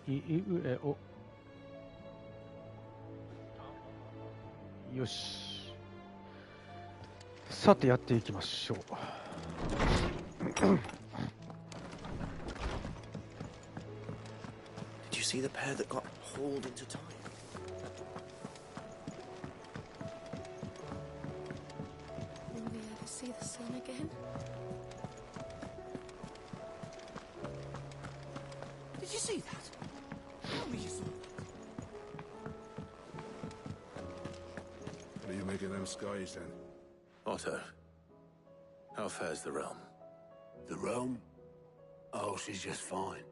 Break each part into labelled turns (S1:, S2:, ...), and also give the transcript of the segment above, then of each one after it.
S1: いうえお。よし。さてやっていきましょう。
S2: Did you see the pair that got hauled into time?
S3: Will we ever see the sun again?
S2: Did you see that? Tell me you saw that.
S4: What are you making them skies then?
S5: Otto, how fares the realm?
S6: The realm? Oh, she's just fine.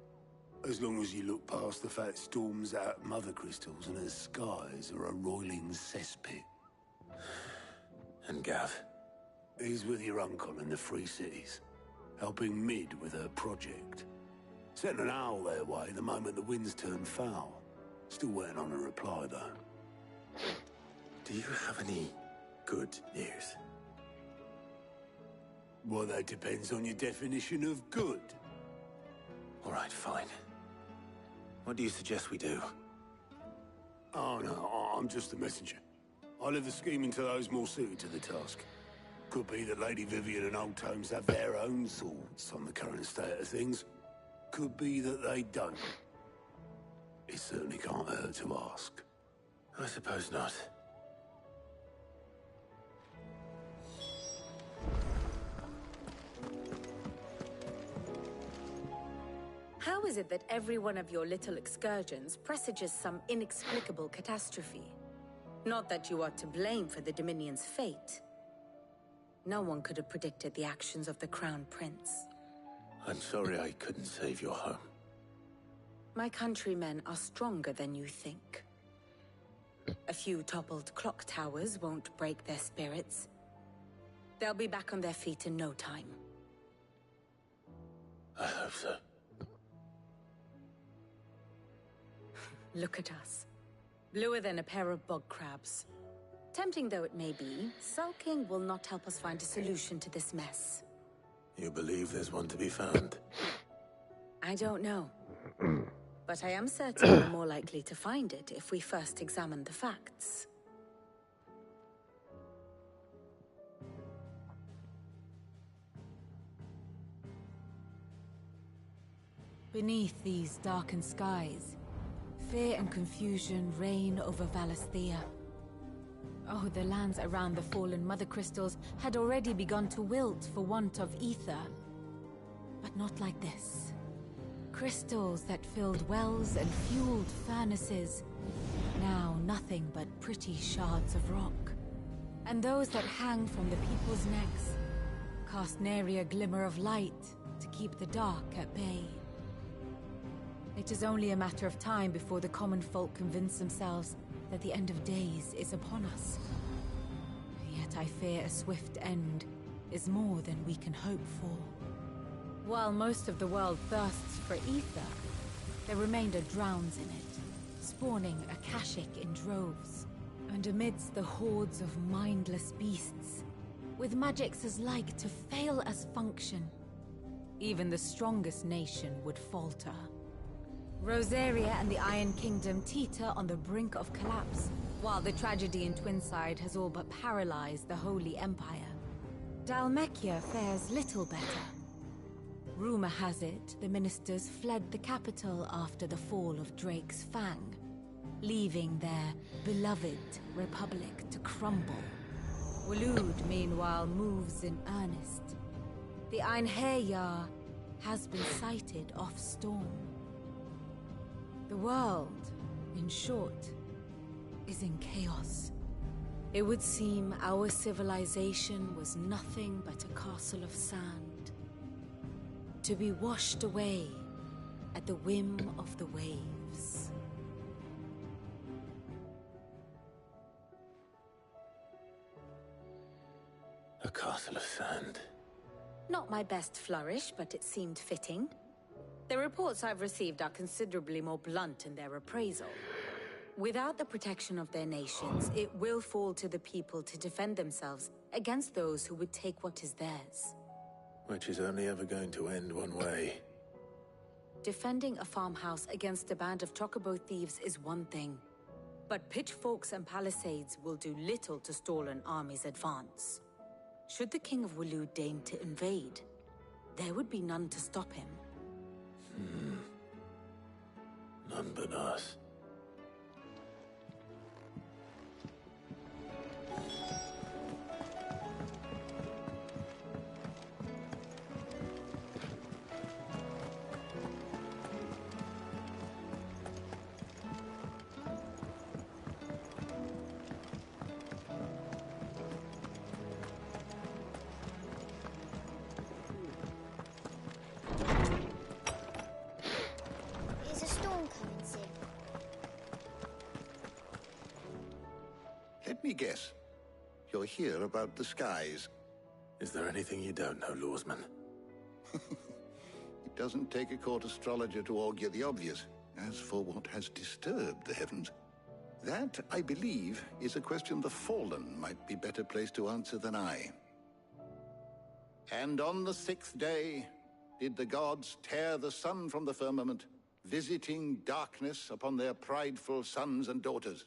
S6: As long as you look past the fat storms out mother crystals and her skies are a roiling cesspit.
S5: And Gav?
S6: He's with your uncle in the Free Cities, helping Mid with her project. Sent an owl their way the moment the winds turned foul. Still waiting on a reply, though.
S5: Do you have any good news?
S6: Well, that depends on your definition of good.
S5: All right, fine. What do you suggest we do?
S6: Oh, no, I'm just a messenger. I leave the scheming to those more suited to the task. Could be that Lady Vivian and Old Tomes have their own thoughts on the current state of things. Could be that they don't. It certainly can't hurt to ask.
S5: I suppose not.
S7: How is it that every one of your little excursions presages some inexplicable catastrophe? Not that you are to blame for the Dominion's fate. No one could have predicted the actions of the Crown Prince.
S5: I'm sorry I couldn't save your home.
S7: My countrymen are stronger than you think. A few toppled clock towers won't break their spirits. They'll be back on their feet in no time.
S5: I hope so.
S7: Look at us. Bluer than a pair of bog crabs. Tempting though it may be, sulking will not help us find a solution to this mess.
S5: You believe there's one to be found?
S7: I don't know. But I am certain we're more likely to find it if we first examine the facts.
S8: Beneath these darkened skies, fear and confusion reign over Valisthea. Oh, the lands around the fallen mother crystals had already begun to wilt for want of ether. But not like this. Crystals that filled wells and fueled furnaces. Now nothing but pretty shards of rock. And those that hang from the people's necks cast nary a glimmer of light to keep the dark at bay. It is only a matter of time before the common folk convince themselves that the end of days is upon us. Yet I fear a swift end is more than we can hope for. While most of the world thirsts for ether, the remainder drowns in it, spawning Akashic in droves. And amidst the hordes of mindless beasts, with magics as like to fail as function, even the strongest nation would falter. Rosaria and the Iron Kingdom teeter on the brink of collapse, while the tragedy in Twinside has all but paralyzed the Holy Empire. Dalmekia fares little better. Rumor has it the ministers fled the capital after the fall of Drake's Fang, leaving their beloved republic to crumble. Waloed, meanwhile, moves in earnest. The Einherjar has been sighted off-storm. The world, in short, is in chaos. It would seem our civilization was nothing but a castle of sand, to be washed away at the whim of the waves.
S5: A castle of sand.
S7: Not my best flourish, but it seemed fitting. The reports I've received are considerably more blunt in their appraisal. Without the protection of their nations, it will fall to the people to defend themselves against those who would take what is theirs.
S5: Which is only ever going to end one way.
S7: defending a farmhouse against a band of chocobo thieves is one thing. But pitchforks and palisades will do little to stall an army's advance. Should the King of Wulu deign to invade, there would be none to stop him.
S5: None but us.
S4: Is a storm coming soon?
S9: Let me guess. You're here about the skies.
S5: Is there anything you don't know, Lawsman?
S9: It doesn't take a court astrologer to augur the obvious. As for what has disturbed the heavens, that, I believe, is a question the Fallen might be better placed to answer than I. And on the 6th day, did the gods tear the sun from the firmament, visiting darkness upon their prideful sons and daughters.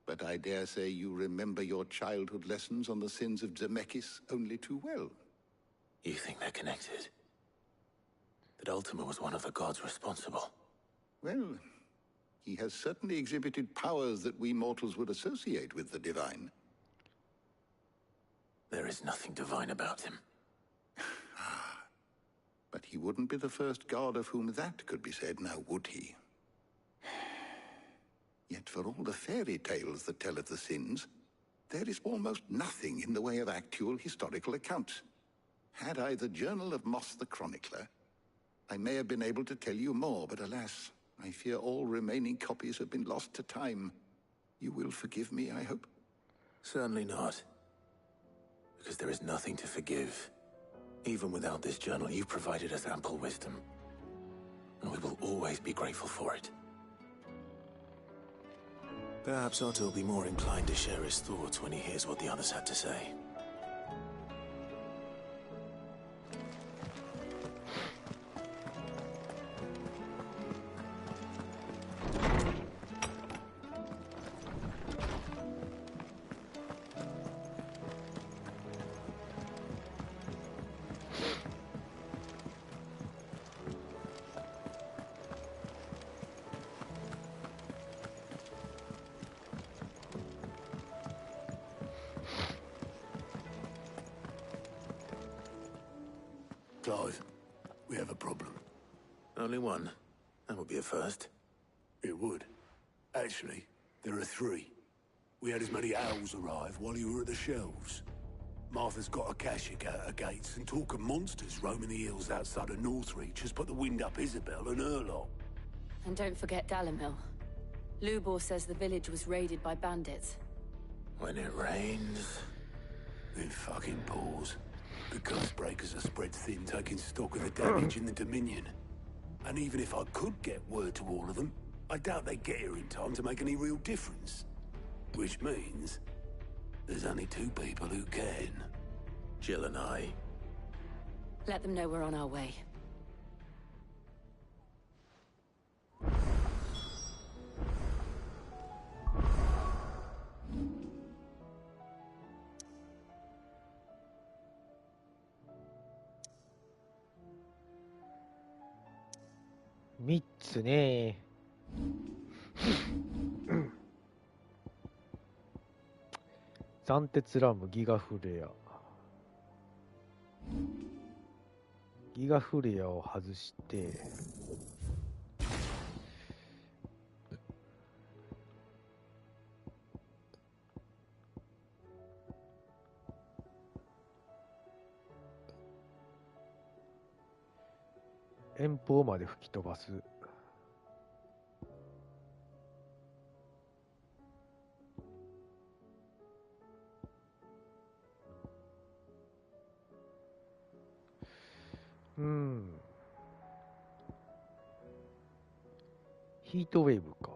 S9: But I dare say you remember your childhood lessons on the sins of Zemeckis only too well.
S5: You think they're connected? That Ultima was one of the gods responsible?
S9: Well, he has certainly exhibited powers that we mortals would associate with the divine.
S5: There is nothing divine about him.
S9: But he wouldn't be the first god of whom that could be said, now would he? Yet for all the fairy tales that tell of the sins, there is almost nothing in the way of actual historical accounts. Had I the Journal of Moss the Chronicler, I may have been able to tell you more, but alas, I fear all remaining copies have been lost to time. You will forgive me, I hope?
S5: Certainly not. Because there is nothing to forgive. Even without this journal, you provided us ample wisdom. And we will always be grateful for it. Perhaps Otto will be more inclined to share his thoughts when he hears what the others had to say.
S6: Clive, we have a problem.
S5: Only one. That would be a first.
S6: It would. Actually, there are 3. We had as many owls arrive while you were at the shelves. Martha's got a Kashik out her gates, and talk of monsters roaming the hills outside of Northreach has put the wind up Isabel and her lot.
S7: And don't forget Dalimil. Lubor says the village was raided by bandits.
S5: When it rains...
S6: It fucking pours. The Ghostbreakers are spread thin, taking stock of the damage in the Dominion. And even if I could get word to all of them, I doubt they'd get here in time to make any real difference. Which means... there's only 2 people who can.
S5: Jill and I.
S7: Let them know we're on our way.3
S1: つね。斬鉄ラム、ギガフレア。ギガフレアを外して、遠方まで吹き飛ばす。ヒートウェーブか。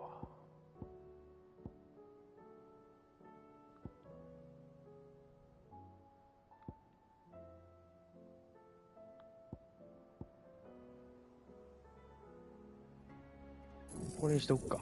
S1: これにしておくか。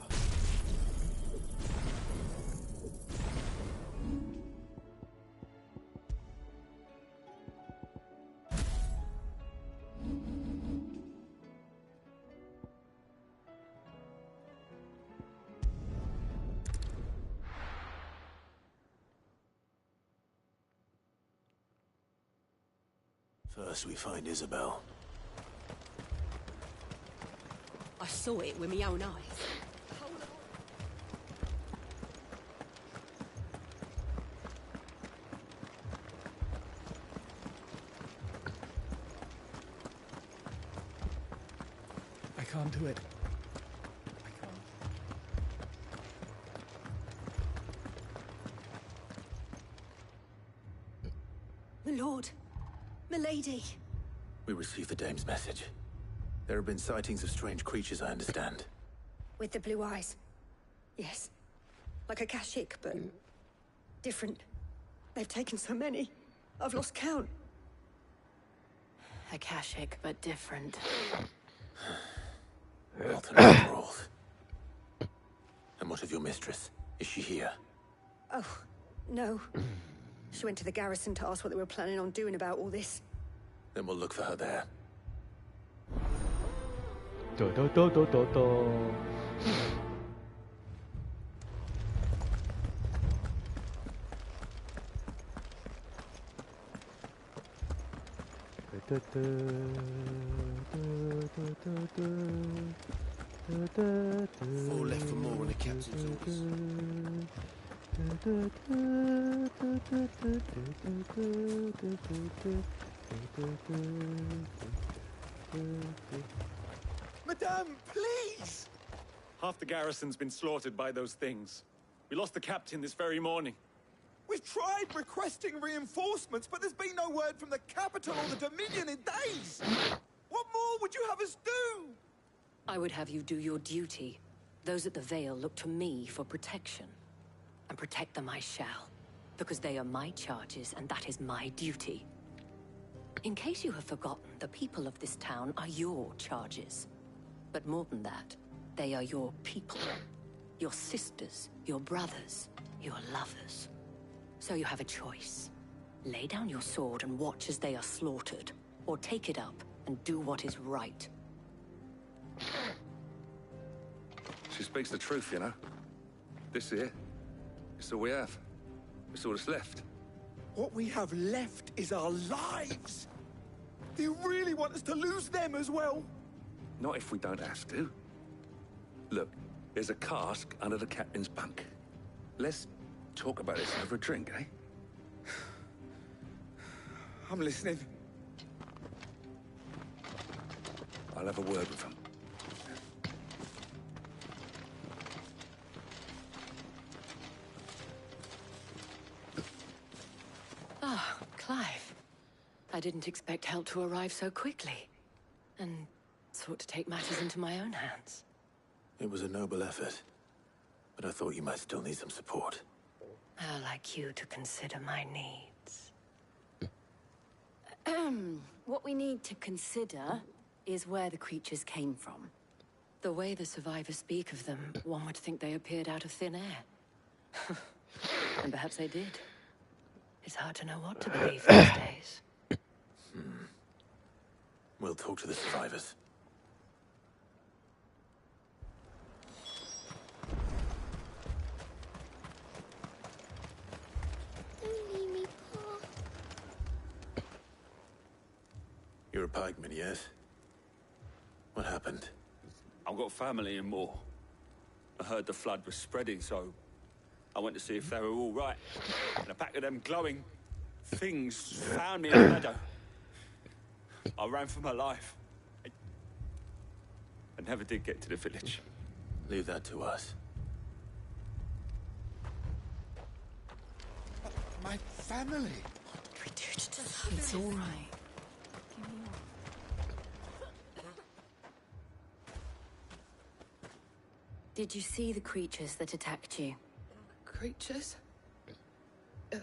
S5: First we find Isabel.
S2: I saw it with my own eyes.
S10: I can't do it. I can't.
S2: My lord. Milady.
S5: We received the dame's message. There have been sightings of strange creatures, I understand.
S11: With the blue eyes. Yes. Like a Kashik, but different. They've taken so many. I've lost count.
S7: Akashic, but different.
S5: Alternate roles. And what of your mistress? Is she here?
S11: Oh, no. She went to the garrison to ask what they were planning on doing about all this.
S5: Then we'll look for her there.
S1: Do do do do do do.
S10: Four left for more on the captain's orders.
S12: Madame, please! Half the garrison's been slaughtered by those things. We lost the captain this very morning.
S13: We've tried requesting reinforcements, but there's been no word from the capital or the Dominion in days! What more would you have us do?
S7: I would have you do your duty. Those at the Vale look to me for protection. And protect them I shall. Because they are my charges, and that is my duty. In case you have forgotten, the people of this town are your charges. But more than that, they are your people. Your sisters, your brothers, your lovers. So you have a choice. Lay down your sword and watch as they are slaughtered, or take it up and do what is right.
S14: She speaks the truth, you know. This here, it's all we have. It's all that's left.
S13: What we have left is our lives! Do you really want us to lose them as well?
S14: Not if we don't have to. Look, there's a cask under the captain's bunk. Let's talk about this over a drink, eh?
S13: I'm listening.
S14: I'll have a word with him.
S7: Ah, Clive. I didn't expect help to arrive so quickly. And sought to take matters into my own hands.
S5: It was a noble effort. But I thought you might still need some support.
S7: I'd like you to consider my needs.
S11: What we need to consider is where the creatures came from.
S7: The way the survivors speak of them, one would think they appeared out of thin air. And perhaps they did. It's hard to know what to believe these days.
S5: We'll talk to the survivors.
S4: Don't leave me, Pa.
S5: You're a pikeman, yes? What happened?
S12: I've got family in Moor. I heard the flood was spreading, so I went to see if they were all right. And a pack of them glowing things found me in the meadow. I ran for my life. I never did get to the village.
S5: Leave that to us.
S13: My family!
S11: What do we do to deserve it?
S7: It's all right.
S11: Did you see the creatures that attacked you?
S3: Creatures?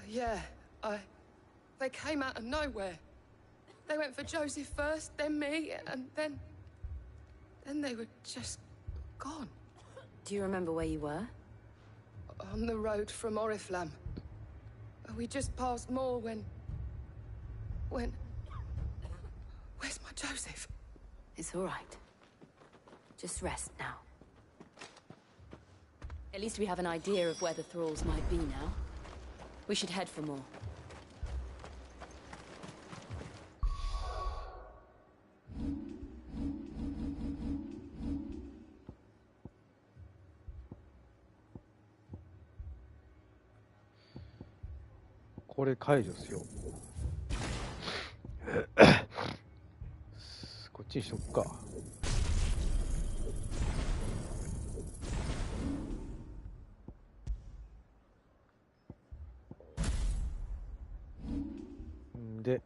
S3: Yeah, they came out of nowhere. They went for Joseph first, then me, and then they were just gone.
S7: Do you remember where you were?
S15: On the road from Oriflamme. We just passed more when... Where's my Joseph?
S7: It's all right. Just rest now. At least we have an idea of where the thralls might be now. We should head for more.
S1: これ解除しよう。こっちにしとくか。で、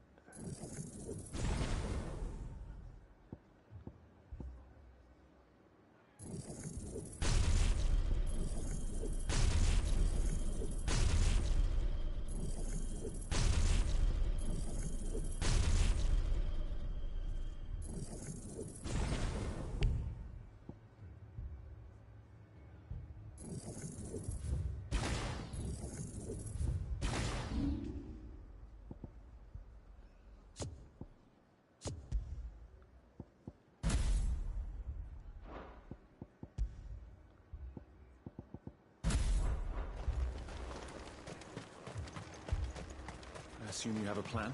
S16: I assume you have a plan?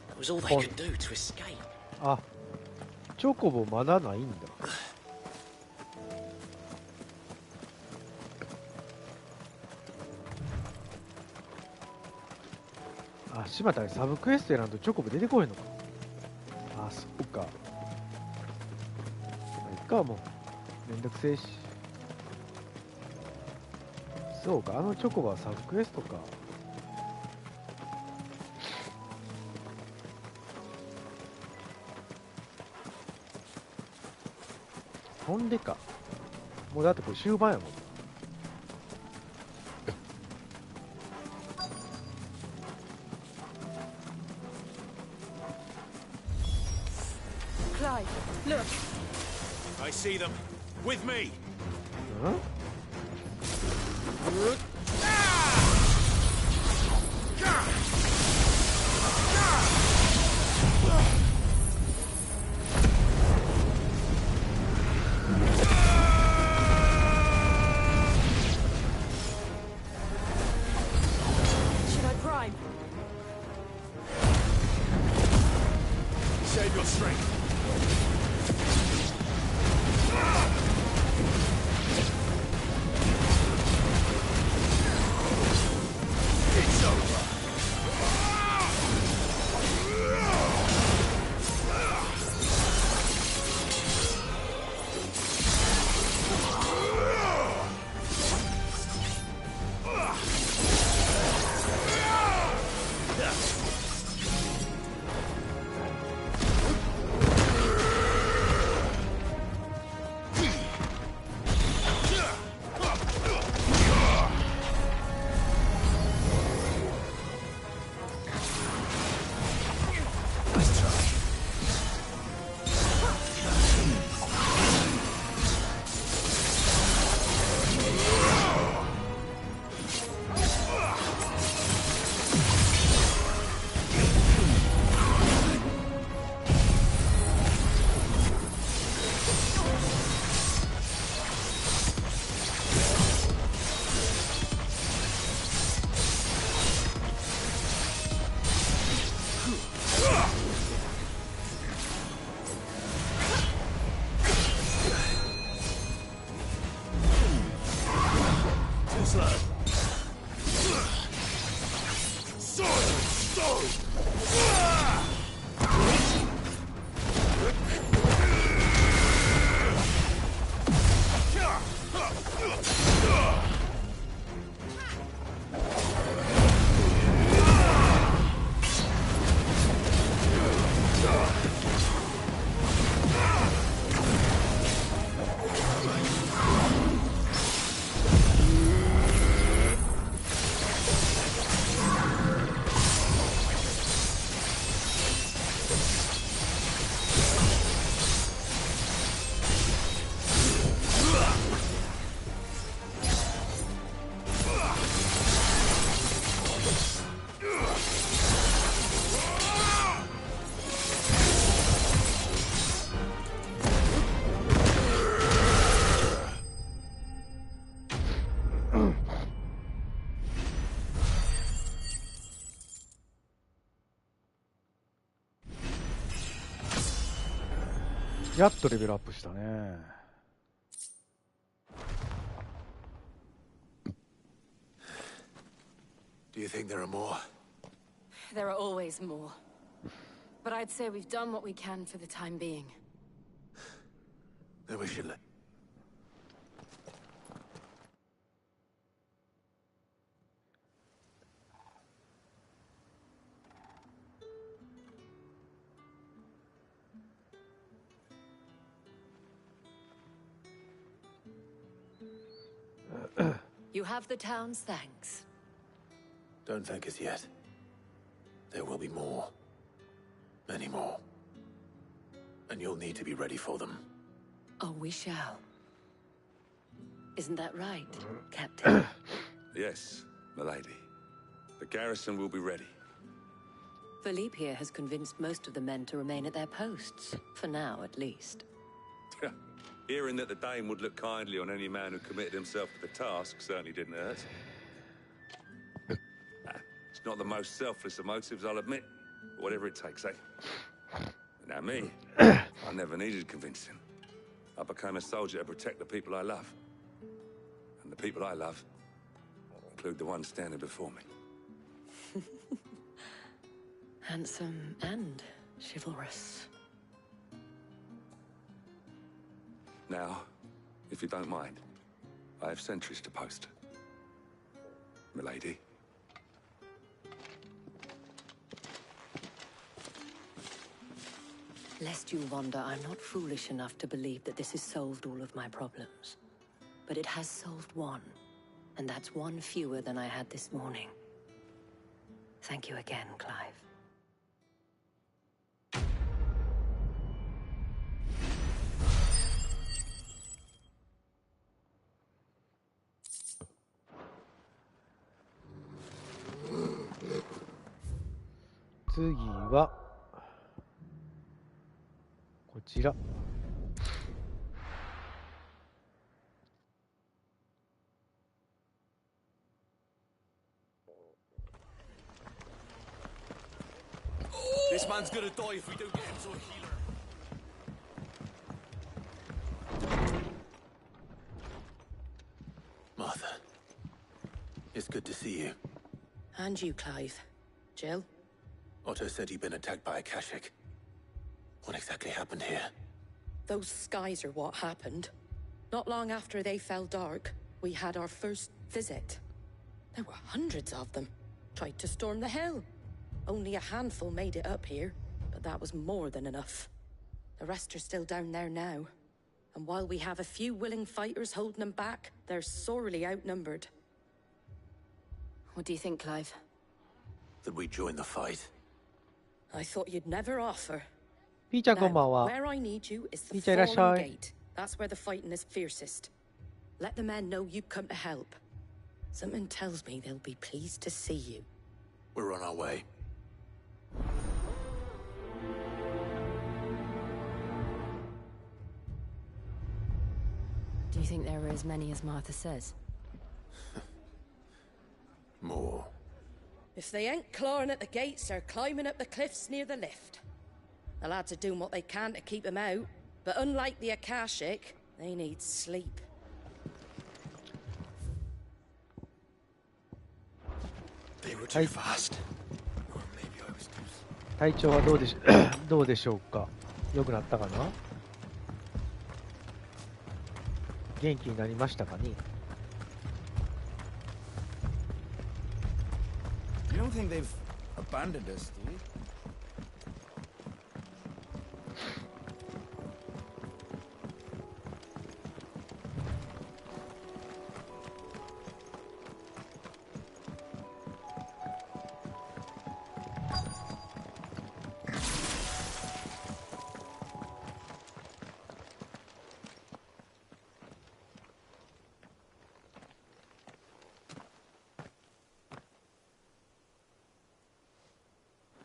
S2: That was all they could do to escape.
S1: あ、チョコボまだないんだ。あ、しまったね。サブクエストやなんとチョコボ出てこへんのか。あ、そうか。まあ、いっか、もう。めんどくせえし。そうか、あのチョコボはサブクエストか。ほんでか。もうだってこれ終盤やもん。
S15: Clive, look.
S16: I see them. With me.
S1: Huh?
S15: Should I prime?
S16: Save your strength. It's over.
S1: やっとレベルアップしたね。
S5: Do you think there are more?
S15: There are always more. But I'd say we've done what we can for the time being.
S5: Then we should let...
S15: You have the town's thanks.
S5: Don't thank us yet. There will be more. Many more. And you'll need to be ready for them.
S15: Oh, we shall. Isn't that right, Captain?
S14: Yes, milady. The garrison will be ready.
S15: Philippe here has convinced most of the men to remain at their posts. For now, at least.
S14: Hearing that the Dane would look kindly on any man who committed himself to the task certainly didn't hurt. It's not the most selfless of motives, I'll admit. Whatever it takes, eh? Now me, I never needed convincing. I became a soldier to protect the people I love. And the people I love include the ones standing before me.
S15: Handsome and chivalrous.
S14: Now, if you don't mind, I have sentries to post. Milady.
S15: Lest you wonder, I'm not foolish enough to believe that this has solved all of my problems. But it has solved one, and that's one fewer than I had this morning. Thank you again, Clive.
S1: 次はこちら。
S16: This man's gonna die if we don't get him to a healer.
S5: Martha. It's good to see you.
S15: And you, Clive. Jill?
S5: Otto said he'd been attacked by a Kashik. What exactly happened here?
S11: Those skies are what happened. Not long after they fell dark, we had our first visit. There were hundreds of them. Tried to storm the hill. Only a handful made it up here, but that was more than enough. The rest are still down there now. And while we have a few willing fighters holding them back, they're sorely outnumbered.
S15: What do you think, Clive?
S5: That we join the fight.
S11: I thought you'd never offer.
S1: ピーちゃんこんばんは。
S11: Where I need you is
S1: ピー
S11: the
S1: ちゃんいらっしゃ
S11: fallen
S1: い。
S11: gate. That's where the fighting is fiercest. Let the men know you've come to help. Something tells me they'll be pleased to see you.
S5: We're on our way.
S15: Do you think there are as many as Martha says?
S5: More.
S11: If they ain't clawing at the gates, they're climbing up the cliffs near the lift. The lads are doing what they can to keep them out, but unlike the Akashic, they need sleep.
S16: They were too fast.
S1: 体調はどうでしどうでしょうか。良くなったかな。元気になりましたかね。
S13: You don't think they've abandoned us, do you?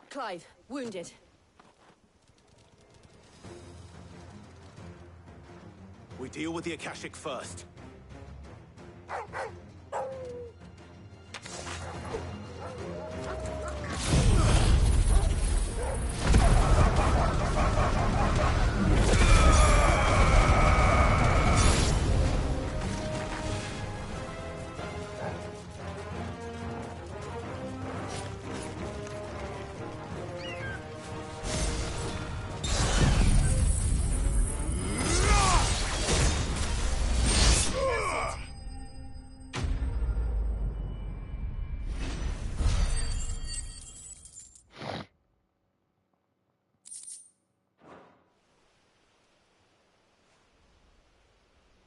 S15: Clive, wounded.
S5: We deal with the Akashic first.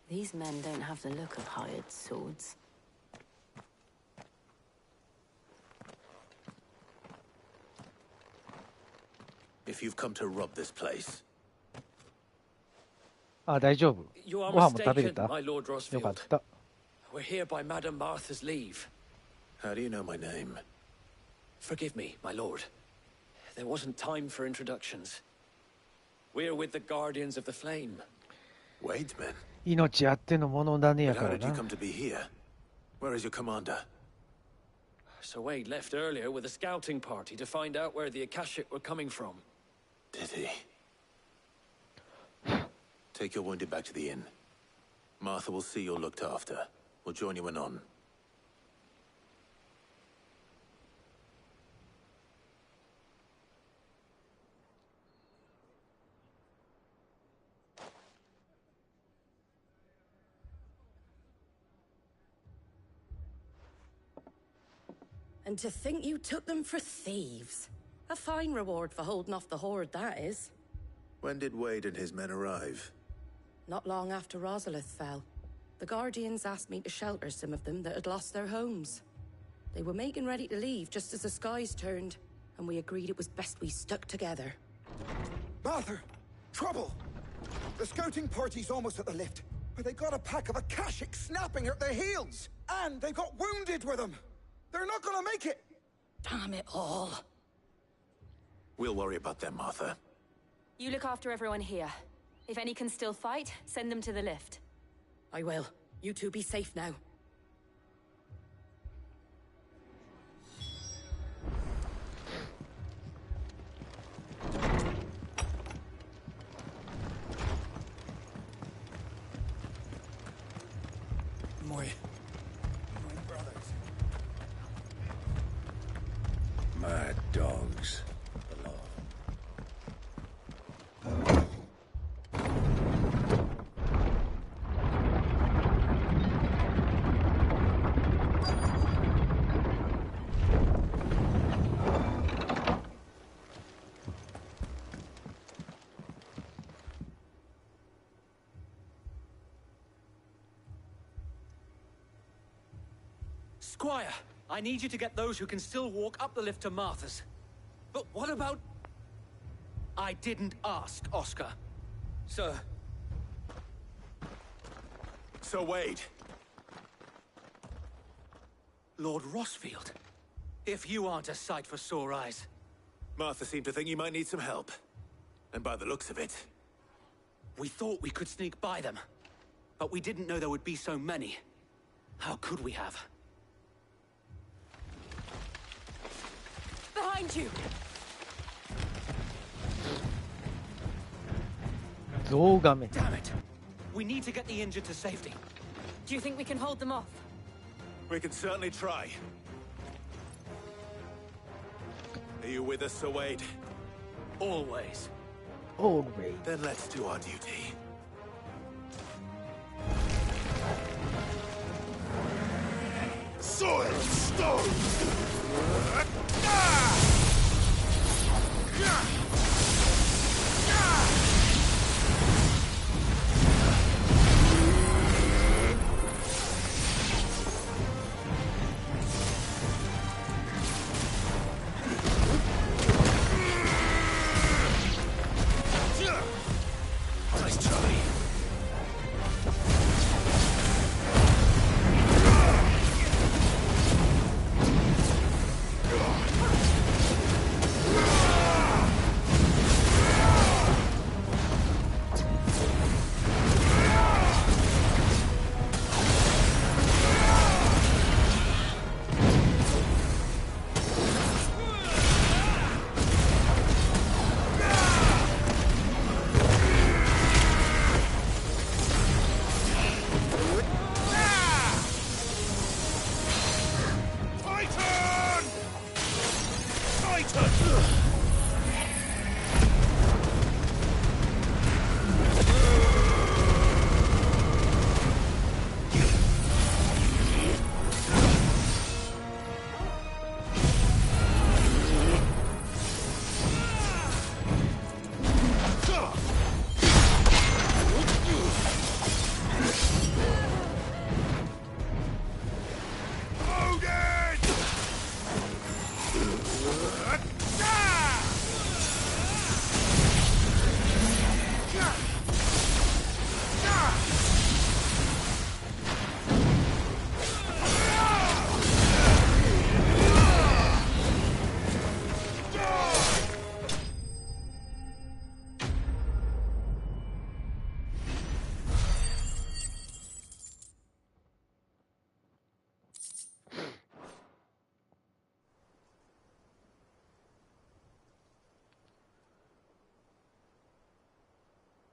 S15: These men don't have the look of hired swords.
S5: If you've come to rob this place.
S1: あ、大丈夫。
S16: You are
S1: ご飯も食べれ
S16: mistaken,
S1: た
S16: my Lord
S1: よかっ
S16: Rosfield.
S1: た。
S16: We're here by Madame Martha's leave.
S5: How do you know my name?
S16: Forgive me, my lord. There wasn't time for introductions. We're with the Guardians of the Flame.
S5: Wade's men?
S1: 命あってのものだねや
S5: But
S1: か
S5: how
S1: ら
S5: did you
S1: な。
S5: come to be here? Where is your commander?
S16: So Wade left earlier with a scouting party to find out where the Akashic were coming from.
S5: Did he? Take your wounded back to the inn. Martha will see you're looked after. We'll join you anon.
S11: And to think you took them for thieves. A fine reward for holding off the horde, that is.
S5: When did Wade and his men arrive?
S11: Not long after Rosalith fell. The Guardians asked me to shelter some of them that had lost their homes. They were making ready to leave just as the skies turned, and we agreed it was best we stuck together.
S13: Martha! Trouble! The scouting party's almost at the lift, but they got a pack of Akashic snapping at their heels! And they've got wounded with them! They're not gonna make it!
S11: Damn it all.
S5: We'll worry about them, Martha.
S17: You look after everyone here. If any can still fight, send them to the lift.
S11: I will. You two be safe now.
S13: My brothers.
S6: Mad dogs.
S16: Squire, I need you to get those who can still walk up the lift to Martha's. But what about... I didn't ask, Oscar. Sir.
S5: So Wade.
S16: Lord Rosfield. If you aren't a sight for sore eyes.
S5: Martha seemed to think you might need some help. And by the looks of it...
S16: We thought we could sneak by them. But we didn't know there would be so many. How could we have?
S17: Behind you!
S1: ゾウガメ。
S16: Damn it! We need to get the injured to safety.
S17: Do you think we can hold them off?
S5: We can certainly try. Are you with us, Sir Wade?
S16: Always.
S1: Always.
S5: Then let's do our duty.
S6: Soil stone!
S5: Nice try.
S6: traitors!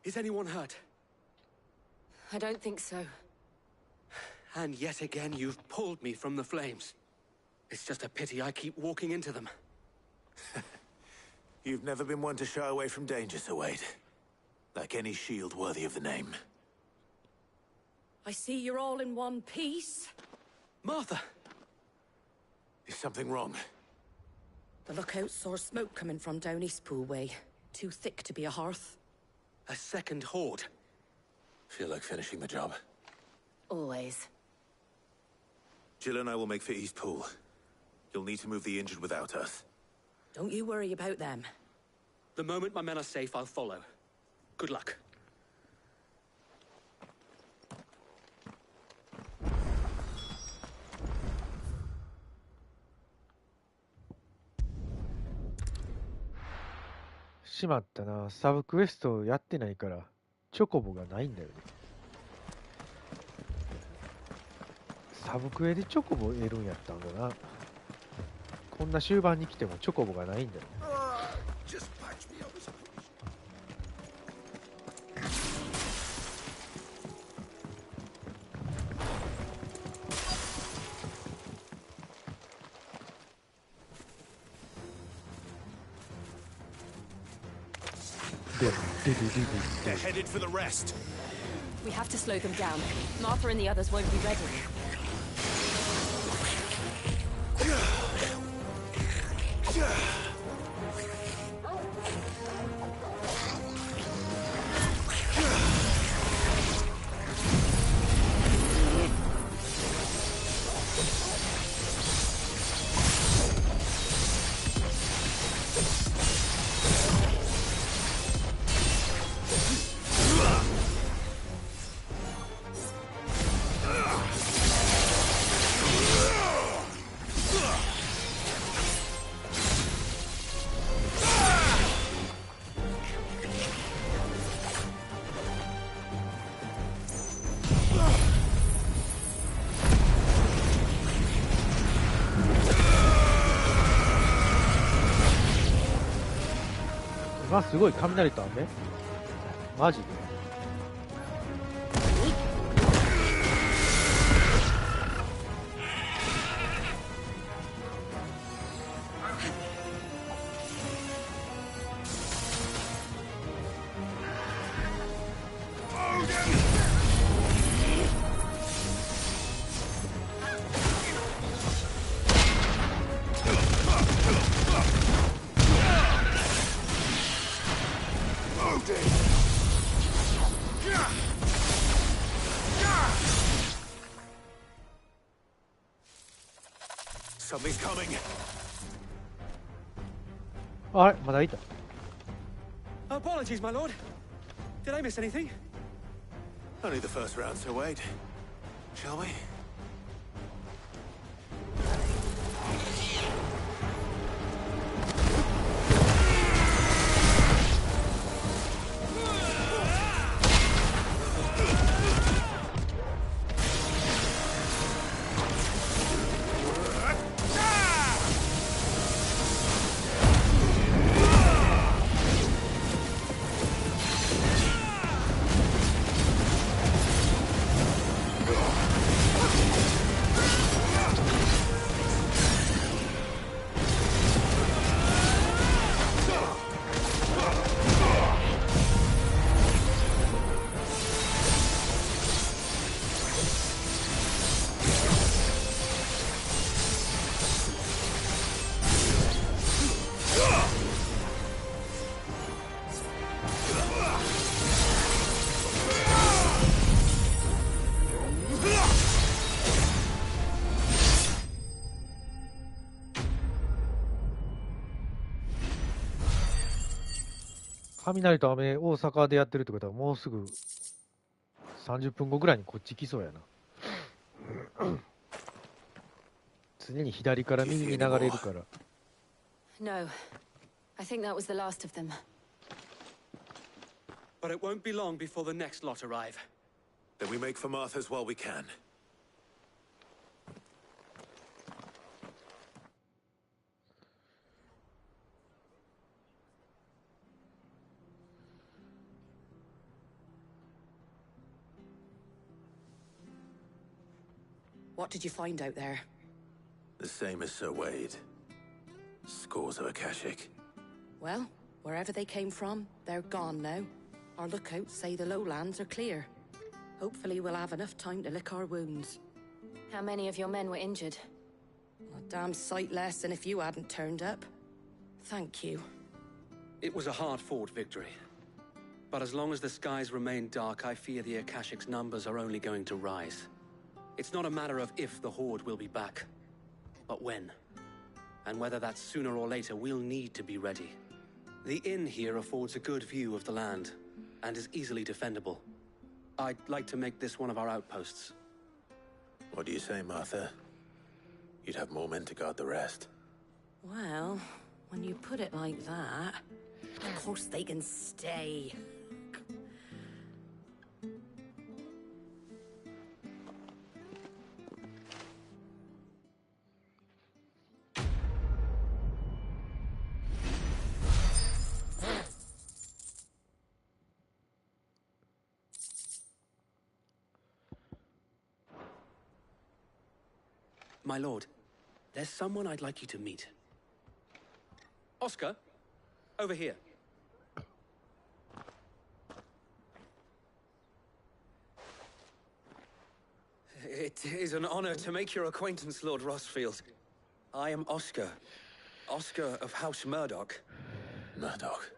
S16: Is anyone hurt?
S17: I don't think so.
S16: And yet again, you've pulled me from the flames. It's just a pity I keep walking into them.
S5: You've never been one to shy away from danger, Sir Wade. Like any shield worthy of the name.
S11: I see you're all in one piece.
S16: Martha!
S5: Is something wrong?
S11: The lookout saw smoke coming from down Eastpool way. Too thick to be a hearth.
S16: A second horde.
S5: Feel like finishing the job.
S17: Always.
S5: Jill and I will make for Eastpool. You'll need to move the injured without us.
S11: Don't you worry about them.
S16: The moment my men are safe, I'll follow. Good luck.
S1: しまったな。サブクエストやってないから、チョコボがないんだよね。サブクエでチョコボ得るんやったんだな。こんな終盤に来てもチョコボがないんだよね。
S6: They're headed for the rest.
S17: We have to slow them down. Martha and the others won't be ready.
S1: あ、すごい雷と雨マジで
S5: Something's coming.
S1: あれまだいた
S16: Apologies, my lord. Did I miss anything?
S5: Only the first round, Sir Wade. Shall we?
S1: 雷と雨、大阪でやってるってことは、もうすぐ30分後ぐらいにこっち来そうやな。常に左から右に流れるから。
S17: No. I think that was the last of them.
S16: But it won't be long before the next lot arrive.
S5: Then we make for Martha's while we can.
S11: What did you find out there?
S5: The same as Sir Wade. Scores of Akashic.
S11: Well, wherever they came from, they're gone now. Our lookouts say the lowlands are clear. Hopefully we'll have enough time to lick our wounds.
S17: How many of your men were injured?
S11: A damn sight less than if you hadn't turned up. Thank you.
S16: It was a hard-fought victory. But as long as the skies remain dark, I fear the Akashic's numbers are only going to rise. It's not a matter of if the Horde will be back, but when. And whether that's sooner or later, we'll need to be ready. The inn here affords a good view of the land, and is easily defendable. I'd like to make this one of our outposts.
S5: What do you say, Martha? You'd have more men to guard the rest.
S11: Well, when you put it like that, of course they can stay.
S16: My lord, there's someone I'd like you to meet. Oscar, over here.
S18: It is an honor to make your acquaintance, Lord Rossfield. I am Oscar. Oscar of House Murdoch.
S5: Murdoch?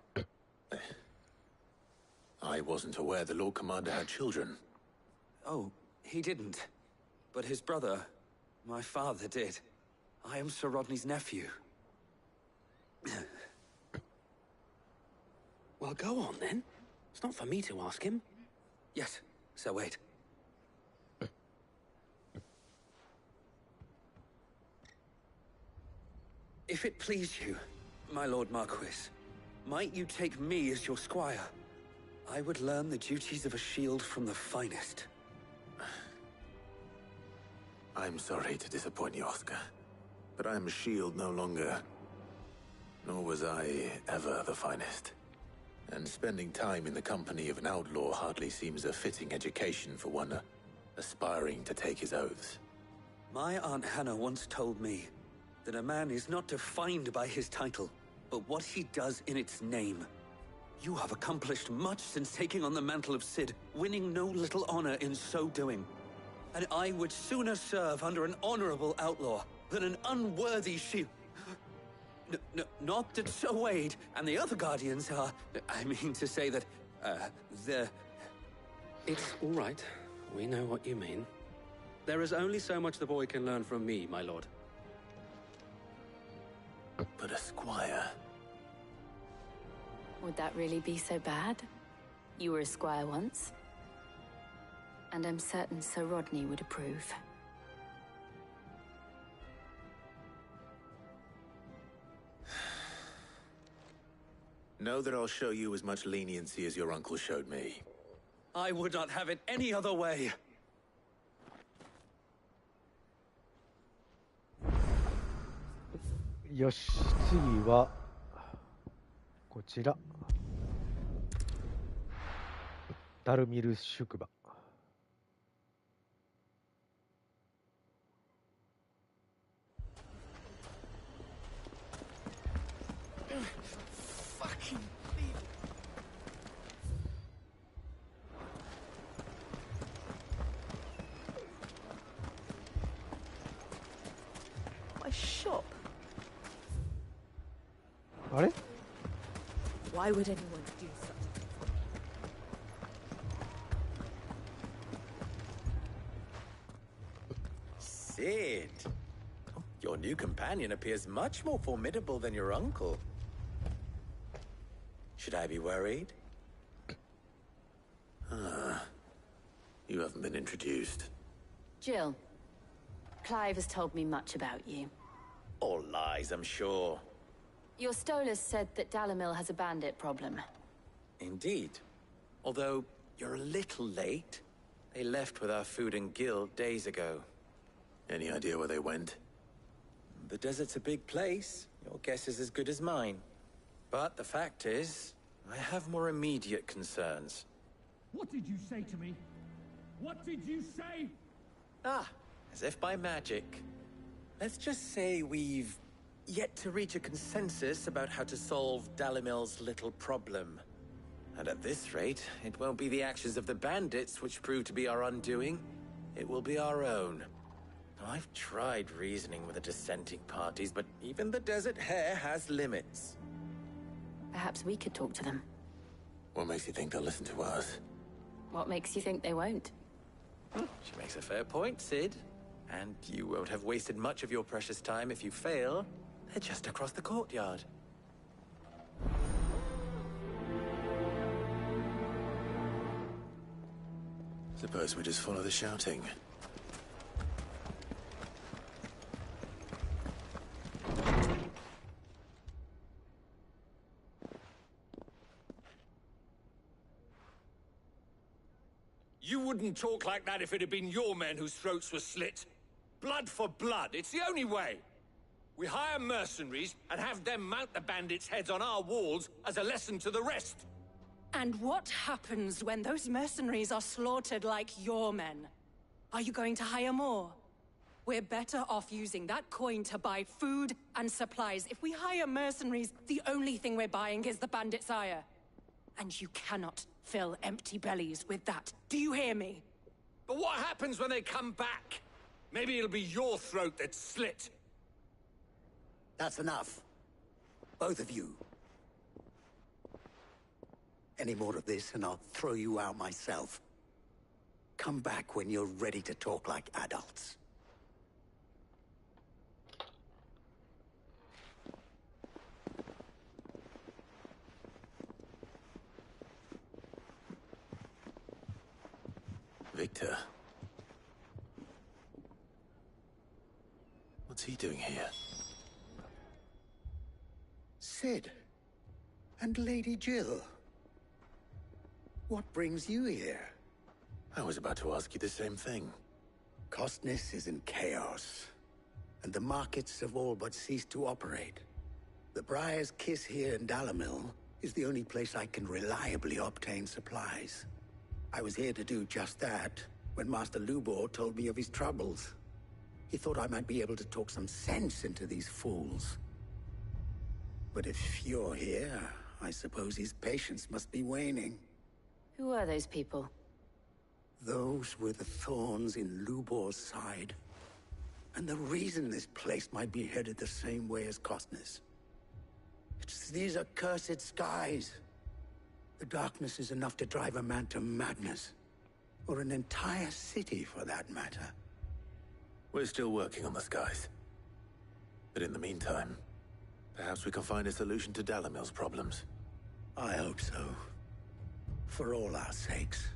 S5: I wasn't aware the Lord Commander had children.
S18: Oh, he didn't. But his brother, my father, did. I am Sir Rodney's nephew.
S16: Well, go on then. It's not for me to ask him.
S18: Yes, Sir Wade. If it please you, my Lord Marquis, might you take me as your squire? I would learn the duties of a shield from the finest.
S5: I'm sorry to disappoint you, Oscar, but I am a shield no longer. Nor was I ever the finest. And spending time in the company of an outlaw hardly seems a fitting education for one aspiring to take his oaths.
S18: My Aunt Hannah once told me that a man is not defined by his title, but what he does in its name. You have accomplished much since taking on the mantle of Cid, winning no little honor in so doing. And I would sooner serve under an honorable outlaw than an unworthy shield. Not that Sir Wade and the other Guardians are... I mean to say that, they're...
S16: It's all right. We know what you mean. There is only so much the boy can learn from me, my lord.
S5: But a squire...
S17: Would that really be so bad? You were a squire once. And I'm certain Sir Rodney would approve.
S5: Know that I'll show you as much leniency as your uncle showed me.
S18: I would not have it any other way.
S1: Yosh, 次はこちら。ダルミル宿場。
S13: Fucking
S3: My shop.
S1: あれ
S3: Why would anyone do such?
S19: Cid! Your new companion appears much more formidable than your uncle. Should I be worried?
S5: Ah. You haven't been introduced.
S17: Jill. Clive has told me much about you.
S19: All lies, I'm sure.
S17: Your Stolas said that Dalamil has a bandit problem.
S19: Indeed. Although, you're a little late. They left with our food and guild days ago.
S5: Any idea where they went?
S19: The desert's a big place. Your guess is as good as mine. But the fact is, I have more immediate concerns.
S2: What did you say to me? What did you say?
S19: Ah, as if by magic. Let's just say we've yet to reach a consensus about how to solve Dalamil's little problem. And at this rate, it won't be the actions of the bandits which prove to be our undoing. It will be our own. Now, I've tried reasoning with the dissenting parties, but even the Desert Hare has limits.
S17: Perhaps we could talk to them.
S5: What makes you think they'll listen to us?
S17: What makes you think they won't?
S19: She makes a fair point, Sid. And you won't have wasted much of your precious time if you fail. They're just across the courtyard.
S5: Suppose we just follow the shouting.
S12: You wouldn't talk like that if it had been your men whose throats were slit. Blood for blood, it's the only way. We hire mercenaries and have them mount the bandits' heads on our walls as a lesson to the rest.
S11: And what happens when those mercenaries are slaughtered like your men? Are you going to hire more? We're better off using that coin to buy food and supplies. If we hire mercenaries, the only thing we're buying is the bandit's ire. And you cannot fill empty bellies with that. Do you hear me?
S12: But what happens when they come back? Maybe it'll be your throat that's slit.
S13: That's enough. Both of you. Any more of this and I'll throw you out myself. Come back when you're ready to talk like adults.
S5: Victor. What's he doing here?
S13: Sid. And Lady Jill. What brings you here?
S5: I was about to ask you the same thing.
S13: Costness is in chaos, and the markets have all but ceased to operate. The Briar's Kiss here in Dalamil is the only place I can reliably obtain supplies. I was here to do just that when Master Lubor told me of his troubles. He thought I might be able to talk some sense into these fools. But if you're here, I suppose his patience must be waning.
S17: Who are those people?
S13: Those were the thorns in Lubor's side. And the reason this place might be headed the same way as Costness. It's these accursed skies. The darkness is enough to drive a man to madness. Or an entire city, for that matter.
S5: We're still working on the skies. But in the meantime, perhaps we can find a solution to Dalamil's problems.
S13: I hope so. For all our sakes.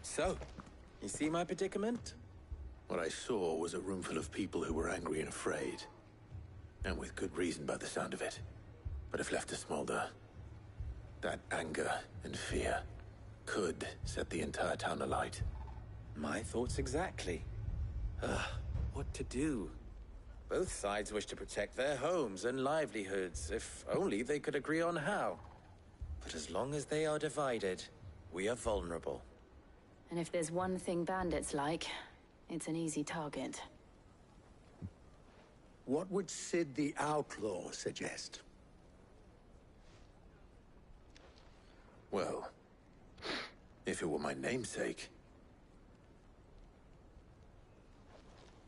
S19: So, you see my predicament?
S5: What I saw was a room full of people who were angry and afraid. And with good reason by the sound of it. But if left to smolder, that anger and fear could set the entire town alight.
S19: My thoughts exactly. What to do? Both sides wish to protect their homes and livelihoods, if only they could agree on how. But as long as they are divided, we are vulnerable.
S17: And if there's one thing bandits like, it's an easy target.
S13: What would Sid the Outlaw suggest?
S5: Well, if it were my namesake,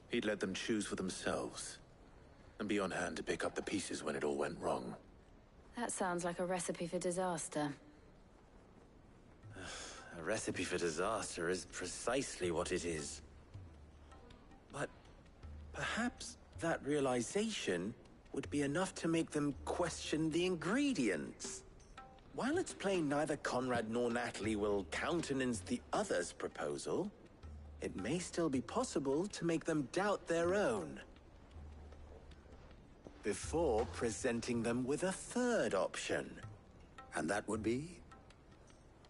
S5: he'd let them choose for themselves, and be on hand to pick up the pieces when it all went wrong.
S17: That sounds like a recipe for disaster.
S19: A recipe for disaster is precisely what it is. But perhaps that realization would be enough to make them question the ingredients. While it's plain neither Conrad nor Natalie will countenance the other's proposal, it may still be possible to make them doubt their own. Before presenting them with a third option.
S6: And that would be?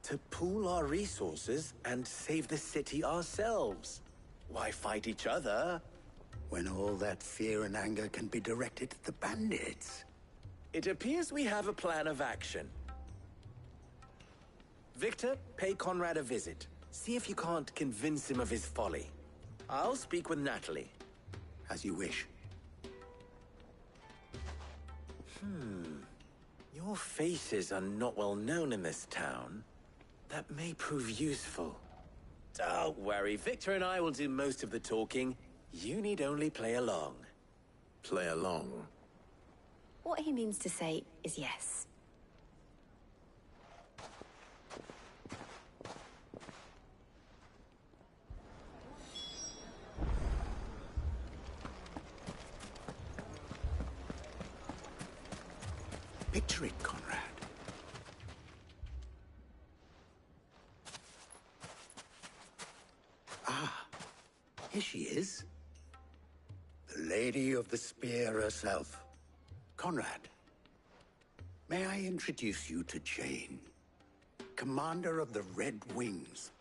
S19: To pool our resources and save the city ourselves. Why fight each other?
S6: When all that fear and anger can be directed at the bandits.
S19: It appears we have a plan of action. Victor, pay Conrad a visit. See if you can't convince him of his folly. I'll speak with Natalie.
S6: As you wish.
S19: Your faces are not well known in this town. That may prove useful. Don't worry, Victor and I will do most of the talking. You need only play along.
S5: Play along?
S17: What he means to say is yes.
S6: Picture it, Conrad. Ah, here she is. The Lady of the Spear herself. Conrad, may I introduce you to Jane, commander of the Red Wings,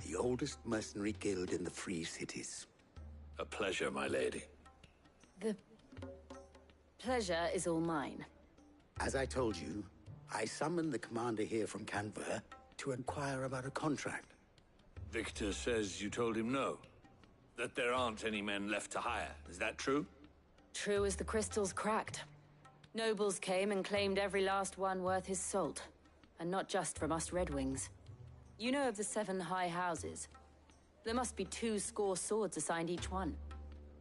S6: the oldest mercenary guild in the Free Cities.
S14: A pleasure, my lady.
S17: The pleasure is all mine.
S6: As I told you, I summoned the commander here from Canberra to inquire about a contract.
S14: Victor says you told him no. That there aren't any men left to hire. Is that true?
S17: True as the crystals cracked. Nobles came and claimed every last one worth his salt. And not just from us Red Wings. You know of the 7 high houses. There must be 2 swords assigned each one.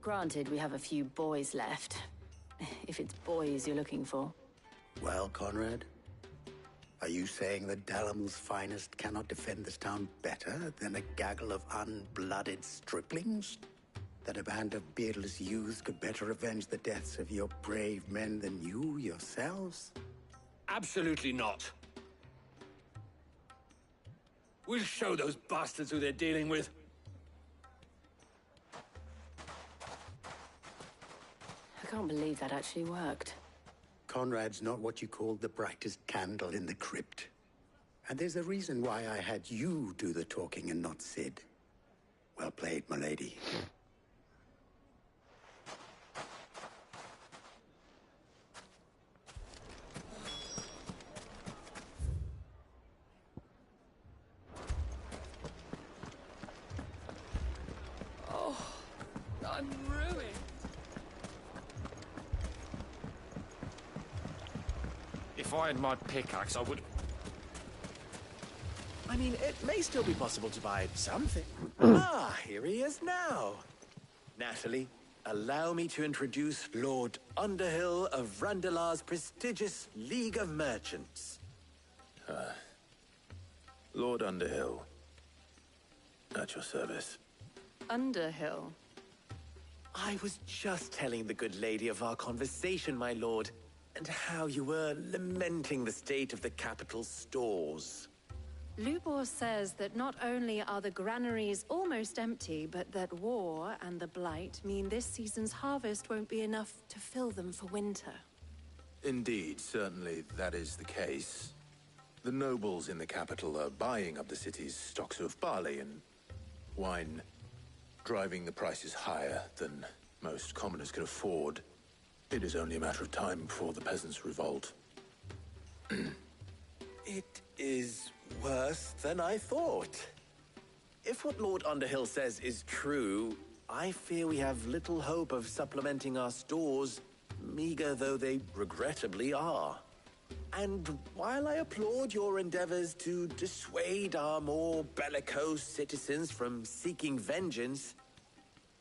S17: Granted, we have a few boys left. If it's boys you're looking for.
S6: Well, Conrad, are you saying that Dalamel's finest cannot defend this town better than a gaggle of unblooded striplings? That a band of beardless youths could better avenge the deaths of your brave men than you yourselves?
S14: Absolutely not. We'll show those bastards who they're dealing with.
S17: I can't believe that actually worked.
S6: Conrad's not what you call the brightest candle in the crypt. And there's a reason why I had you do the talking and not Sid. Well played, my lady.
S2: Oh, I'm ruined.
S20: If I had my pickaxe, I would...
S19: I mean, it may still be possible to buy something. Here he is now. Natalie, allow me to introduce Lord Underhill of Randalar's prestigious League of Merchants.
S5: Lord Underhill. At your service.
S17: Underhill?
S19: I was just telling the good lady of our conversation, my lord, and how you were lamenting the state of the capital's stores.
S21: Lubor says that not only are the granaries almost empty, but that war and the Blight mean this season's harvest won't be enough to fill them for winter.
S5: Indeed, certainly that is the case. The nobles in the capital are buying up the city's stocks of barley and wine, driving the prices higher than most commoners can afford. It is only a matter of time before the peasants revolt.
S19: It is worse than I thought. If what Lord Underhill says is true, I fear we have little hope of supplementing our stores, meager though they regrettably are. And while I applaud your endeavors to dissuade our more bellicose citizens from seeking vengeance,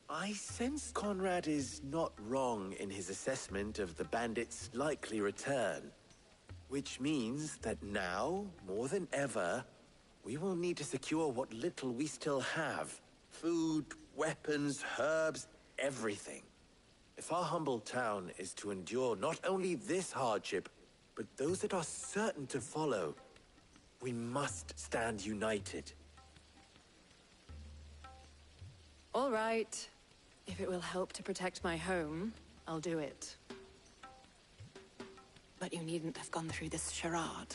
S19: I sense Conrad is not wrong in his assessment of the bandits' likely return. Which means that now, more than ever, we will need to secure what little we still have. Food, weapons, herbs, everything. If our humble town is to endure not only this hardship, but those that are certain to follow, we must stand united.
S21: All right. If it will help to protect my home, I'll do it. But you needn't have gone through this charade.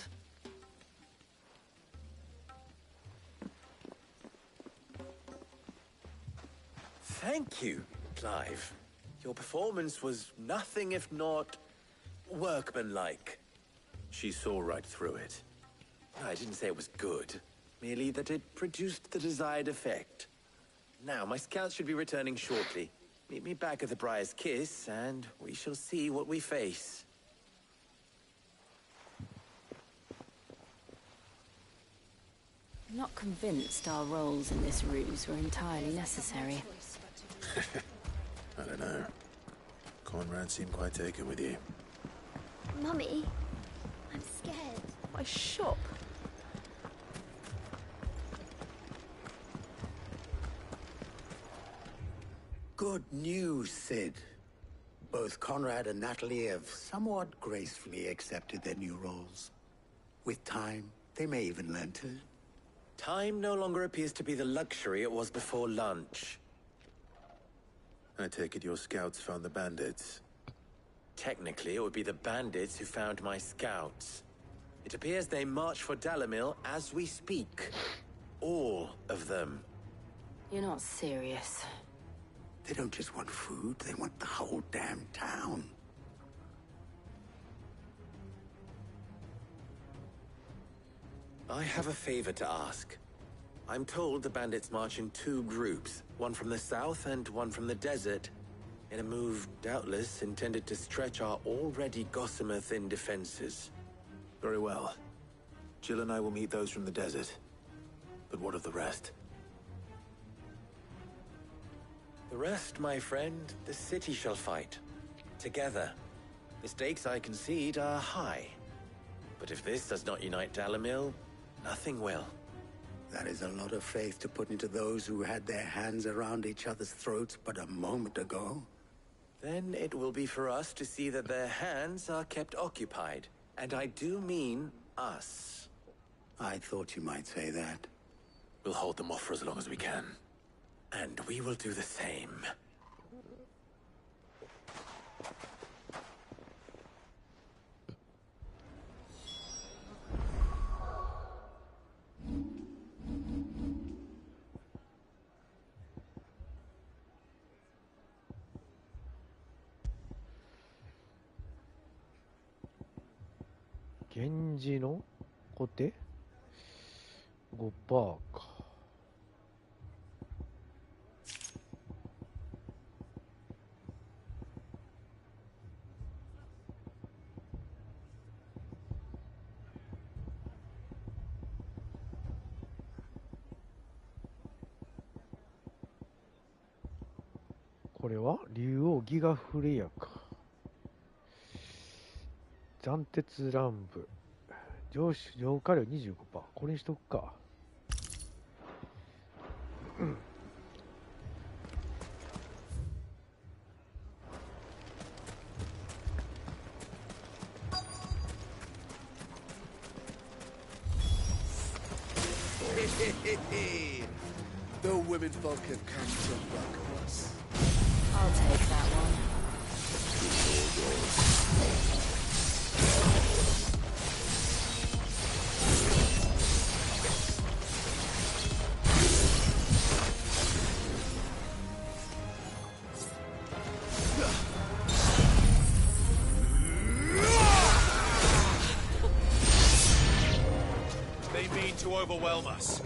S19: Thank you, Clive. Your performance was nothing if not workmanlike.
S5: She saw right through it.
S19: I didn't say it was good, merely that it produced the desired effect. Now, my scouts should be returning shortly. Meet me back at the Briar's Kiss, and we shall see what we face.
S17: I'm not convinced our roles in this ruse were entirely necessary.
S5: I don't know. Conrad seemed quite taken with you.
S4: Mummy, I'm scared.
S21: My shop.
S6: Good news, Sid. Both Conrad and Natalie have somewhat gracefully accepted their new roles. With time, they may even learn to.
S19: Time no longer appears to be the luxury it was before lunch.
S5: I take it your scouts found the bandits.
S19: Technically, it would be the bandits who found my scouts. It appears they march for Dalimil as we speak. All of them.
S17: You're not serious.
S6: They don't just want food, they want the whole damn town.
S19: I have a favor to ask. I'm told the bandits march in two groups, one from the south and one from the desert, in a move doubtless intended to stretch our already gossamer-thin defenses.
S5: Very well. Jill and I will meet those from the desert. But what of the rest?
S19: The rest, my friend, the city shall fight. Together. The stakes, I concede, are high. But if this does not unite Dalimil, nothing will.
S6: That is a lot of faith to put into those who had their hands around each other's throats but a moment ago.
S19: Then it will be for us to see that their hands are kept occupied. And I do mean us.
S6: I thought you might say that.
S5: We'll hold them off for as long as we can.
S19: And we will do the same.
S1: 源氏の小手 5% か。これは竜王ギガフレアか。斬鉄乱舞上火力 25%。 これにしとくか。
S13: The women folk have come to welcome us.
S17: I'll take that one.
S20: They mean to overwhelm us.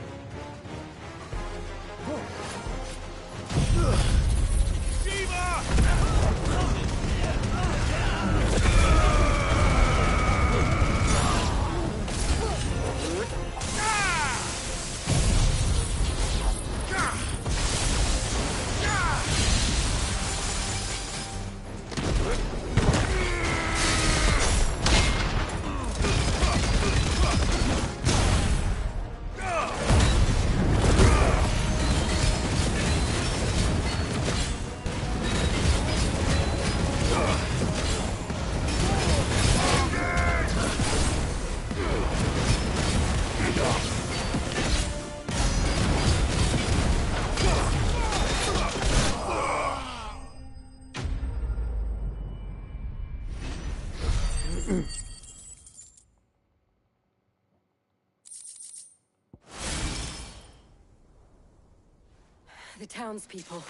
S17: The townspeople.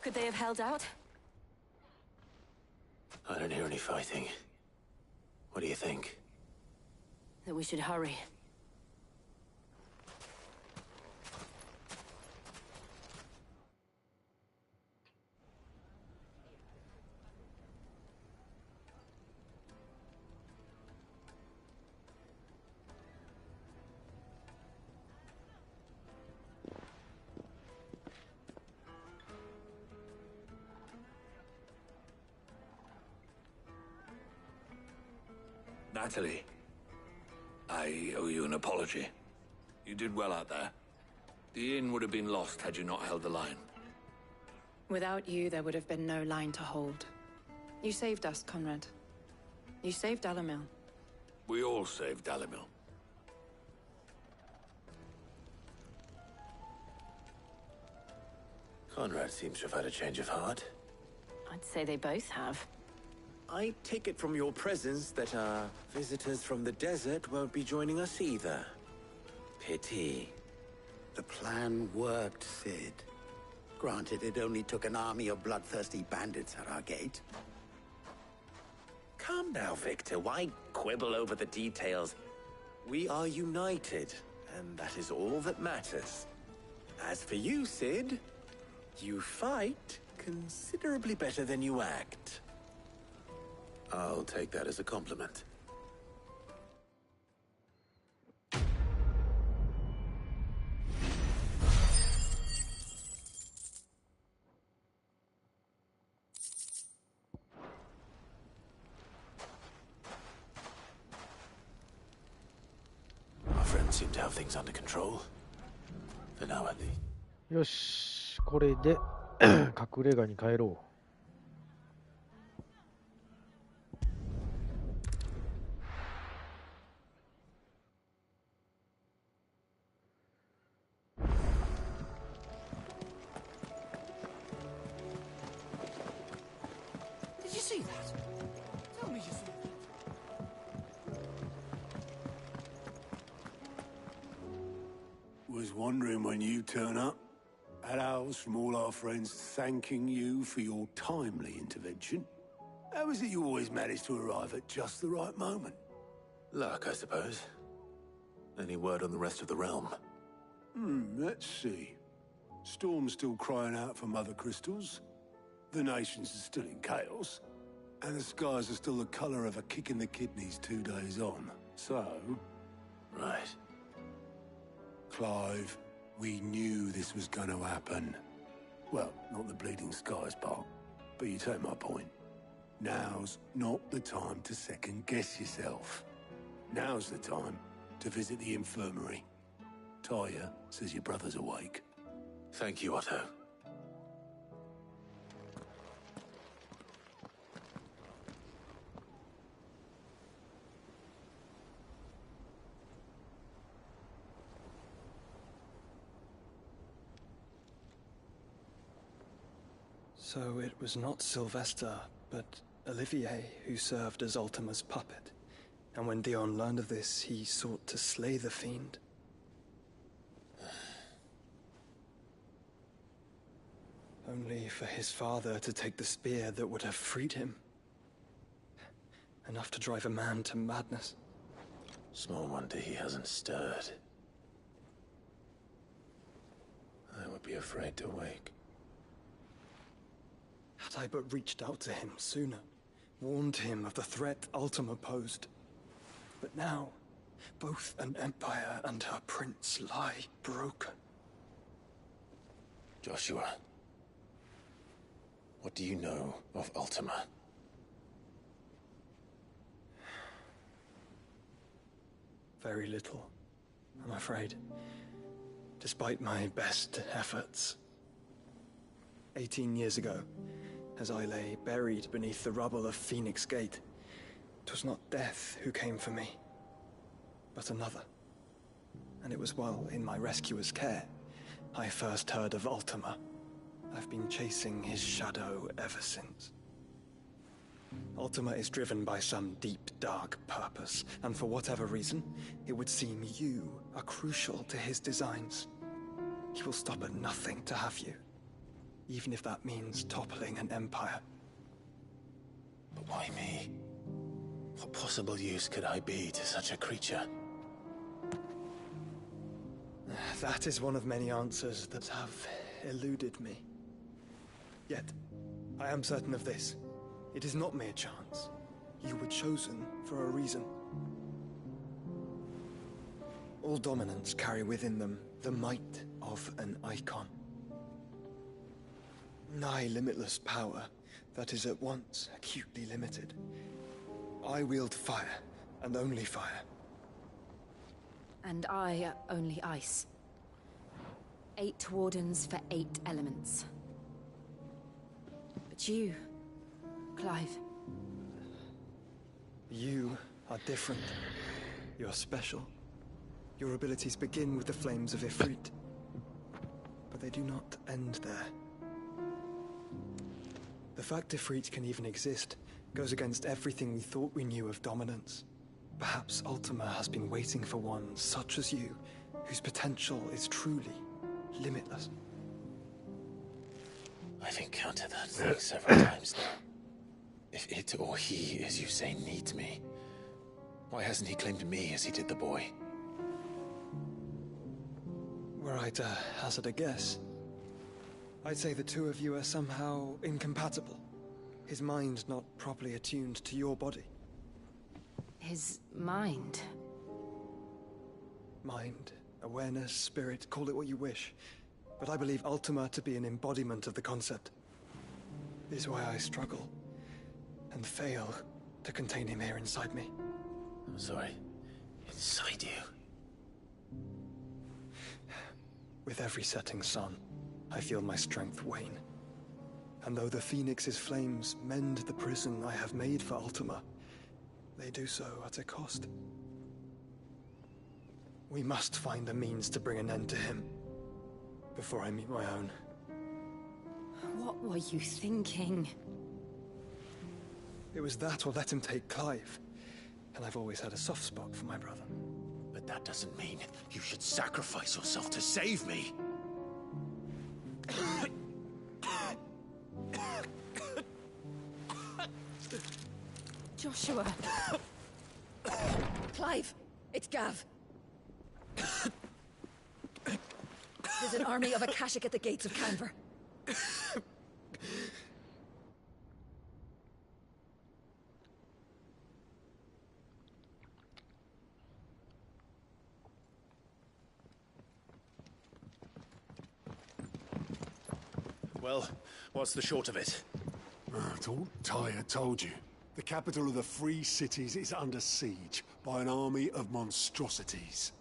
S17: Could they have held out?
S5: I don't hear any fighting. What do you think?
S17: That we should hurry.
S14: Natalie, I owe you an apology. You did well out there. The inn would have been lost had you not held the line.
S21: Without you, there would have been no line to hold. You saved us, Conrad. You saved Dalimil.
S14: We all saved Dalimil.
S5: Conrad seems to have had a change of heart.
S17: I'd say they both have.
S19: I take it from your presence that our visitors from the desert won't be joining us either. Pity.
S8: The plan worked, Sid. Granted, it only took an army of bloodthirsty bandits at our gate.
S19: Calm now, Victor. Why quibble over the details? We are united, and that is all that matters. As for you, Sid, you fight considerably better than you act.
S5: I'll take that as a compliment. Our friends seem to have things under control. For now, at least.
S1: よし、これで隠れ家に帰ろう。
S2: Did you see that? Tell me you saw that.
S6: Was wondering when you turn up. Had owls from all our friends thanking you for your timely intervention. How is it you always manage to arrive at just the right moment?
S5: Luck, I suppose. Any word on the rest of the realm?
S6: Let's see. Storm's still crying out for mother crystals. The nations are still in chaos. And the skies are still the color of a kick in the kidneys 2 days on. So...
S5: Right.
S6: Clive, we knew this was going to happen. Well, not the bleeding skies part, but you take my point. Now's not the time to second-guess yourself. Now's the time to visit the infirmary. Taya says your brother's awake.
S5: Thank you, Otto.
S10: So it was not Sylvester, but Olivier who served as Ultima's puppet. And when Dion learned of this, he sought to slay the fiend. Only for his father to take the spear that would have freed him. Enough to drive a man to madness.
S5: Small wonder he hasn't stirred. I would be afraid to wake.
S10: Had I but reached out to him sooner, warned him of the threat Ultima posed. But now, both an empire and her prince lie broken.
S5: Joshua, what do you know of Ultima?
S10: Very little, I'm afraid. Despite my best efforts. 18 years ago, as I lay buried beneath the rubble of Phoenix Gate, 'twas not death who came for me, but another. And it was while in my rescuer's care, I first heard of Ultima. I've been chasing his shadow ever since. Ultima is driven by some deep, dark purpose, and for whatever reason, it would seem you are crucial to his designs. He will stop at nothing to have you, even if that means toppling an empire.
S5: But why me? What possible use could I be to such a creature?
S10: That is one of many answers that have eluded me. Yet, I am certain of this. It is not mere chance. You were chosen for a reason. All dominants carry within them the might of an icon. Nigh limitless power that is at once acutely limited. I wield fire, and only fire.
S17: And I only ice. 8 wardens for 8 elements. But you, Clive.
S10: You are different. You're special. Your abilities begin with the flames of Ifrit. But they do not end there. The fact Ifrit can even exist goes against everything we thought we knew of dominance. Perhaps Ultima has been waiting for one such as you, whose potential is truly limitless.
S5: I've encountered that thing several times now. If it or he, as you say, needs me, why hasn't he claimed me as he did the boy?
S10: Were I to hazard a guess, I'd say the two of you are somehow incompatible. His mind not properly attuned to your body.
S17: His mind?
S10: Mind, awareness, spirit, call it what you wish. But I believe Ultima to be an embodiment of the concept. This is why I struggle and fail to contain him here inside me.
S5: I'm sorry. Inside you?
S10: With every setting sun, I feel my strength wane. And though the Phoenix's flames mend the prison I have made for Ultima, they do so at a cost. We must find a means to bring an end to him before I meet my own.
S17: What were you thinking?
S10: It was that or let him take Clive. And I've always had a soft spot for my brother.
S5: But that doesn't mean you should sacrifice yourself to save me.
S17: Joshua.
S11: Clive, it's Gav. There's an army of Akashic at the gates of Canver.
S5: Well, what's the short of it?
S6: I thought Tyre told you. The capital of the Free Cities is under siege by an army of monstrosities.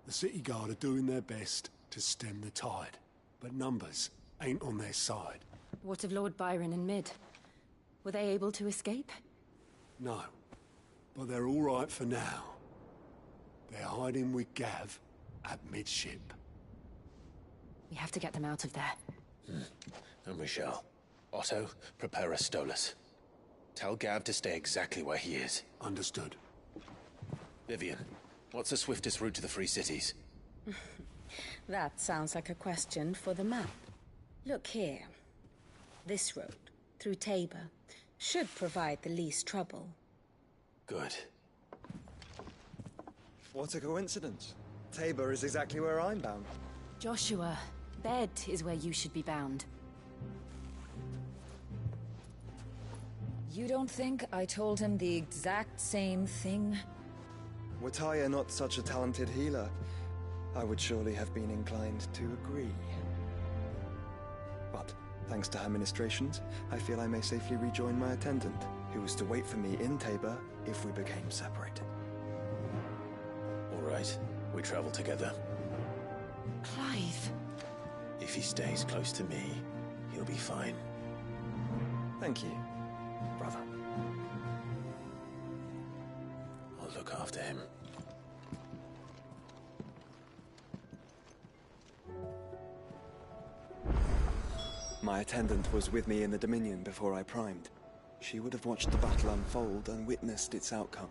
S6: The city guard are doing their best to stem the tide, but numbers ain't on their side.
S17: What of Lord Byron and Mid? Were they able to escape?
S6: No, but they're all right for now. They're hiding with Gav at midship.
S17: We have to get them out of there.
S5: And we shall. Otto, prepare a Stolas. Tell Gav to stay exactly where he is.
S6: Understood.
S5: Vivian, what's the swiftest route to the Free Cities?
S7: That sounds like a question for the map. Look here. This road, through Tabor, should provide the least trouble.
S5: Good.
S10: What a coincidence. Tabor is exactly where I'm bound.
S17: Joshua, bed is where you should be bound.
S9: You don't think I told him the exact same thing?
S10: Were Tyre not such a talented healer, I would surely have been inclined to agree. But, thanks to her ministrations, I feel I may safely rejoin my attendant, who was to wait for me in Tabor if we became separated.
S5: All right, we travel together.
S17: Clive.
S5: If he stays close to me, he'll be fine.
S10: Thank you, brother.
S5: I'll look after him.
S10: My attendant was with me in the Dominion before I primed. She would have watched the battle unfold and witnessed its outcome.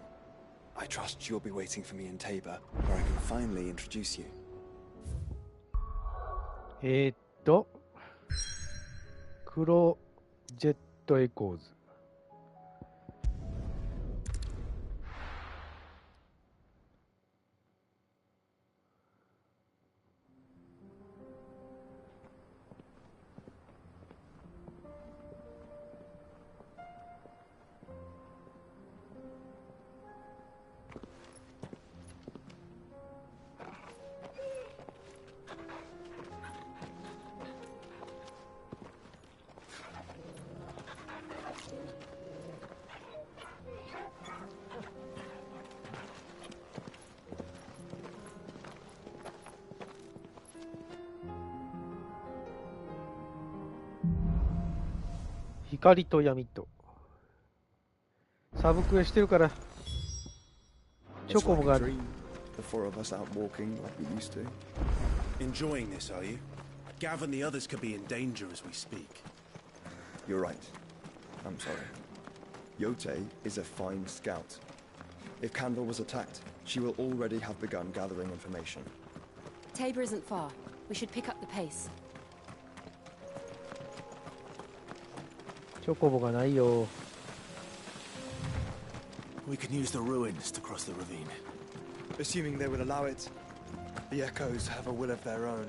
S10: I trust you'll be waiting for me in Tabor, where I can finally introduce you.
S1: クロジェットエコーズ。光と闇とサブクエしてるからチョコボがある。
S10: The four of us out walking like we used to.
S20: Enjoying this, are you? Gav and the others could be in danger as we speak.
S10: You're right. I'm sorry. Yote is a fine scout. If Candle was attacked, she will already have begun gathering information.
S17: Tabor isn't far. We should pick up the pace.
S1: チョコボがないよ。
S20: We can use the ruins to cross the ravine.
S10: Assuming they will allow it, the Echoes have a will of their own.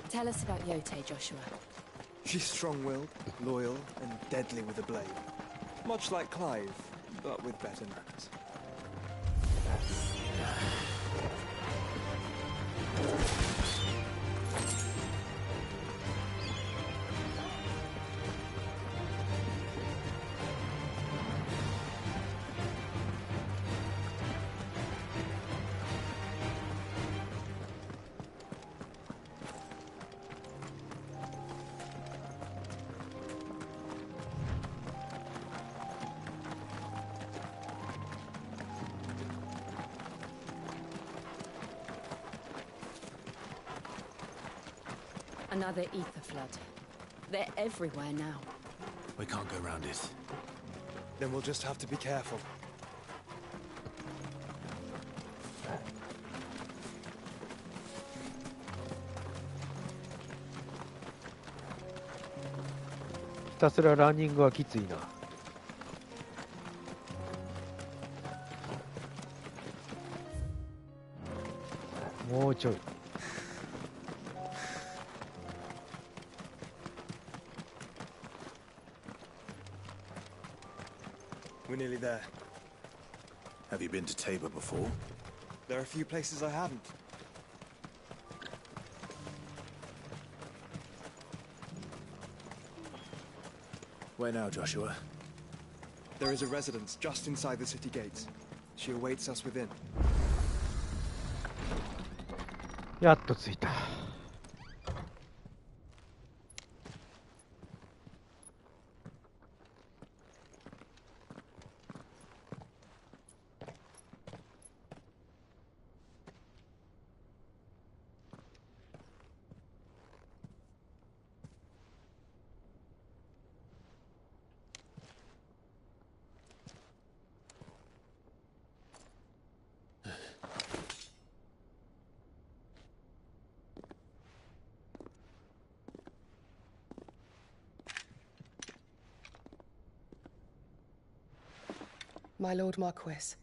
S17: Tell us about Yote, Joshua.
S10: She's strong-willed, loyal, and deadly with a blade. Much like Clive, but with better manners.
S17: Another ether flood. They're everywhere now.
S20: We can't go around it.
S10: Then we'll just have to be careful.
S1: ひたすらランニングはきついな。もうちょい。
S10: We're nearly there.
S20: Have you been to Tabor before?
S10: There are a few places I haven't.
S20: Where now, Joshua?
S10: There is a residence just inside the city gates. She awaits us within.
S1: やっと着いた。
S15: My Lord Marquis,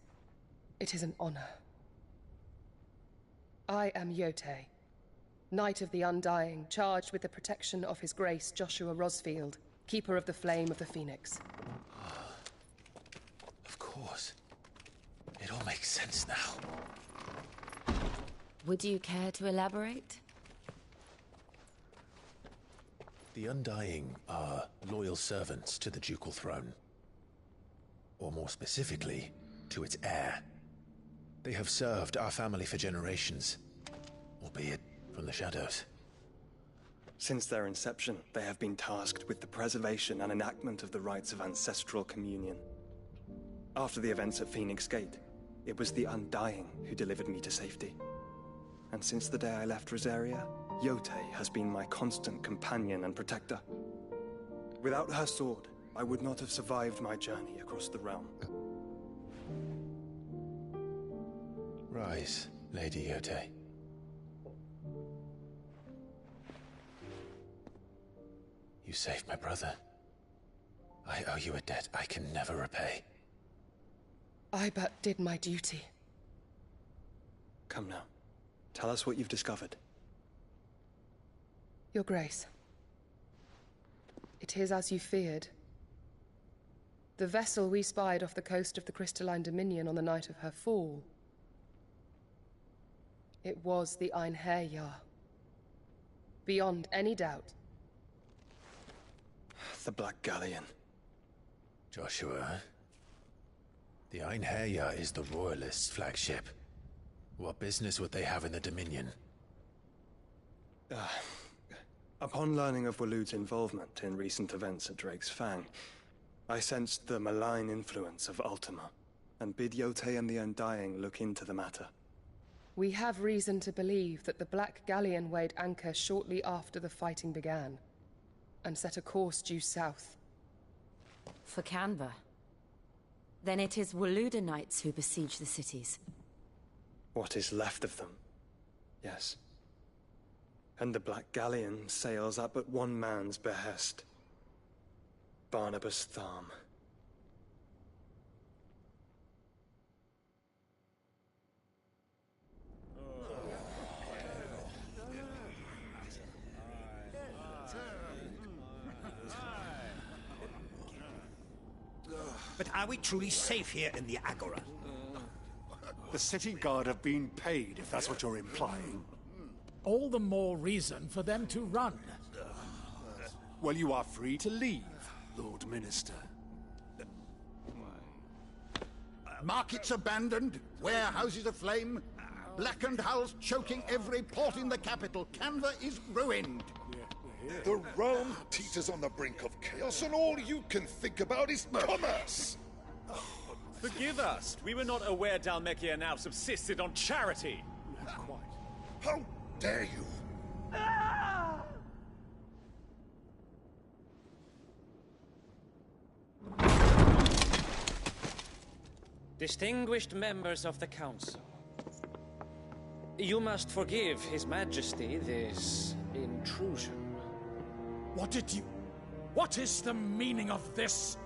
S15: it is an honor. I am Yote, Knight of the Undying, charged with the protection of His Grace Joshua Rosfield, Keeper of the Flame of the Phoenix.
S20: Of course. It all makes sense now.
S17: Would you care to elaborate?
S5: The Undying are loyal servants to the ducal throne. Or more specifically, to its heir. They have served our family for generations, albeit from the shadows.
S10: Since their inception, they have been tasked with the preservation and enactment of the rites of ancestral communion. After the events at Phoenix Gate, it was the Undying who delivered me to safety. And since the day I left Rosaria, Yotei has been my constant companion and protector. Without her sword, I would not have survived my journey across the realm.
S5: Rise, Lady Yotei. You saved my brother. I owe you a debt I can never repay.
S15: I but did my duty.
S10: Come now. Tell us what you've discovered.
S15: Your Grace. It is as you feared. The vessel we spied off the coast of the Crystalline Dominion on the night of her fall. It was the Einherjar. Beyond any doubt.
S10: The Black Galleon.
S5: Joshua, the Einherjar is the Royalists' flagship. What business would they have in the Dominion?
S10: Upon learning of Waloed's involvement in recent events at Drake's Fang, I sensed the malign influence of Ultima, and bid Yotei and the Undying look into the matter.
S15: We have reason to believe that the Black Galleon weighed anchor shortly after the fighting began, and set a course due south.
S17: For Canva. Then it is Waloed knights who besiege the cities.
S10: What is left of them, yes. And the Black Galleon sails at but one man's behest. Barnabas Tharm.
S2: But are we truly safe here in the Agora?
S6: The city guard have been paid, if that's what you're implying.
S16: All the more reason for them to run.
S6: Well, you are free to leave, Lord Minister.
S13: Markets abandoned, warehouses aflame, blackened hulls choking every port in the capital. Canva is ruined.
S22: The realm teeters on the brink of chaos, and all you can think about is commerce!
S23: Forgive us. We were not aware Dhalmekia now subsisted on charity.
S22: How dare you?
S24: Distinguished members of the Council, you must forgive His Majesty this intrusion.
S16: What is the meaning of this?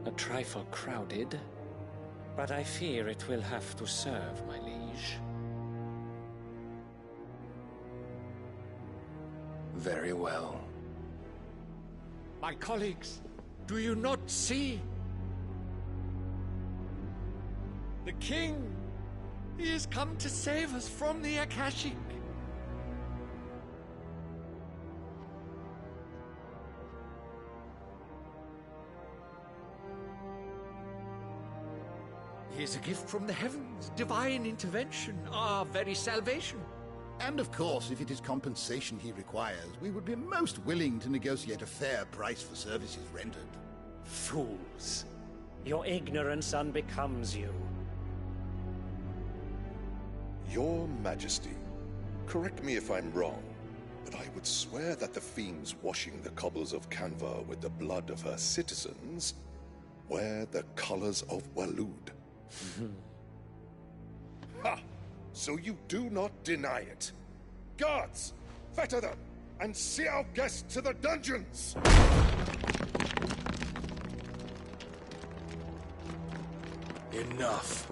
S24: A trifle crowded, but I fear it will have to serve, my liege.
S25: Very well.
S16: My colleagues, do you not see? The King! He has come to save us from the Akashic! He is a gift from the heavens, divine intervention, our very salvation.
S13: And of course, if it is compensation he requires, we would be most willing to negotiate a fair price for services rendered.
S24: Fools. Your ignorance unbecomes you.
S22: Your Majesty, correct me if I'm wrong, but I would swear that the fiends washing the cobbles of Canva with the blood of her citizens wear the colors of Waloed. Ha! So you do not deny it. Guards, fetter them, and see our guests to the dungeons!
S25: Enough.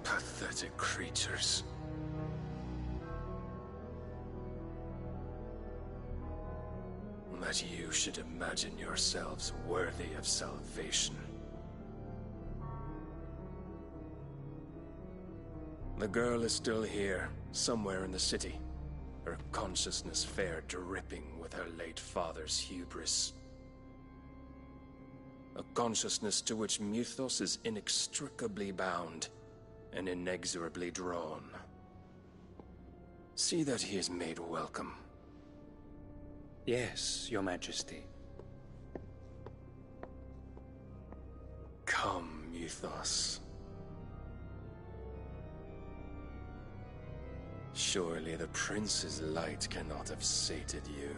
S25: Pathetic creatures. That you You should imagine yourselves worthy of salvation. The girl is still here, somewhere in the city. Her consciousness fair dripping with her late father's hubris. A consciousness to which Mythos is inextricably bound and inexorably drawn. See that he is made welcome.
S24: Yes, Your Majesty.
S25: Come, Mythos. Surely the prince's light cannot have sated you.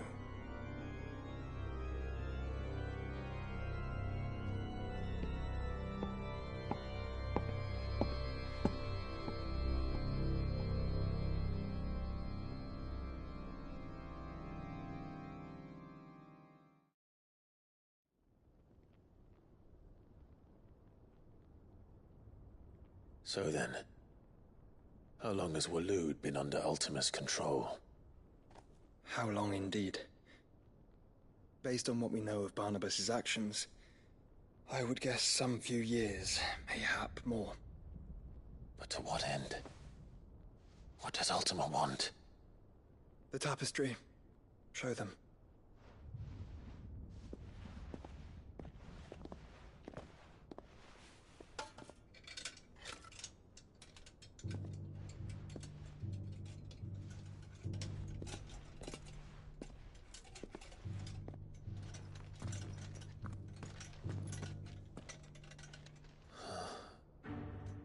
S5: So then, how long has Waloed been under Ultima's control?
S10: How long indeed? Based on what we know of Barnabas's actions, I would guess some few years, mayhap more.
S5: But to what end? What does Ultima want?
S10: The tapestry. Show them.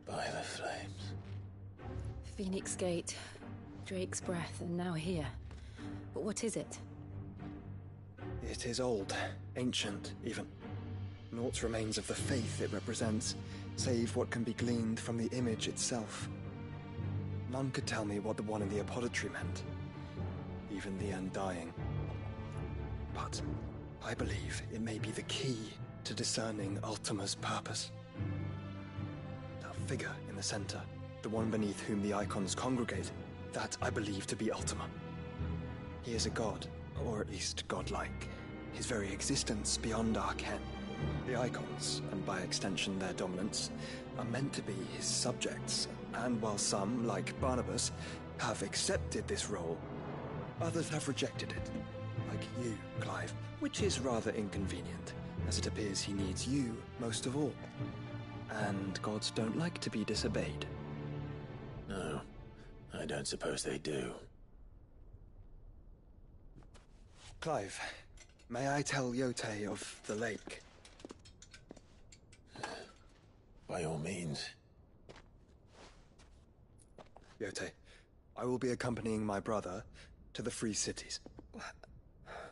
S5: By the flames.
S17: Phoenix Gate, Drake's Breath, and now here. But what is it?
S10: It is old, ancient, even. Naught remains of the faith it represents, save what can be gleaned from the image itself. None could tell me what the one in the apothecary meant, even the Undying. But I believe it may be the key to discerning Ultima's purpose. That figure in the center, the one beneath whom the icons congregate, that I believe to be Ultima. He is a god, or at least godlike, his very existence beyond our ken. The icons, and by extension their dominants, are meant to be his subjects, and while some, like Barnabas, have accepted this role, others have rejected it, like you, Clive, which is rather inconvenient, as it appears he needs you most of all. And gods don't like to be disobeyed.
S5: No, I don't suppose they do.
S10: Clive, may I tell Yote of the lake?
S5: By all means.
S10: Yote, I will be accompanying my brother to the Free Cities.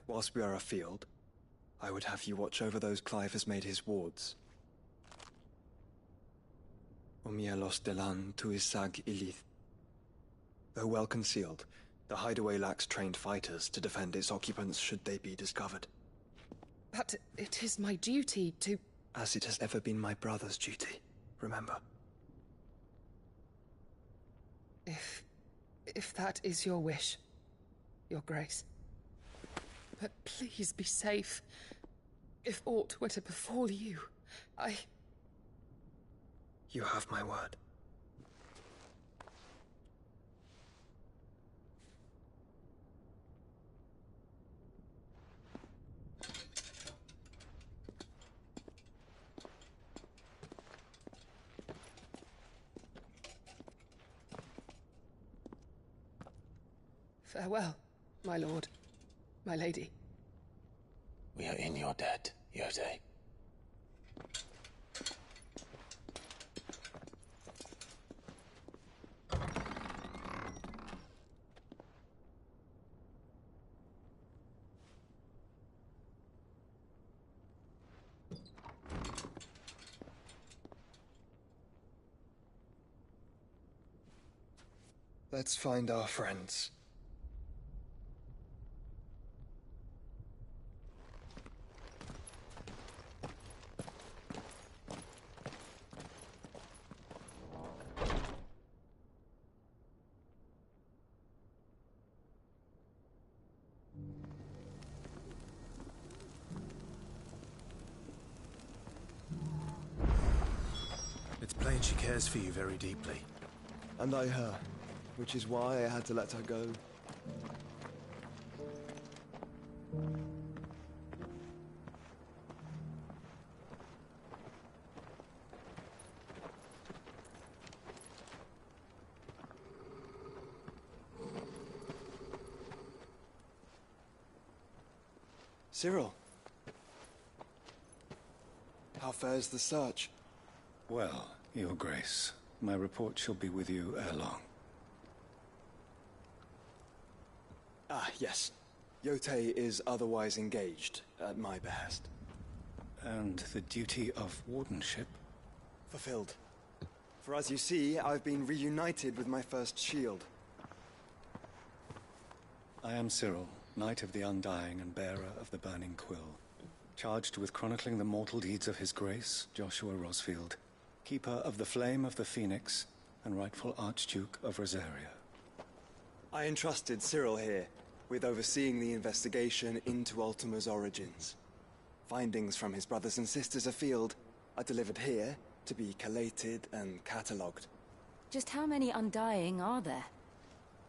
S10: Whilst we are afield, I would have you watch over those Clive has made his wards. Omielos delan tuisag ilith. Though well concealed, the hideaway lacks trained fighters to defend its occupants should they be discovered.
S15: But it is my duty to...
S10: As it has ever been my brother's duty, remember.
S15: If that is your wish, Your Grace. But please be safe. If aught were to befall you,
S10: You have my word.
S15: Farewell, my lord, my lady.
S5: We are in your debt, Yote.
S10: Let's find our friends.
S5: said she cares for you very deeply.
S10: And I her, which is why I had to let her go. Cyril. How fares the search?
S24: Well, Your Grace, my report shall be with you ere long.
S10: Ah, yes. Yotei is otherwise engaged, at my behest.
S24: And the duty of wardenship?
S10: Fulfilled. For as you see, I've been reunited with my first shield.
S24: I am Cyril, Knight of the Undying and bearer of the Burning Quill, charged with chronicling the mortal deeds of His Grace, Joshua Rosfield, Keeper of the Flame of the Phoenix, and rightful Archduke of Rosaria.
S10: I entrusted Cyril here with overseeing the investigation into Ultima's origins. Findings from his brothers and sisters afield are delivered here to be collated and catalogued.
S17: Just how many Undying are there?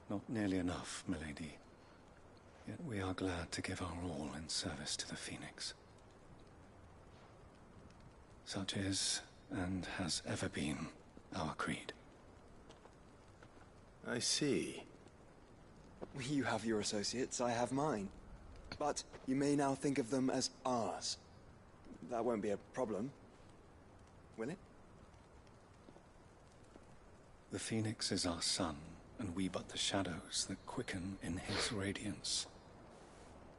S24: Not nearly enough, milady. Yet we are glad to give our all in service to the Phoenix. Such is, and has ever been, our creed.
S5: I see.
S10: You have your associates, I have mine. But you may now think of them as ours. That won't be a problem, will it?
S24: The Phoenix is our sun, and we but the shadows that quicken in his radiance.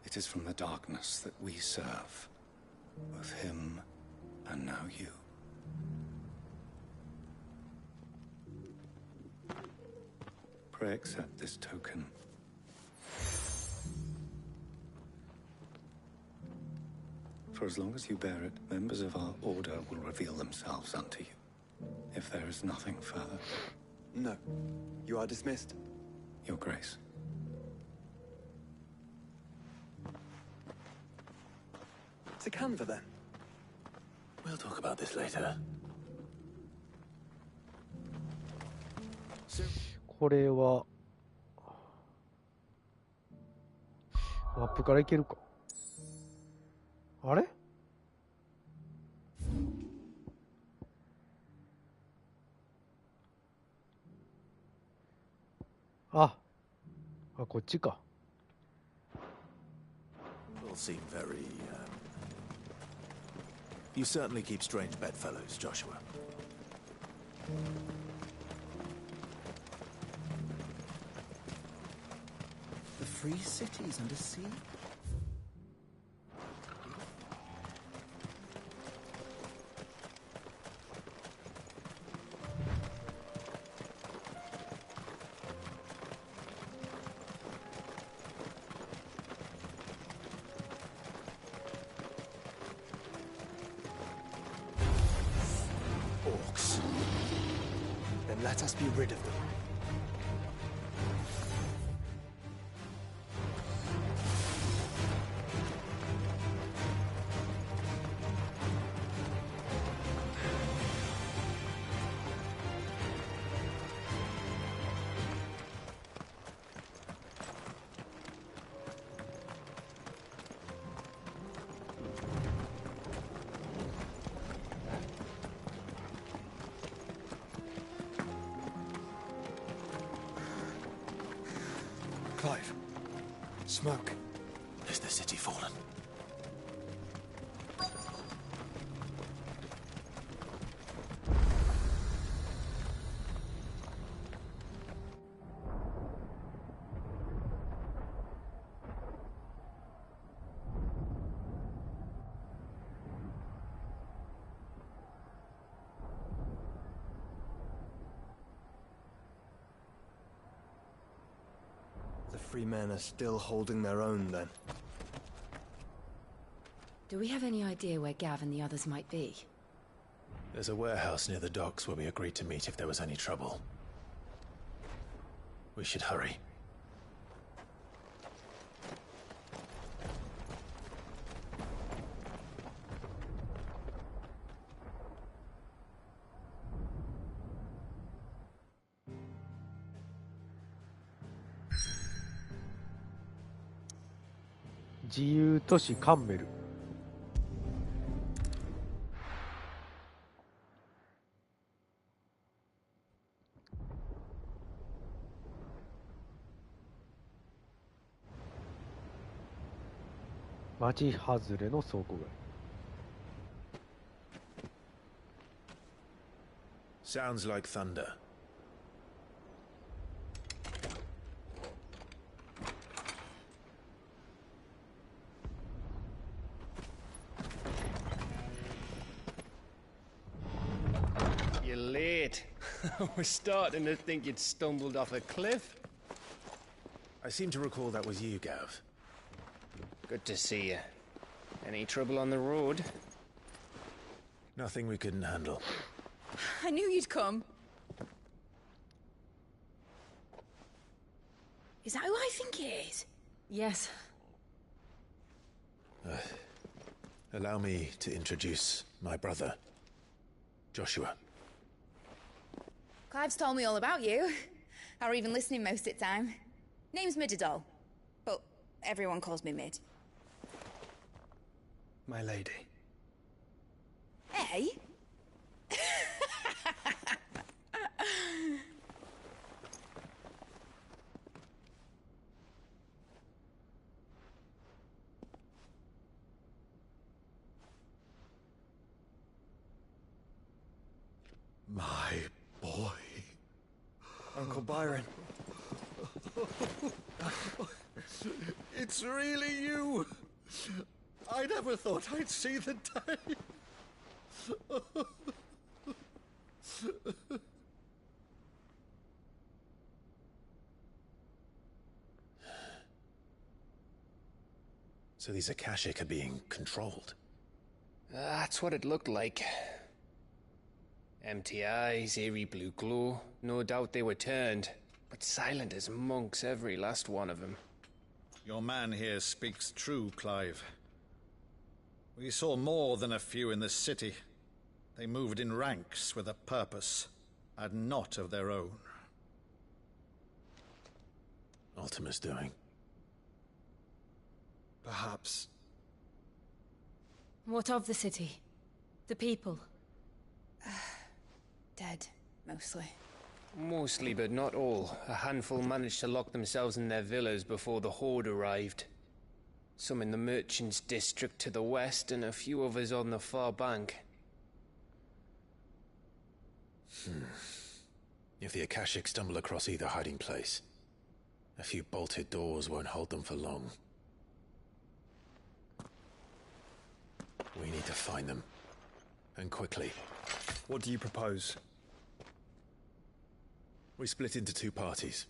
S24: It is from the darkness that we serve, both him and now you. Pray accept this token. For as long as you bear it, members of our order will reveal themselves unto you. If there is nothing further.
S10: No. You are dismissed.
S24: Your Grace.
S10: To Canva, then.
S5: We'll talk about this later.
S1: これはマップから行けるか。あれ？あ、こっちか。
S5: All seem very, You certainly keep strange bedfellows, Joshua.
S2: The free cities under siege?
S10: Orcs. Then let us be rid of them. Clive. Smoke.
S5: Is the city fallen?
S10: The free men are still holding their own, then.
S17: Do we have any idea where Gav and the others might be?
S5: There's a warehouse near the docks where we agreed to meet if there was any trouble. We should hurry.
S1: 自由都市カンメル。町外れの倉庫街。
S5: Sounds like thunder.
S3: You're late. We're starting to think you'd stumbled off a cliff.
S5: I seem to recall that was you, Gav.
S3: Good to see you. Any trouble on the road?
S5: Nothing we couldn't handle.
S4: I knew you'd come. Is that who I think it is?
S17: Yes.
S5: Allow me to introduce my brother, Joshua.
S4: Clive's told me all about you. Or even listening most of the time. Name's Midadol. But everyone calls me Mid.
S10: My lady.
S4: Hey?
S16: My boy.
S10: Uncle Byron.
S16: It's really you. I never thought I'd see the day.
S5: So these Akashic are being controlled.
S3: That's what it looked like. Empty eyes, eerie blue glow. No doubt they were turned, but silent as monks, every last one of them.
S16: Your man here speaks true, Clive. We saw more than a few in this city. They moved in ranks with a purpose, and not of their own.
S5: Ultima's doing.
S10: Perhaps.
S17: What of the city? The people?
S4: Dead, mostly.
S3: Mostly, but not all. A handful managed to lock themselves in their villas before the Horde arrived. Some in the Merchants' District to the west, and a few others on the far bank.
S5: If the Akashic stumble across either hiding place, a few bolted doors won't hold them for long. We need to find them. And quickly.
S10: What do you propose?
S5: We split into two parties.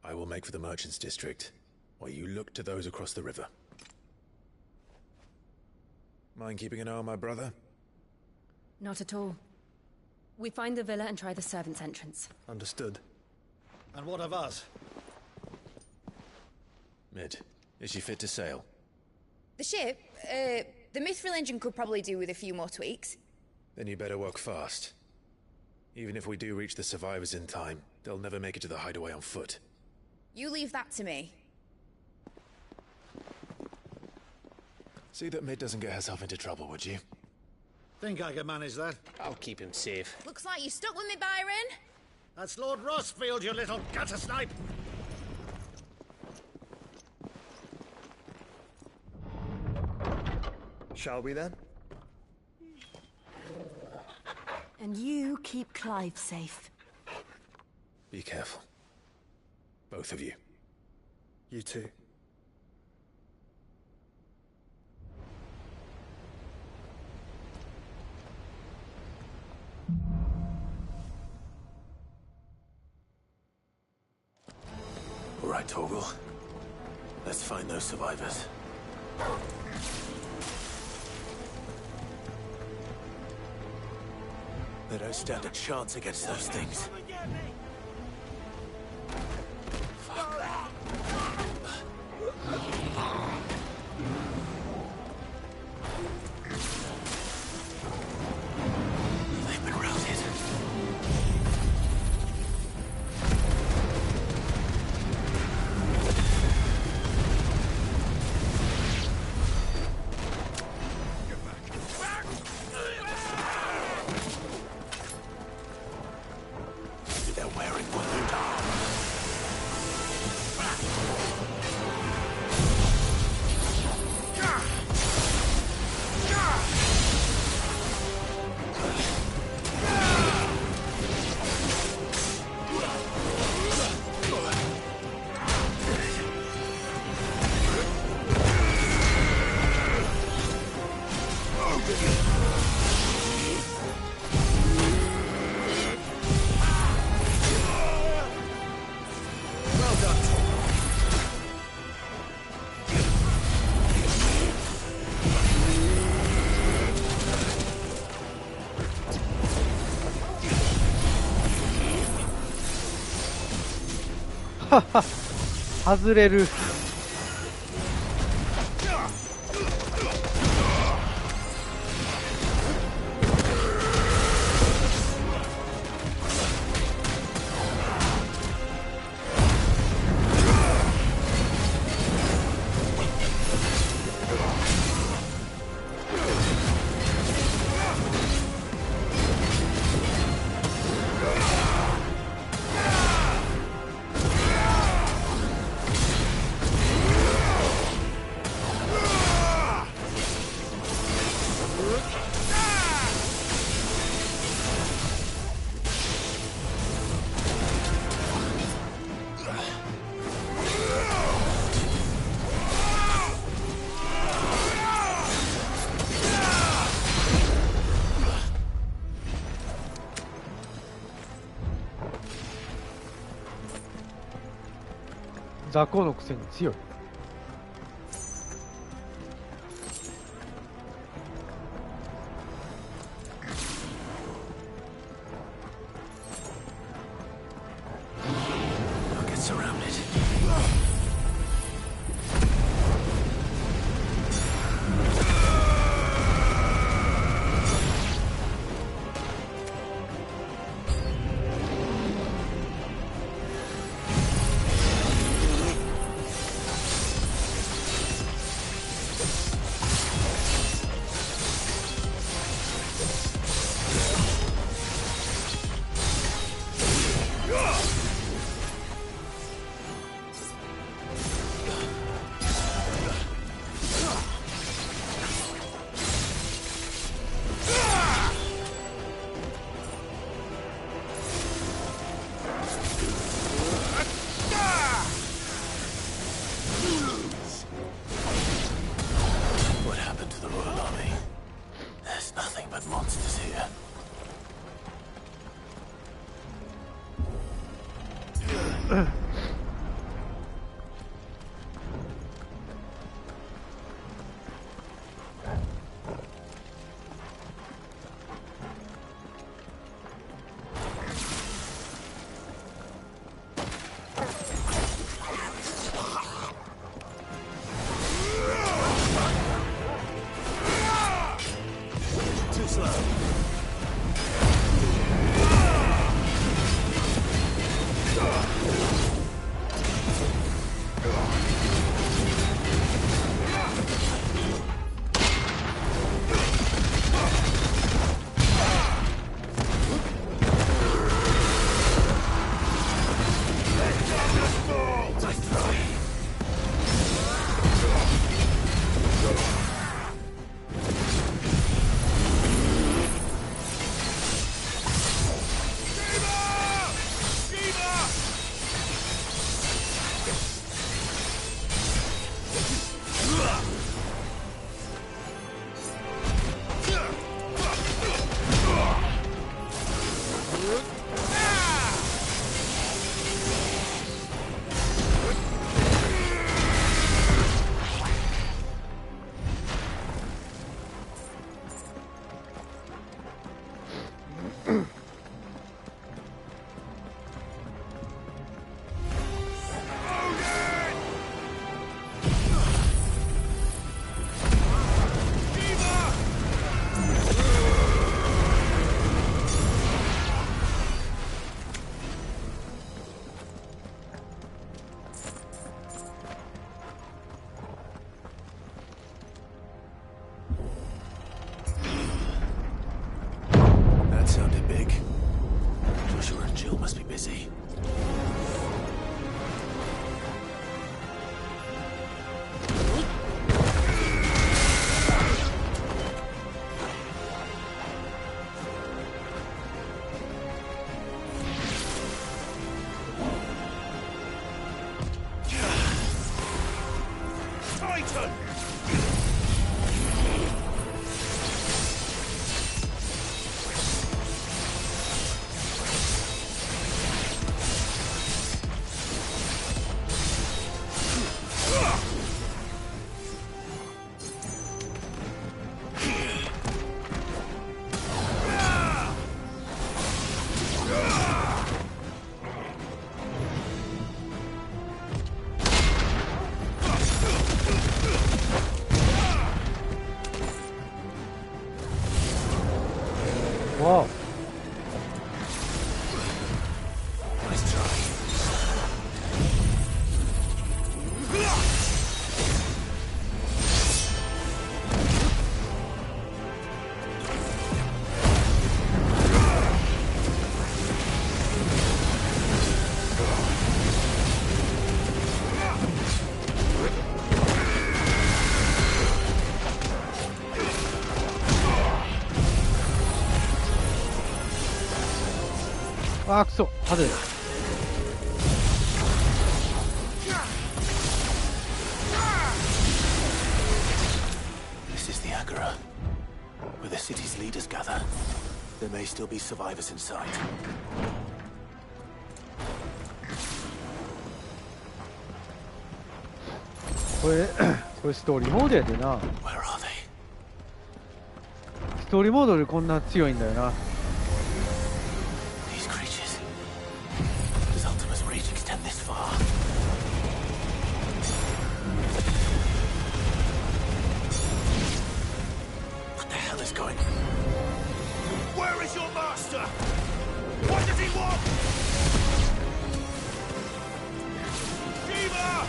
S5: I will make for the Merchants' District, while you look to those across the river. Mind keeping an eye on my brother?
S17: Not at all. We find the villa and try the servants' entrance.
S10: Understood.
S16: And what of us?
S5: Mid, is she fit to sail?
S4: The ship? The Mithril engine could probably do with a few more tweaks.
S5: Then you better work fast. Even if we do reach the survivors in time, they'll never make it to the hideaway on foot.
S4: You leave that to me.
S5: See that Mid doesn't get herself into trouble, would you?
S16: Think I can manage that?
S3: I'll keep him safe.
S4: Looks like you stuck with me, Byron.
S16: That's Lord Rossfield, you little gutter snipe!
S10: Shall we then?
S17: And you keep Clive safe.
S5: Be careful. Both of you.
S10: You too.
S5: All right, Torgal. Let's find those survivors. They don't stand a chance against those things. They've been routed.
S1: 外れる。雑魚のくせに強い。あーくそ外れた。
S5: This is the Agora, where the city's leaders gather. There may still be survivors inside.
S1: これストーリーモードやでな。
S5: Where are they?
S1: ストーリーモードでこんな強いんだよな。
S5: These creatures. Does Ultima's reach extend this far? What the hell is going? Where is your master? What does he want? Shiva!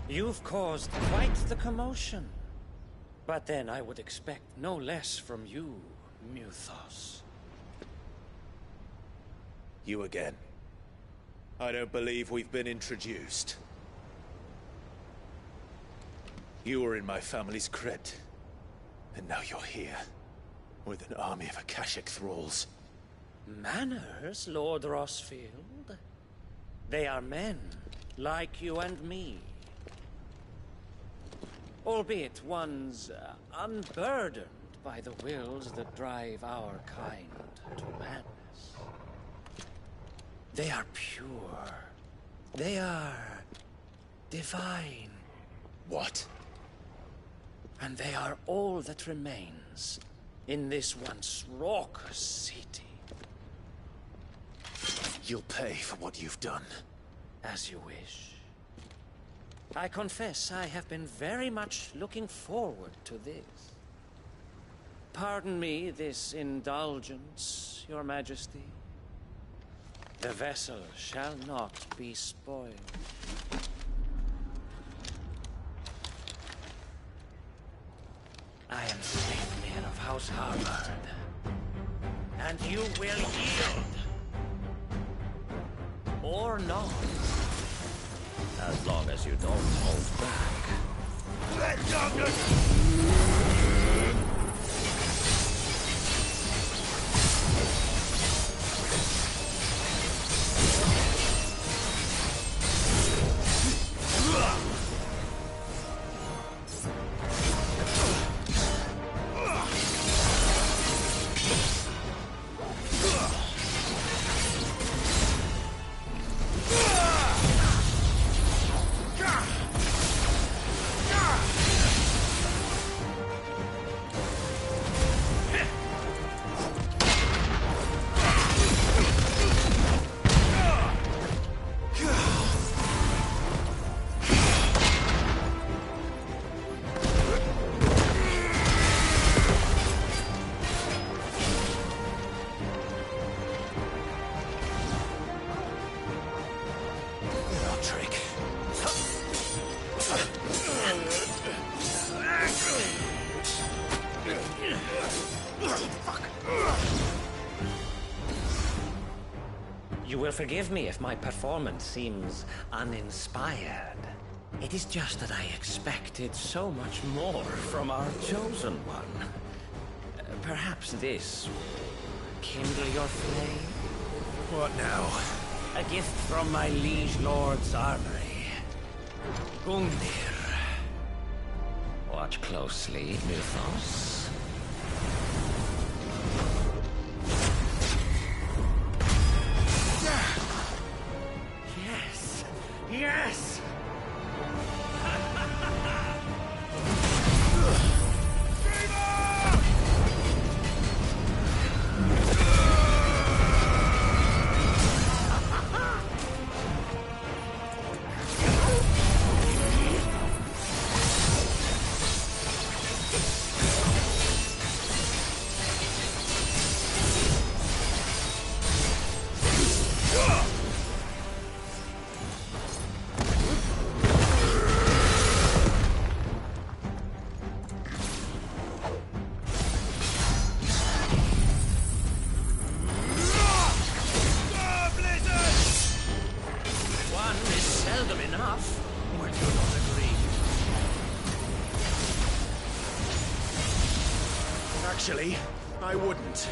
S8: You've caused quite the commotion. But then I would expect no less from you, Muthos.
S20: You again. I don't believe we've been introduced. You were in my family's crypt. And now you're here. With an army of Akashic thralls.
S8: Manners, Lord Rosfield? They are men, like you and me. Albeit ones unburdened by the wills that drive our kind to madness. They are pure. They are divine.
S20: What?
S8: And they are all that remains in this once raucous city.
S20: You'll pay for what you've done.
S8: As you wish. I confess I have been very much looking forward to this. Pardon me this indulgence, Your Majesty. The vessel shall not be spoiled. I am Sleipnir of House Harvard, and you will yield. Or not. As long as you don't hold back.
S5: Let darkness!
S8: You will forgive me if my performance seems uninspired. It is just that I expected so much more from our chosen one. Perhaps this will kindle your flame?
S20: What now?
S8: A gift from my liege lord's armory. Gungnir. Watch closely, Muthos. Yes! Yes! them enough. Would you not agree?
S20: Actually, I wouldn't.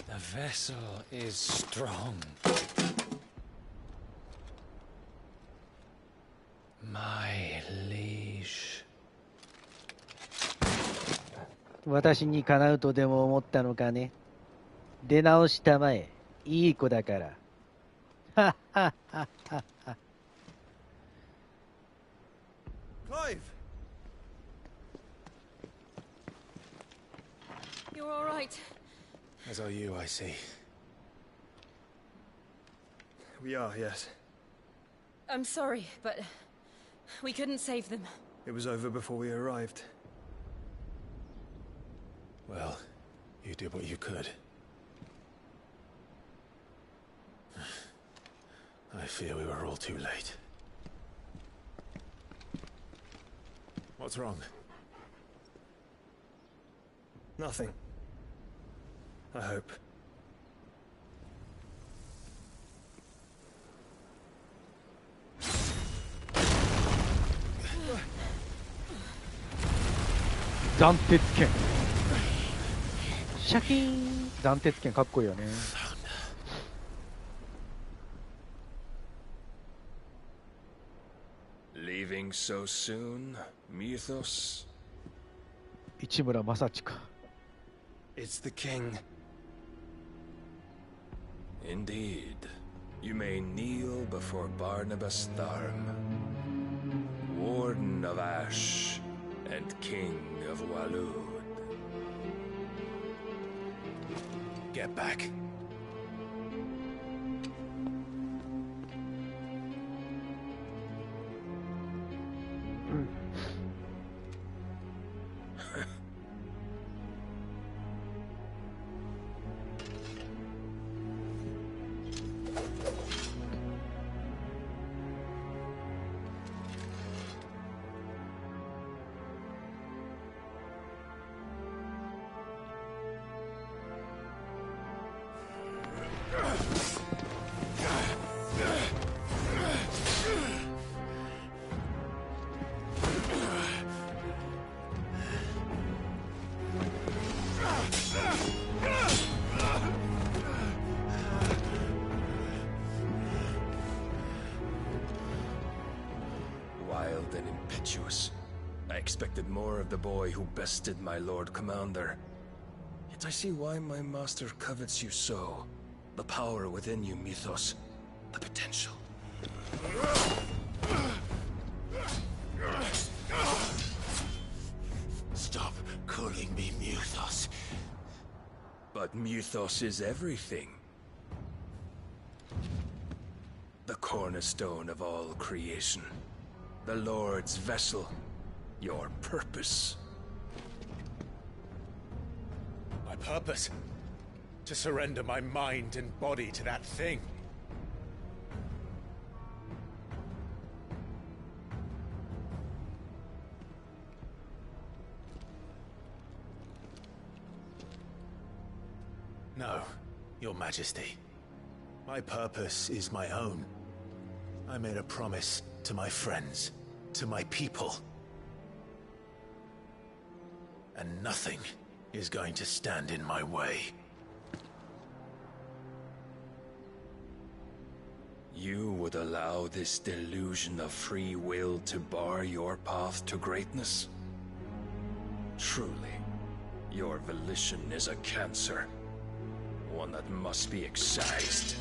S8: The vessel is strong. My liege.
S1: 私にかなうとでも思ったのかね。出直したまえ。いい子だから。はっはっはっはっは。
S10: Clive!
S11: You're all right.
S20: As are you, I see.
S10: We are, yes.
S11: I'm sorry, but we couldn't save them.
S10: It was over before we arrived.
S20: Well, you did what you could. I fear we were all too late. What's wrong?
S10: Nothing. I hope.
S1: 斬鉄剣シャキーン斬鉄剣かっこいいよね。
S25: Leaving so soon, Mythos?
S1: 市村正親。
S25: It's the king. Indeed. You may kneel before Barnabas Tharm, Warden of Ash and King of Walud.
S20: Get back.
S25: Wild and impetuous. I expected more of the boy who bested my Lord Commander. Yet I see why my master covets you so. The power within you, Mythos. The potential.
S20: Stop calling me Mythos.
S25: But Mythos is everything. The cornerstone of all creation. The Lord's vessel. Your purpose.
S20: My purpose? To surrender my mind and body to that thing.
S5: No, Your Majesty. My purpose is my own. I made a promise to my friends, to my people. And nothing is going to stand in my way.
S25: You would allow this delusion of free will to bar your path to greatness? Truly, your volition is a cancer. One that must be excised.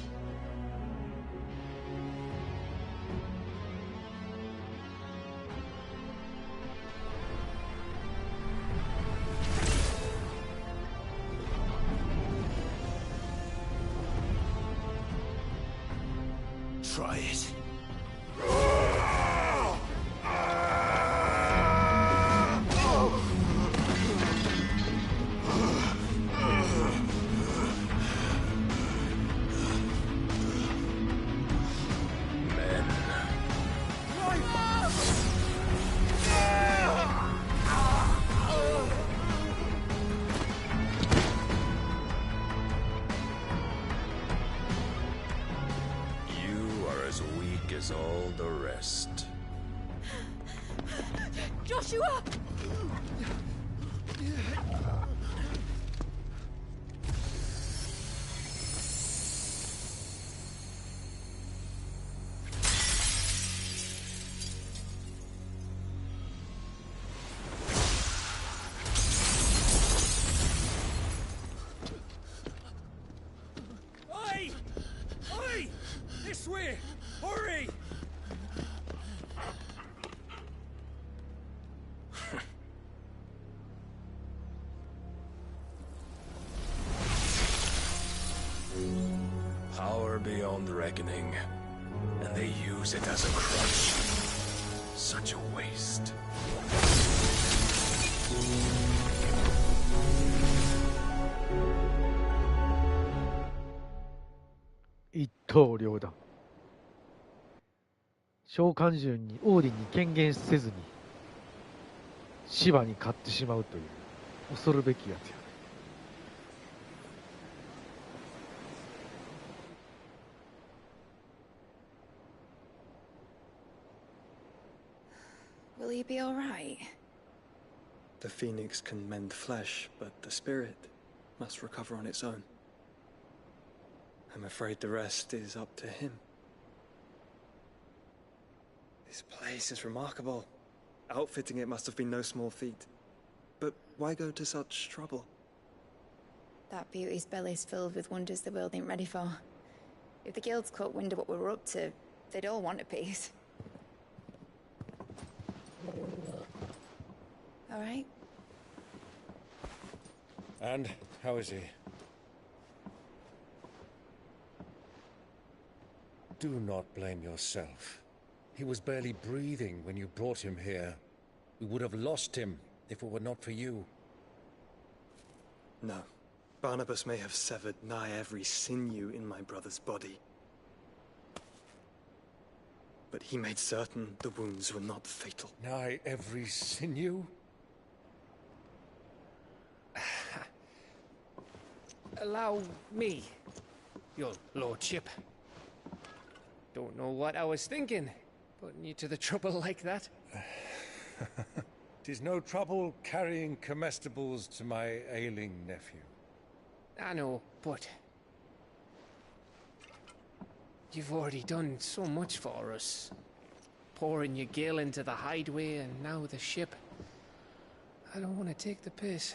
S5: Try it.
S25: As all the rest.
S11: Joshua!
S23: Oi! Oi! This way! Hurry!
S25: Power beyond reckoning, and they use it as a crutch. Such a waste.
S1: 一刀両断。召喚獣にオーディンに権限せずに芝に勝ってしまうという恐るべきやつや。
S4: Will he be all right?
S10: The phoenix can mend flesh, but the spirit must recover on its own. I'm afraid the rest is up to him. This place is remarkable. Outfitting it must have been no small feat. But why go to such trouble?
S4: That beauty's belly's filled with wonders the world ain't ready for. If the guilds caught wind of what we were up to, they'd all want a piece. All right?
S23: And how is he? Do not blame yourself. He was barely breathing when you brought him here. We would have lost him if it were not for you.
S10: No. Barnabas may have severed nigh every sinew in my brother's body. But he made certain the wounds were not fatal.
S23: Nigh every sinew? Allow me, your lordship. Don't know what I was thinking, putting you to the trouble like that. 'Tis no trouble carrying comestibles to my ailing nephew. I know, but you've already done so much for us. Pouring your gale into the hideaway and now the ship. I don't want to take the piss.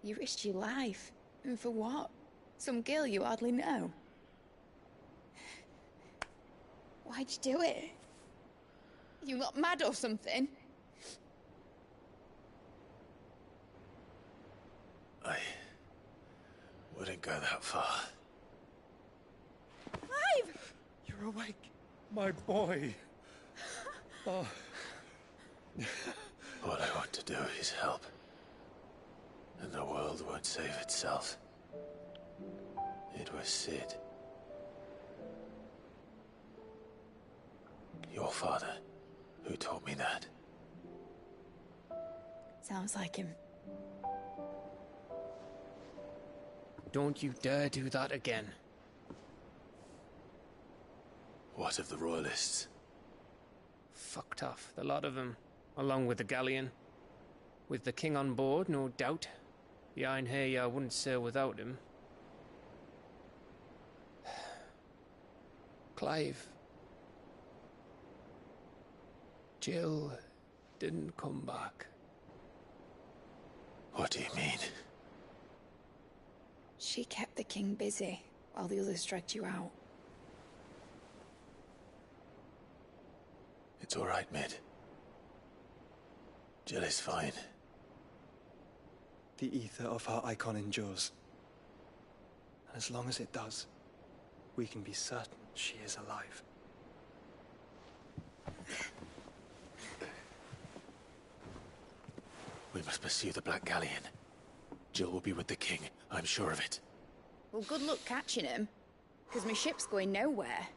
S4: You risked your life. And for what? Some girl you hardly know. Why'd you do it? You got mad or something?
S5: I wouldn't go that far.
S4: Clive!
S23: You're awake, my boy. Oh.
S5: All I want to do is help. And the world won't save itself. It was Sid. Your father, who taught me that.
S4: Sounds like him.
S23: Don't you dare do that again.
S5: What of the Royalists?
S23: Fucked off, the lot of them, along with the galleon. With the king on board, no doubt. The Iron Hair wouldn't sail without him. Clive. Jill didn't come back.
S5: What do you mean?
S4: She kept the king busy while the others dragged you out.
S5: It's all right, Mid. Jill is fine.
S10: The ether of her icon endures. And as long as it does, we can be certain she is alive.
S5: We must pursue the Black Galleon. Jill will be with the king, I'm sure of it.
S4: Well, good luck catching him, because my ship's going nowhere.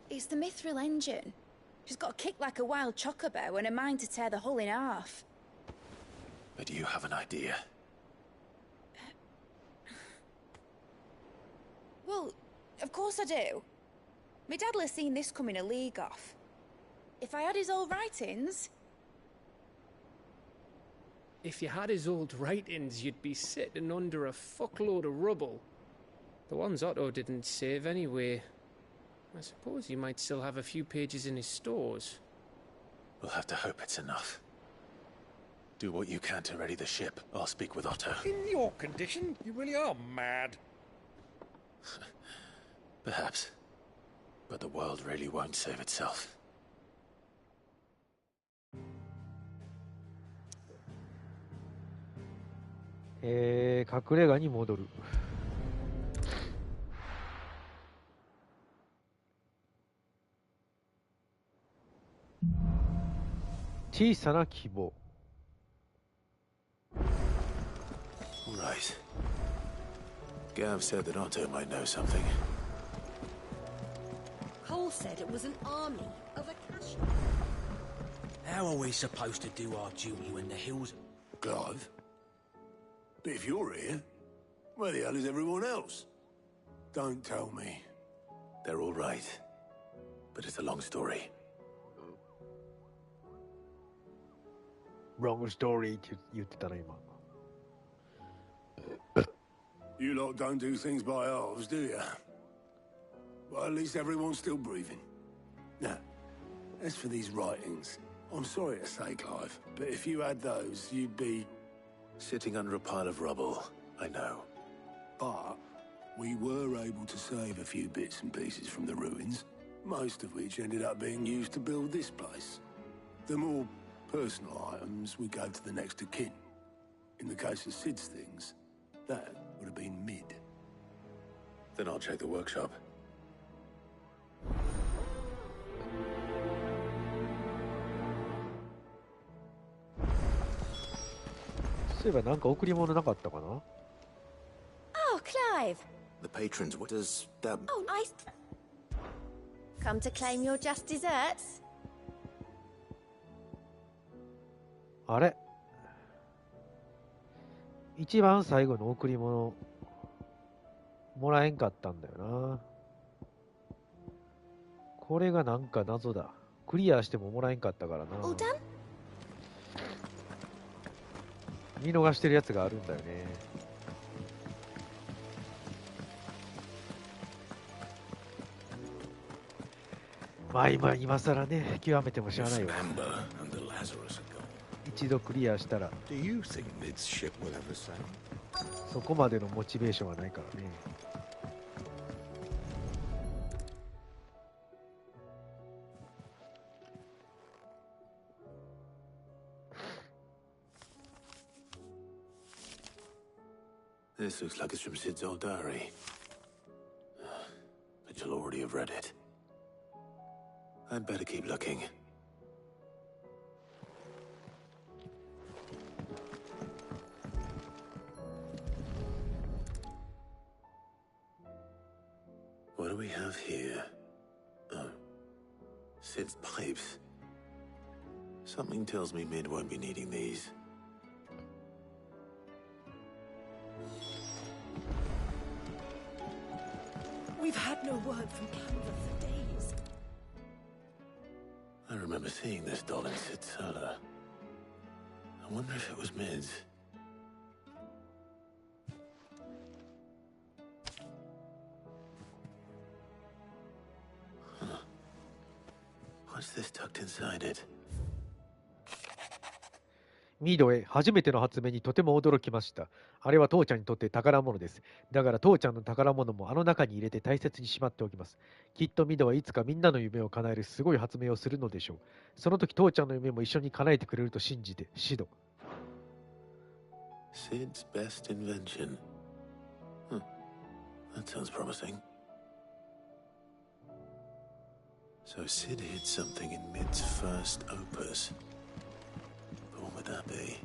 S4: It's the Mithril engine. She's got a kick like a wild chocobo and a mind to tear the hull in half.
S5: But you have an idea.
S4: Well, of course I do. My dad'll have seen this coming a league off. If I had his old writings...
S23: If you had his old writings, you'd be sitting under a fuckload of rubble. The ones Otto didn't save anyway. I suppose he might still have a few pages in his stores.
S5: We'll have to hope it's enough. Do what you can to ready the ship. I'll speak with Otto.
S12: In your condition, you really are mad.
S5: Perhaps. But the world really won't save itself.
S1: 隠れ家に戻る。小さな希望。
S5: Right. Gav said that Otto might know something.
S2: Cole said it was an army of Akasha. How are we supposed to do our duty when the hills...
S6: Clive? But if you're here, where the hell is everyone else? Don't tell me.
S5: They're all right. But it's a long story.
S1: Wrong story って言ってたな今。
S6: You lot don't do things by halves, do you? Well, at least everyone's still breathing. Now, as for these writings, I'm sorry to say, Clive, but if you had those, you'd be...
S5: Sitting under a pile of rubble, I know.
S6: But we were able to save a few bits and pieces from the ruins, most of which ended up being used to build this place. The more personal items we gave to the next of kin. In the case of Sid's things, that would have been Mid.
S5: Then I'll check the workshop.
S1: そういえばなんか贈り物なかったかな
S4: Oh, Clive!
S5: The patrons, what does that...
S4: Oh, nice. Come to claim your just desserts?
S1: あれ一番最後の贈り物もらえんかったんだよな。これがなんか謎だ。クリアしてももらえんかったからな。
S4: All done?
S1: 見逃してるやつがあるんだよね。まあ今更ね、極めても知らないわ。一度クリアしたらそこまでのモチベーションはないからね。
S5: This looks like it's from Sid's old diary. But you'll already have read it. I'd better keep looking. What do we have here? Oh. Sid's pipes. Something tells me Mid won't be needing these.
S2: We've had no word from Canva for days.
S5: I remember seeing this doll in Sid's cellar. I wonder if it was Mid's. Huh. What's this tucked inside it?
S7: ミードへ初めての発明にとても驚きました。あれは父ちゃんにとって宝物です。だから父ちゃんの宝物もあの中に入れて大切にしまっておきます。きっとミードはいつかみんなの夢を叶えるすごい発明をするのでしょう。その時父ちゃんの夢も一緒に叶えてくれると信じて、シド。
S5: Sid's best invention. Huh. That sounds promising. So Sid hid something in Mid's first opus. What would that be?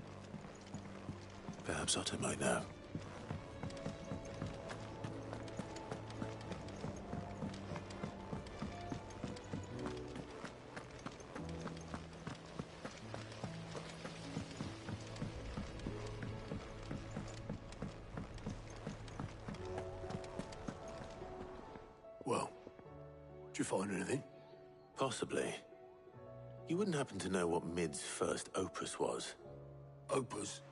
S5: Perhaps Otto might know.
S6: Well, did you find anything?
S5: Possibly. You wouldn't happen to know what Mid's first opus was?
S6: Opus?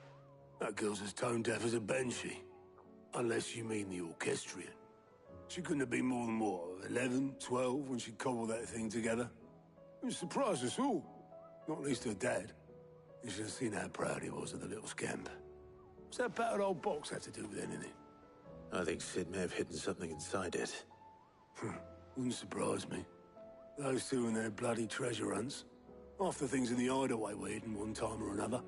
S6: That girl's as tone deaf as a banshee. Unless you mean the orchestrion. She couldn't have been more than, what, 11, 12 when she cobbled that thing together? It surprised us all. Not least her dad. You should have seen how proud he was of the little scamp. What's that battered old box have to do with anything?
S5: I think Sid may have hidden something inside it.
S6: Wouldn't surprise me. Those two and their bloody treasure hunts. Half the things in the hideaway were hidden one time or another.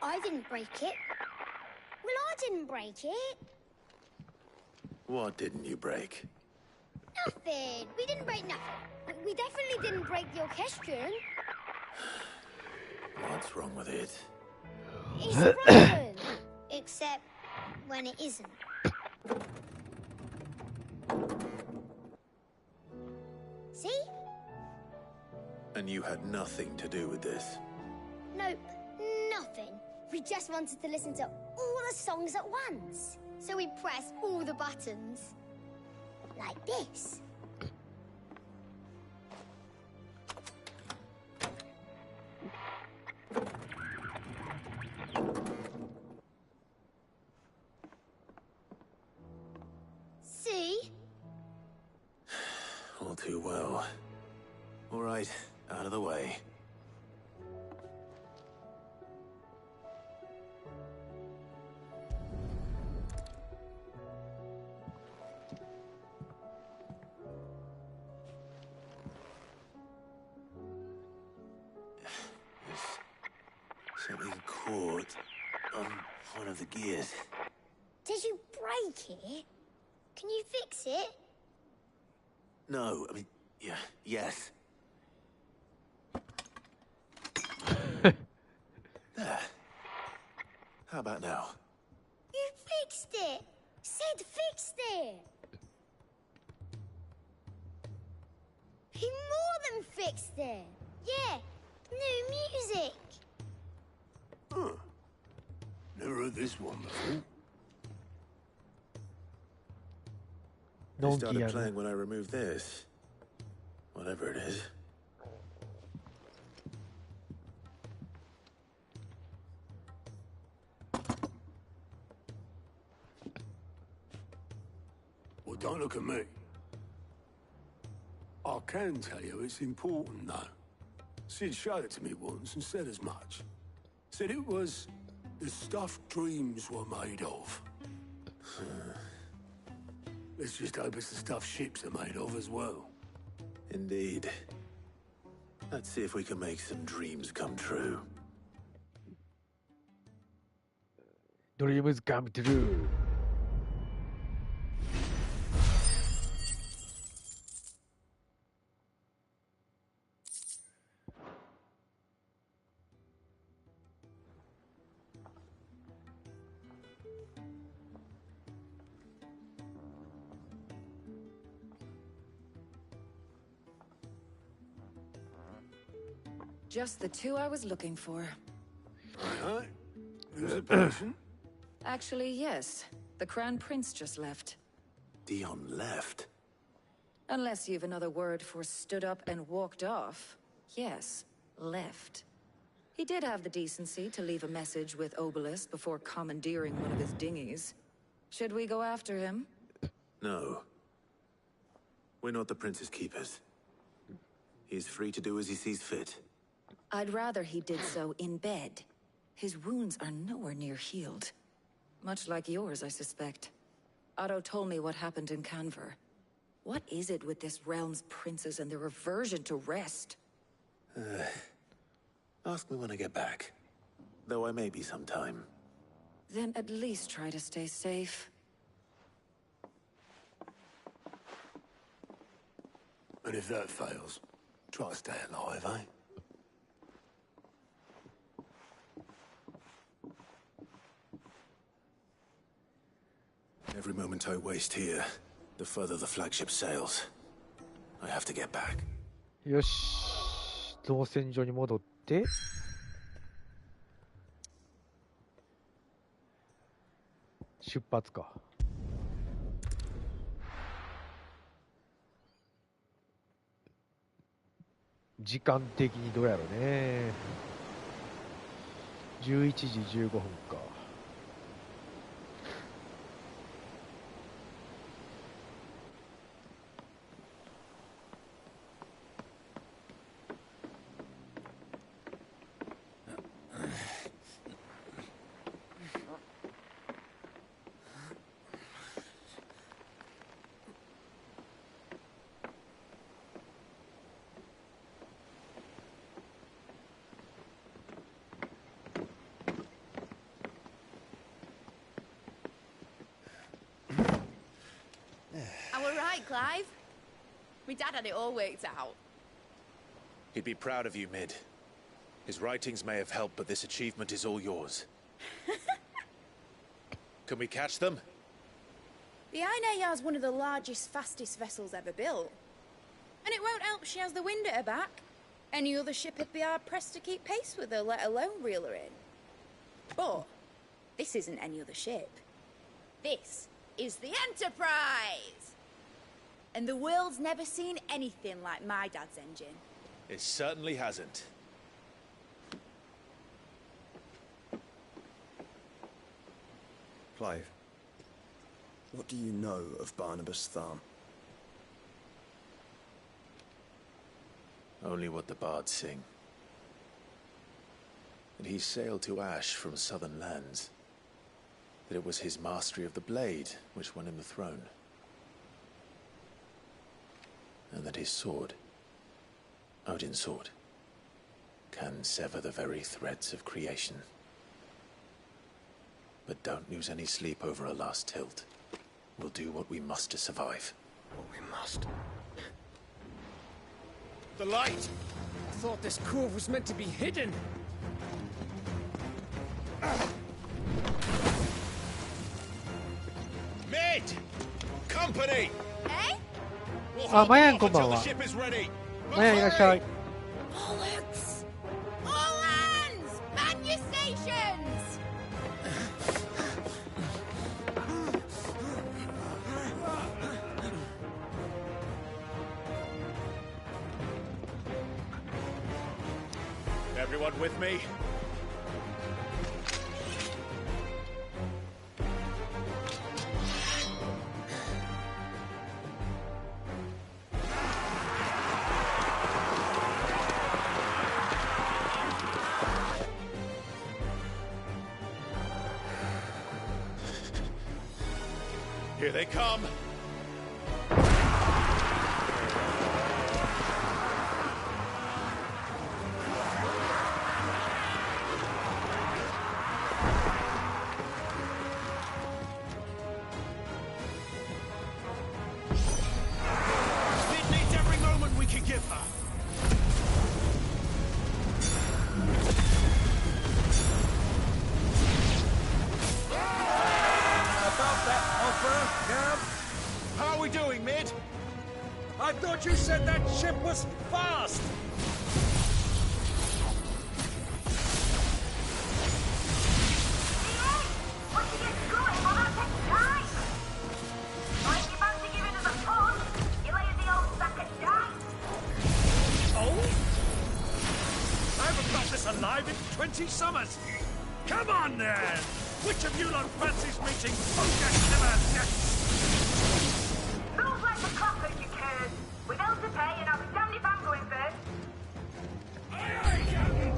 S14: I didn't break it. Well, I didn't break it.
S5: What didn't you break?
S14: Nothing. We didn't break nothing. We definitely didn't break the orchestrion.
S5: What's wrong with it?
S14: It's broken. Except when it isn't. See?
S5: And you had nothing to do with this?
S14: Nope. Nothing. We just wanted to listen to all the songs at once. So we pressed all the buttons. Like this. See?
S5: All too well. All right, out of the way. Something caught on one of the gears.
S14: Did you break it? Can you fix it?
S5: No, I mean, yeah, yes. There. How about now?
S14: You fixed it! Sid fixed it! He more than fixed it! Yeah, new music!
S6: Huh. Never heard this one before.
S5: It started playing when I removed this. Whatever it is.
S6: Well, don't look at me. I can tell you it's important, though. Sid showed it to me once and said as much. Said it was the stuff dreams were made of. Let's just hope it's the stuff ships are made of as well.
S5: Indeed. Let's see if we can make some dreams come true.
S7: Dreams come true.
S17: Just the two I was looking for.
S6: Aye. Who's a patient?
S17: Actually, yes. The Crown Prince just left.
S5: Dion left?
S17: Unless you've another word for stood up and walked off. Yes, left. He did have the decency to leave a message with Obelisk before commandeering one of his dinghies. Should we go after him?
S5: No. We're not the Prince's keepers. He's free to do as he sees fit.
S17: I'd rather he did so in bed. His wounds are nowhere near healed. Much like yours, I suspect. Otto told me what happened in Canver. What is it with this realm's princes and their aversion to rest?
S5: Ask me when I get back. Though I may be sometime.
S17: Then at least try to stay safe.
S6: And if that fails, try to stay alive, eh?
S5: Every moment I waste here, the further the flagship sails. I have to get back.
S7: よし、造船所に戻って、出発か。時間的にどうやろうね。11時15分か。
S4: Clive? My dad had it all worked out.
S20: He'd be proud of you, Mid. His writings may have helped, but this achievement is all yours. Can we catch them?
S4: The Ainayar's one of the largest, fastest vessels ever built. And it won't help she has the wind at her back. Any other ship would be hard-pressed to keep pace with her, let alone reel her in. But this isn't any other ship. This is the Enterprise! And the world's never seen anything like my dad's engine.
S20: It certainly hasn't.
S10: Clive, what do you know of Barnabas Thumb?
S20: Only what the bards sing. That he sailed to Ash from southern lands. That it was his mastery of the blade which won him the throne. And that his sword, Odin's sword, can sever the very threads of creation. But don't lose any sleep over a last tilt. We'll do what we must to survive.
S10: What we must.
S23: The light! I thought this cove was meant to be hidden.
S20: Mid! Company!
S4: Eh?
S7: あ、マヤンこんばんは。マヤンいらっしゃい。
S4: Bollocks! All hands! Man your stations!
S20: Everyone with me? Here they come. It needs every moment we can give her. How are we doing, Mid?
S12: I thought you said that ship was fast! mighty summers! Come on then! Which of you lot fancies meeting Ogre Killer next?
S9: Move like the clockers, you curs! With bills to pay, and I'll be damned if I'm going first.
S12: Aye, aye, Captain!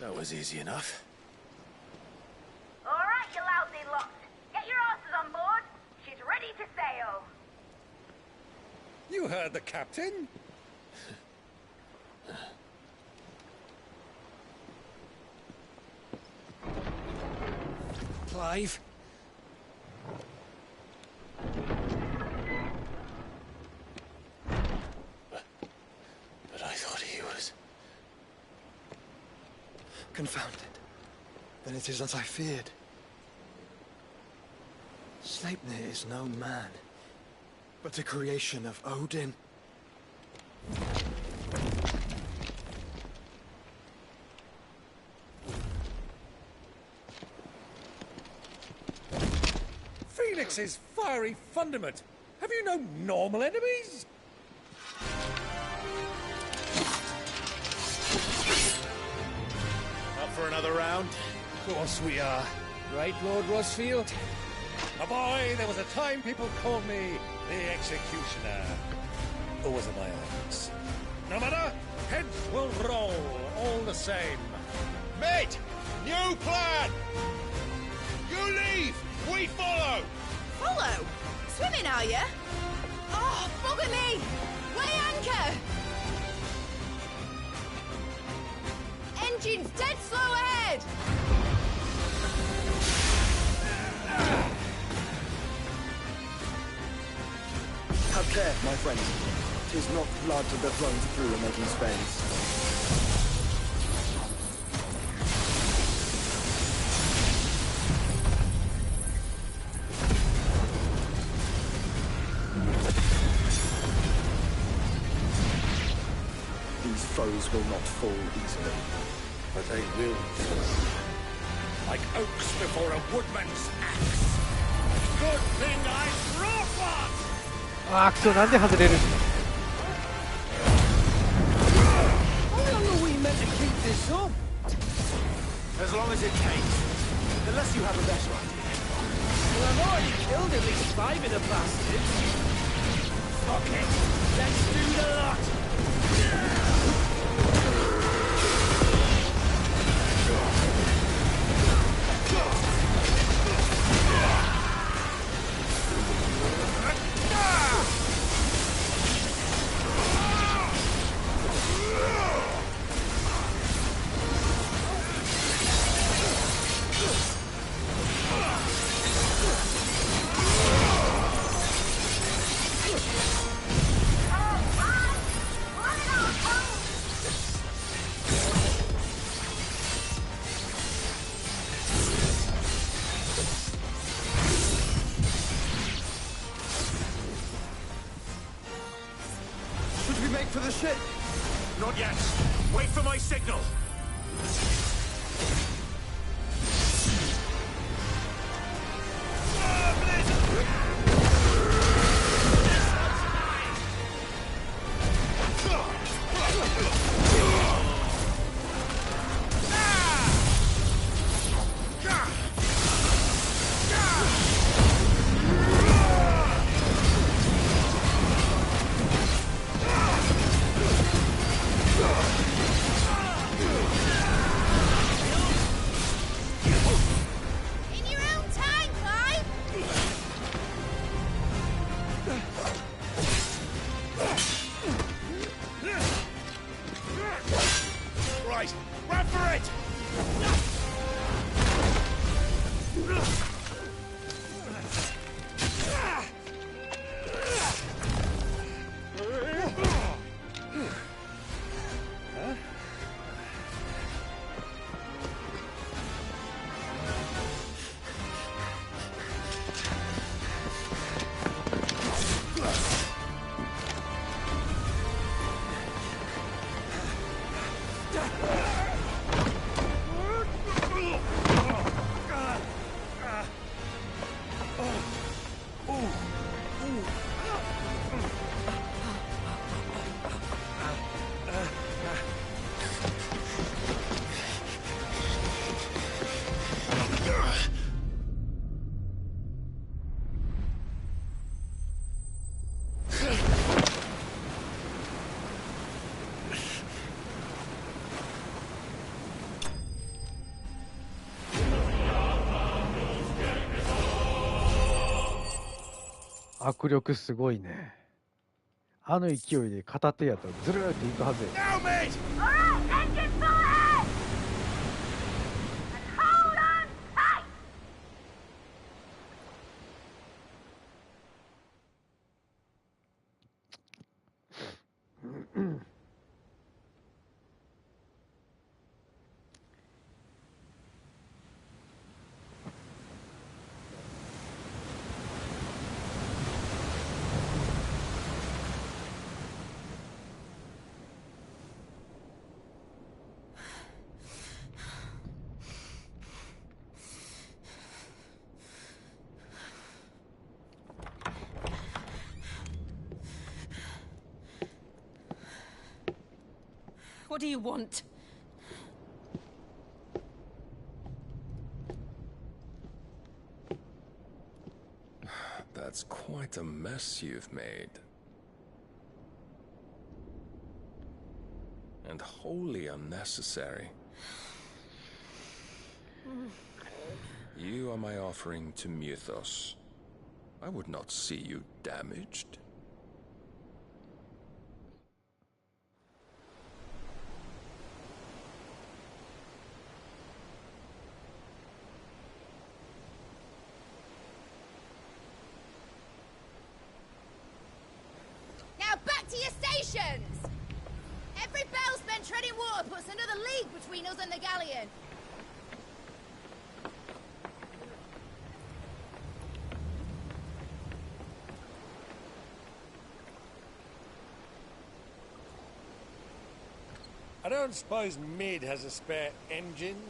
S20: That was easy enough.
S9: All right, you lousy lot. Get your asses on board. She's ready to sail.
S12: You heard the captain. Clive?
S20: But I thought he was...
S10: Confounded. Then it is as I feared. Sleipnir is no man, but a creation of Odin.
S12: Felix's fiery fundament. Have you no normal enemies?
S20: Up for another round?
S12: Of course we are. Right, Lord Rosfield? A boy, there was a time people called me the Executioner. Or was it my arms? No matter, heads will roll all the same.
S20: Mate! New plan! You leave! We follow!
S4: Follow? Swimming, are you? Oh, bugger me! Weigh anchor! Engine's dead slow ahead!
S10: Have care, my friends. 'Tis not blood that runs through a maiden's veins. These foes will not fall easily.
S20: But they will.
S12: Like oaks before a woodman's axe. Good thing I brought one!
S7: あーくそなんで外れる
S1: How long are we meant to keep this up?
S20: As long as it takes. Unless you have a better idea.
S1: Well, I've already killed at least 5 of the bastards. Fuck it. Let's do the lot.
S10: Should we make for the ship?
S20: Not yet. Wait for my signal.
S7: 握力すごいね。あの勢いで片手やったらずるーっていくはずや。
S17: What do you want?
S25: That's quite a mess you've made. And wholly unnecessary. You are my offering to Mythos. I would not see you damaged.
S4: Now back to your stations! Every bell spent treading water puts another league between us and the galleon.
S12: I don't suppose Mid has a spare engine?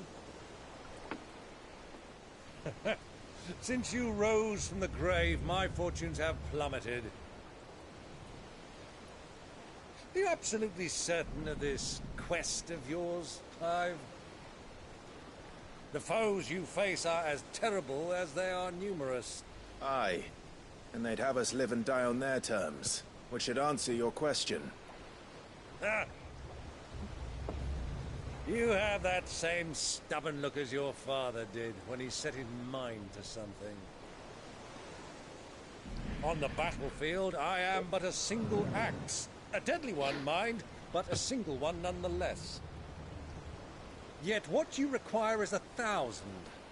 S12: Since you rose from the grave, my fortunes have plummeted. Are you absolutely certain of this quest of yours, Clive? The foes you face are as terrible as they are numerous.
S5: Aye. And they'd have us live and die on their terms, which should answer your question.
S12: Ah! You have that same stubborn look as your father did when he set his mind to something. On the battlefield, I am but a single axe. A deadly one, mind, but a single one nonetheless. Yet what you require is 1,000,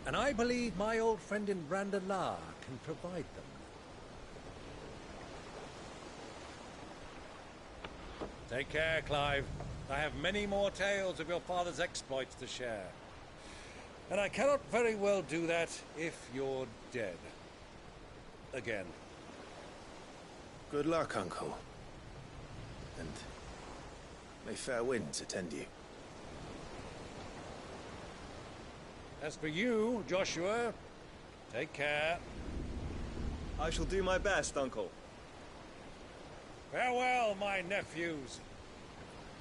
S12: and I believe my old friend in Randalar can provide them. Take care, Clive. I have many more tales of your father's exploits to share. And I cannot very well do that if you're dead. Again.
S5: Good luck, Uncle. And may fair winds attend you.
S12: As for you, Joshua, take care.
S10: I shall do my best, Uncle.
S12: Farewell, my nephews.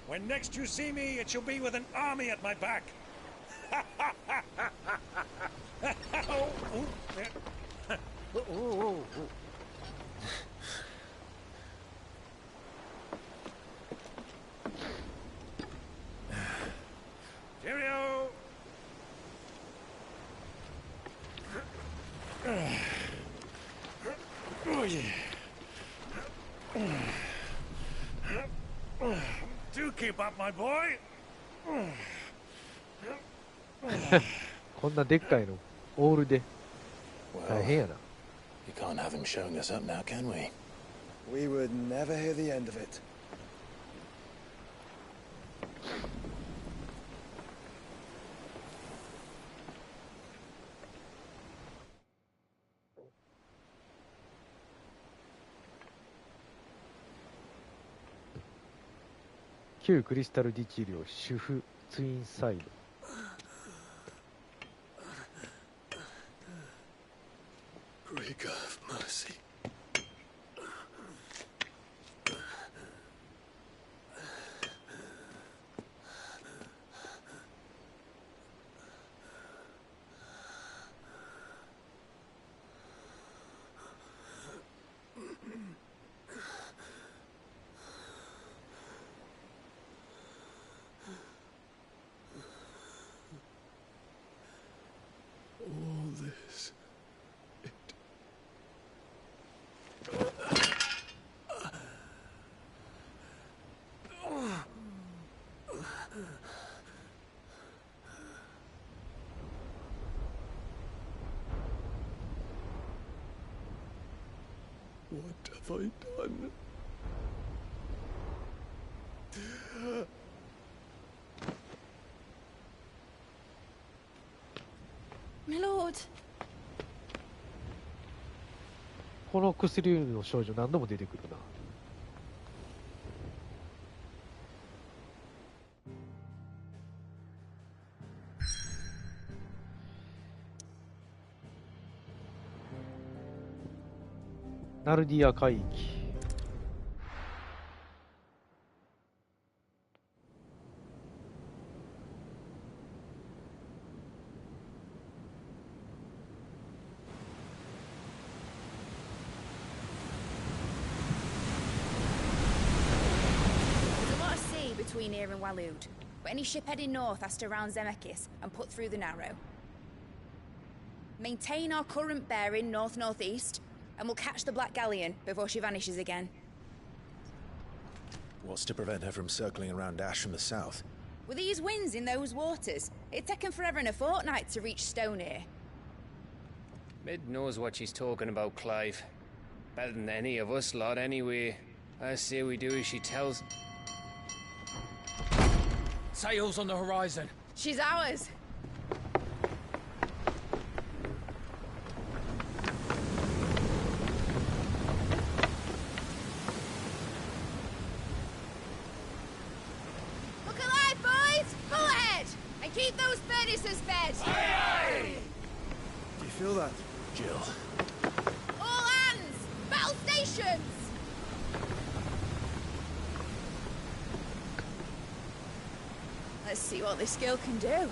S12: When next you see me, it shall be with an army at my back. Cheerio! Oh, yeah. Do keep up, my boy.
S7: こんなでっかいのオールで大変やな。
S5: You can't have him showing us up now, can we?
S10: We would never hear the end of it.
S7: 旧クリスタルディチリオ主婦ツインサイド。
S6: Rig of mercy. All this. What have I done?
S4: My lord.
S7: この薬の少女何度も出てくるな。ナルディア海域。
S4: Between here and Waloed, but any ship heading north has to round Zemeckis and put through the Narrow. Maintain our current bearing north-northeast, and we'll catch the Black Galleon before she vanishes again.
S5: What's to prevent her from circling around Ash from the south?
S4: With these winds in those waters, it'd taken forever and a fortnight to reach Stonehere.
S3: Mid knows what she's talking about, Clive. Better than any of us lot, anyway. I say we do as she tells.
S13: Sails on the horizon.
S4: She's ours. Look alive, boys! Pull ahead! And keep those furnaces fed!
S13: Aye, aye.
S10: Do you feel that?
S5: Jill.
S4: All hands! Battle stations! Let's see what this girl can do.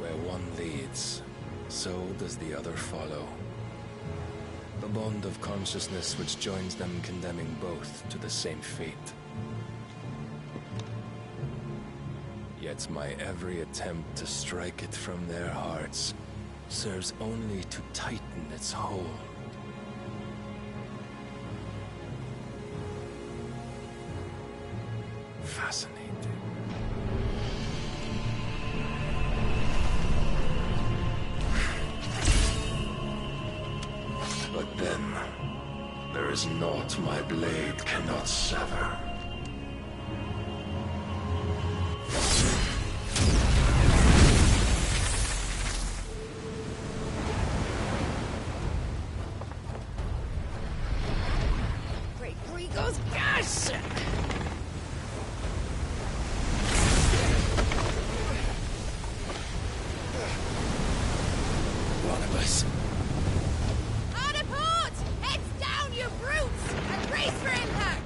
S25: Where one leads, so does the other follow. The bond of consciousness which joins them condemning both to the same fate. Yet my every attempt to strike it from their hearts serves only to tighten its hold. Fascinating. But then, there is naught my blade cannot sever.
S2: Crystal's cash!
S20: Barnabas.
S4: On a port! Heads down, you brutes! And brace for impact!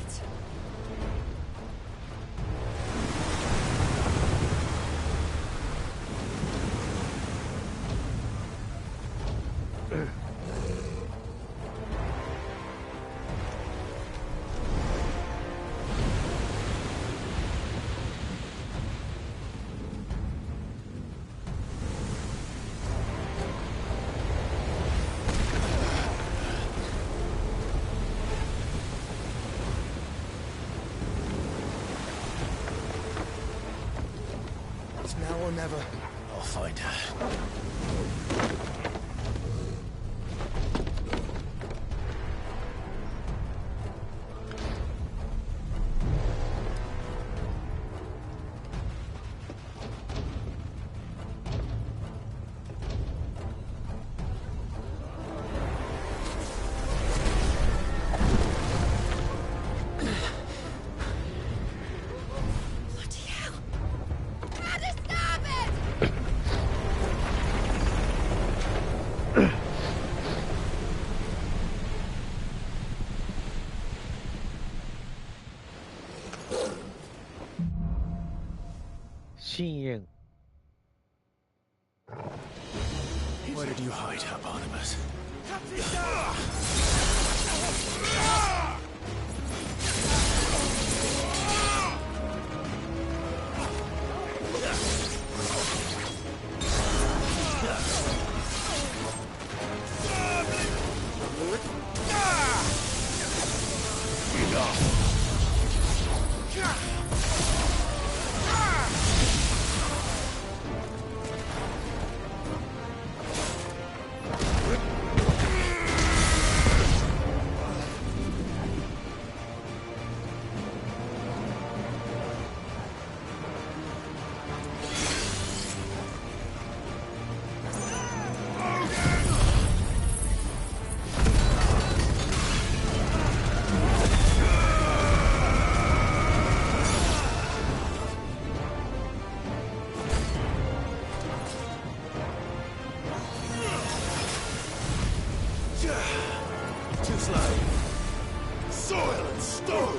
S20: It's now or never. I'll find her. Where did you hide her, Barnabas? Too slow. Soil and stone!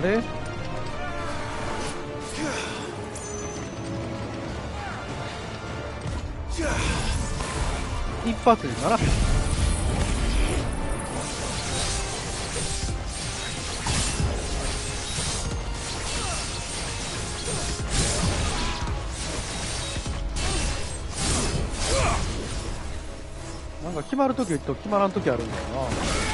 S7: あれ一発でならなんか決まるときと決まらんときあるんだよな。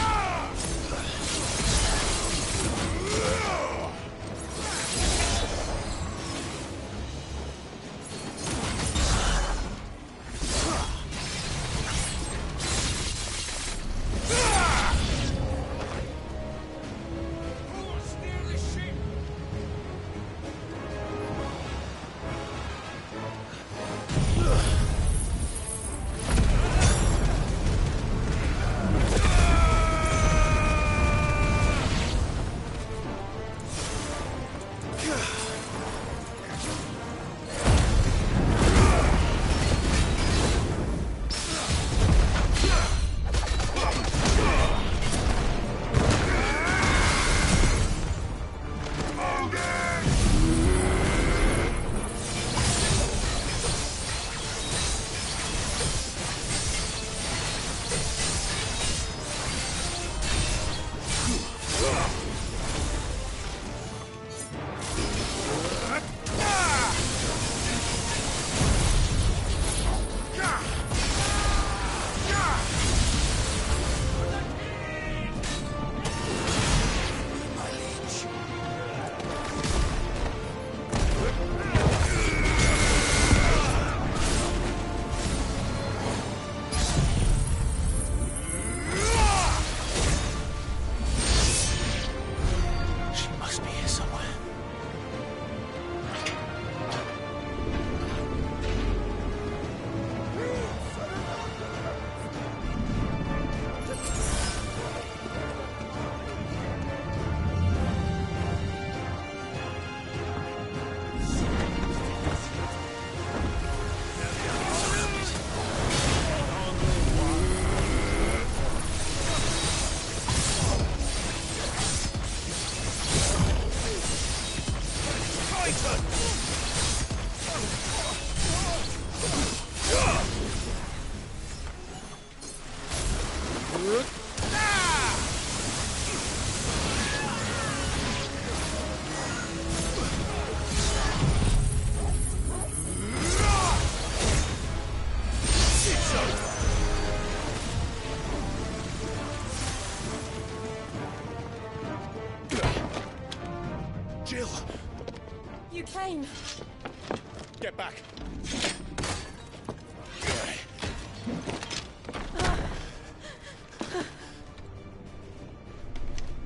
S20: Get back.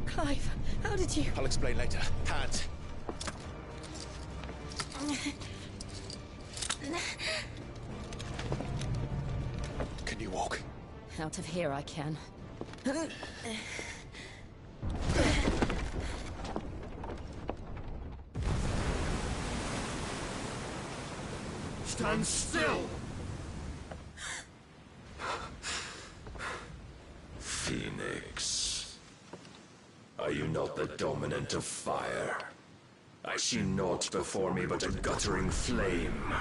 S11: Clive, how did you...
S20: I'll explain later. Hands. Can you walk?
S17: Out of here I can.
S13: Stand still!
S15: Phoenix. Are you not the dominant of fire? I see naught before me but a guttering flame.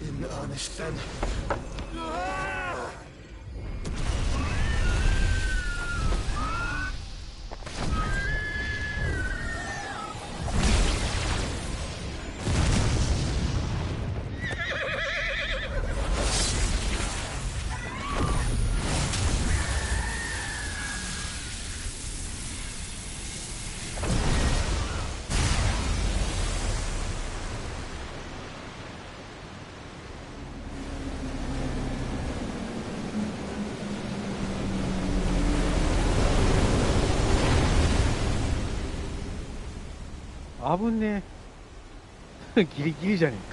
S13: In earnest then.
S7: 危ねえ。ギリギリじゃねえか。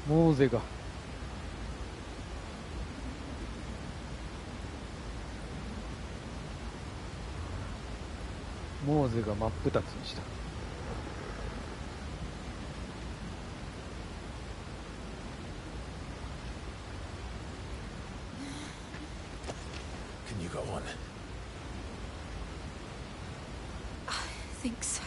S7: モーゼが真っ二つにした。
S5: Can you go on?
S17: I think so.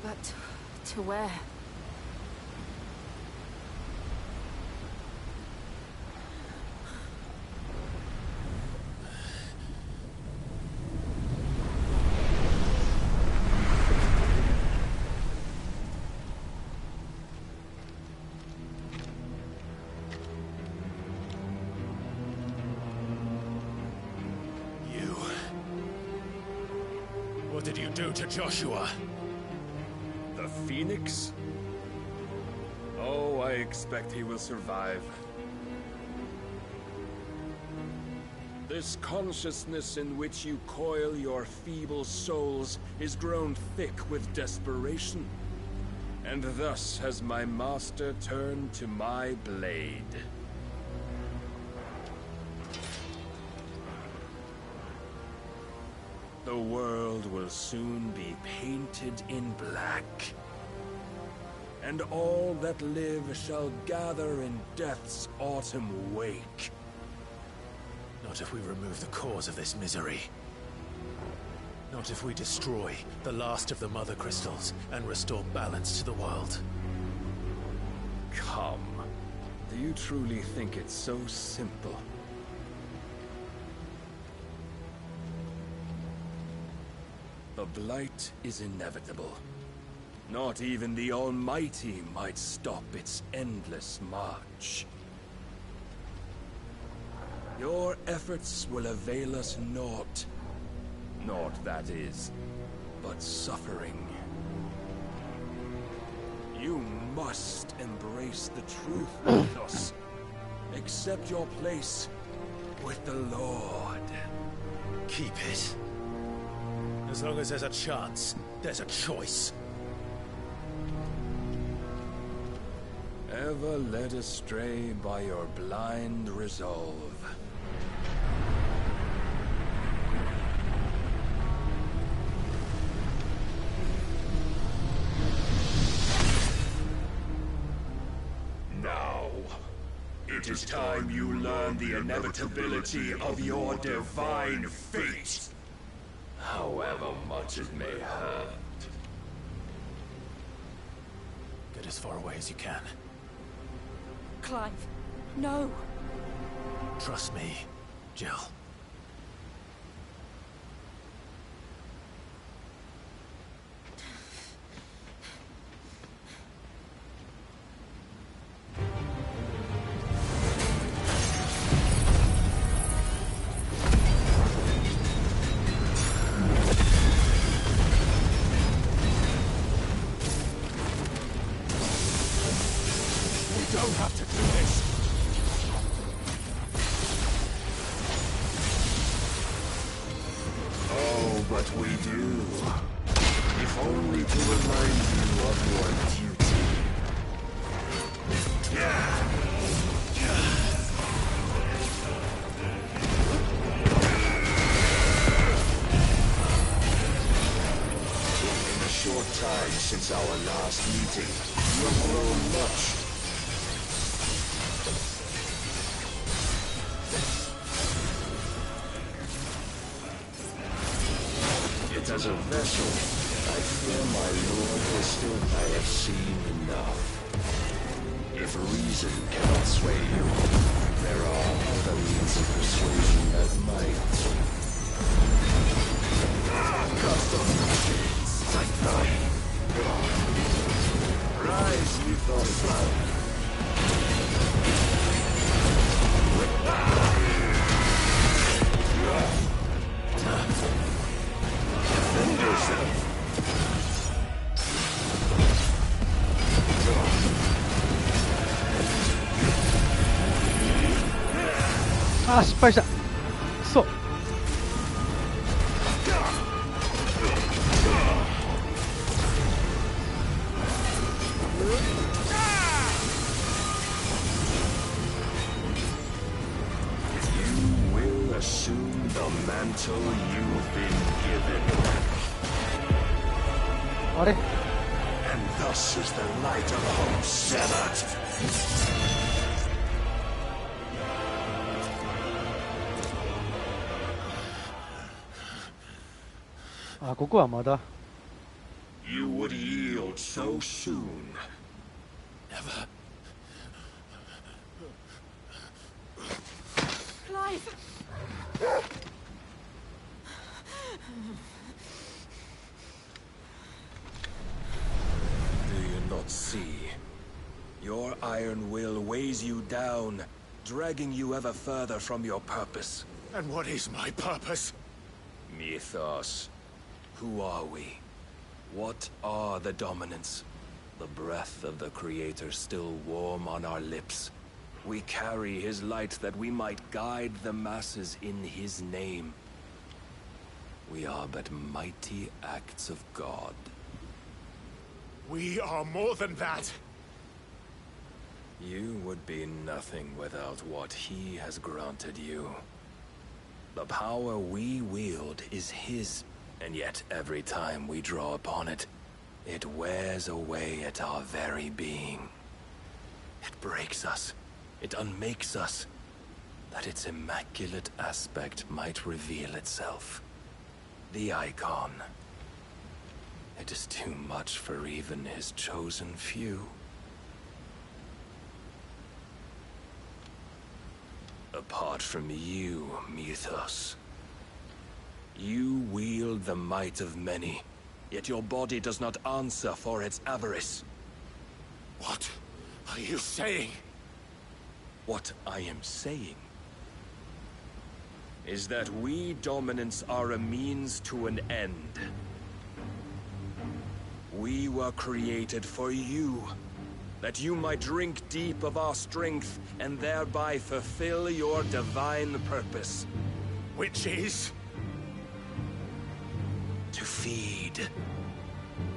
S17: But to where?
S20: You. What did you do to Joshua?
S15: The Phoenix? Oh, I expect he will survive. This consciousness in which you coil your feeble souls is grown thick with desperation. And thus has my master turned to my blade. The world will soon be painted in black. And all that live shall gather in death's autumn wake.
S5: Not if we remove the cause of this misery. Not if we destroy the last of the Mother Crystals and restore balance to the world.
S15: Come. Do you truly think it's so simple? The Blight is inevitable. Not even the Almighty might stop its endless march. Your efforts will avail us naught. Naught, that is, but suffering. You must embrace the truth with us. Accept your place with the Lord.
S5: Keep it. As long as there's a chance, there's a choice.
S15: Ever led astray by your blind resolve. Now, it is time you learn the inevitability of your divine fate. However much it may hurt.
S5: Get as far away as you can.
S17: Clive, no.
S5: Trust me, Jill.
S15: Since our last meeting, you have grown much. Yet as a vessel, I fear my lord will still I have seen enough. If reason cannot sway you, there are other means of persuasion that might. Rise, Mythos. Defend yourself.
S7: あー、失敗した。くそ。
S15: Assume the mantle you've been given.
S7: あれ
S15: And thus is the light of hope severed.
S7: あ、ここはまだ。
S15: You would yield so soon.
S2: Never.
S11: Clive!
S15: Do you not see? Your iron will weighs you down, dragging you ever further from your purpose.
S6: And what is my purpose?
S15: Mythos. Who are we? What are the dominants? The breath of the Creator still warm on our lips. We carry his light that we might guide the masses in his name. We are but mighty acts of God.
S6: We are more than that.
S15: You would be nothing without what he has granted you. The power we wield is his, and yet every time we draw upon it, it wears away at our very being. It breaks us. It unmakes us, that its immaculate aspect might reveal itself. The icon. It is too much for even his chosen few. Apart from you, Mythos, you wield the might of many, yet your body does not answer for its avarice.
S6: What are you saying?
S15: What I am saying is that we dominants are a means to an end. We were created for you, that you might drink deep of our strength and thereby fulfill your divine purpose.
S6: Which is?
S15: To feed.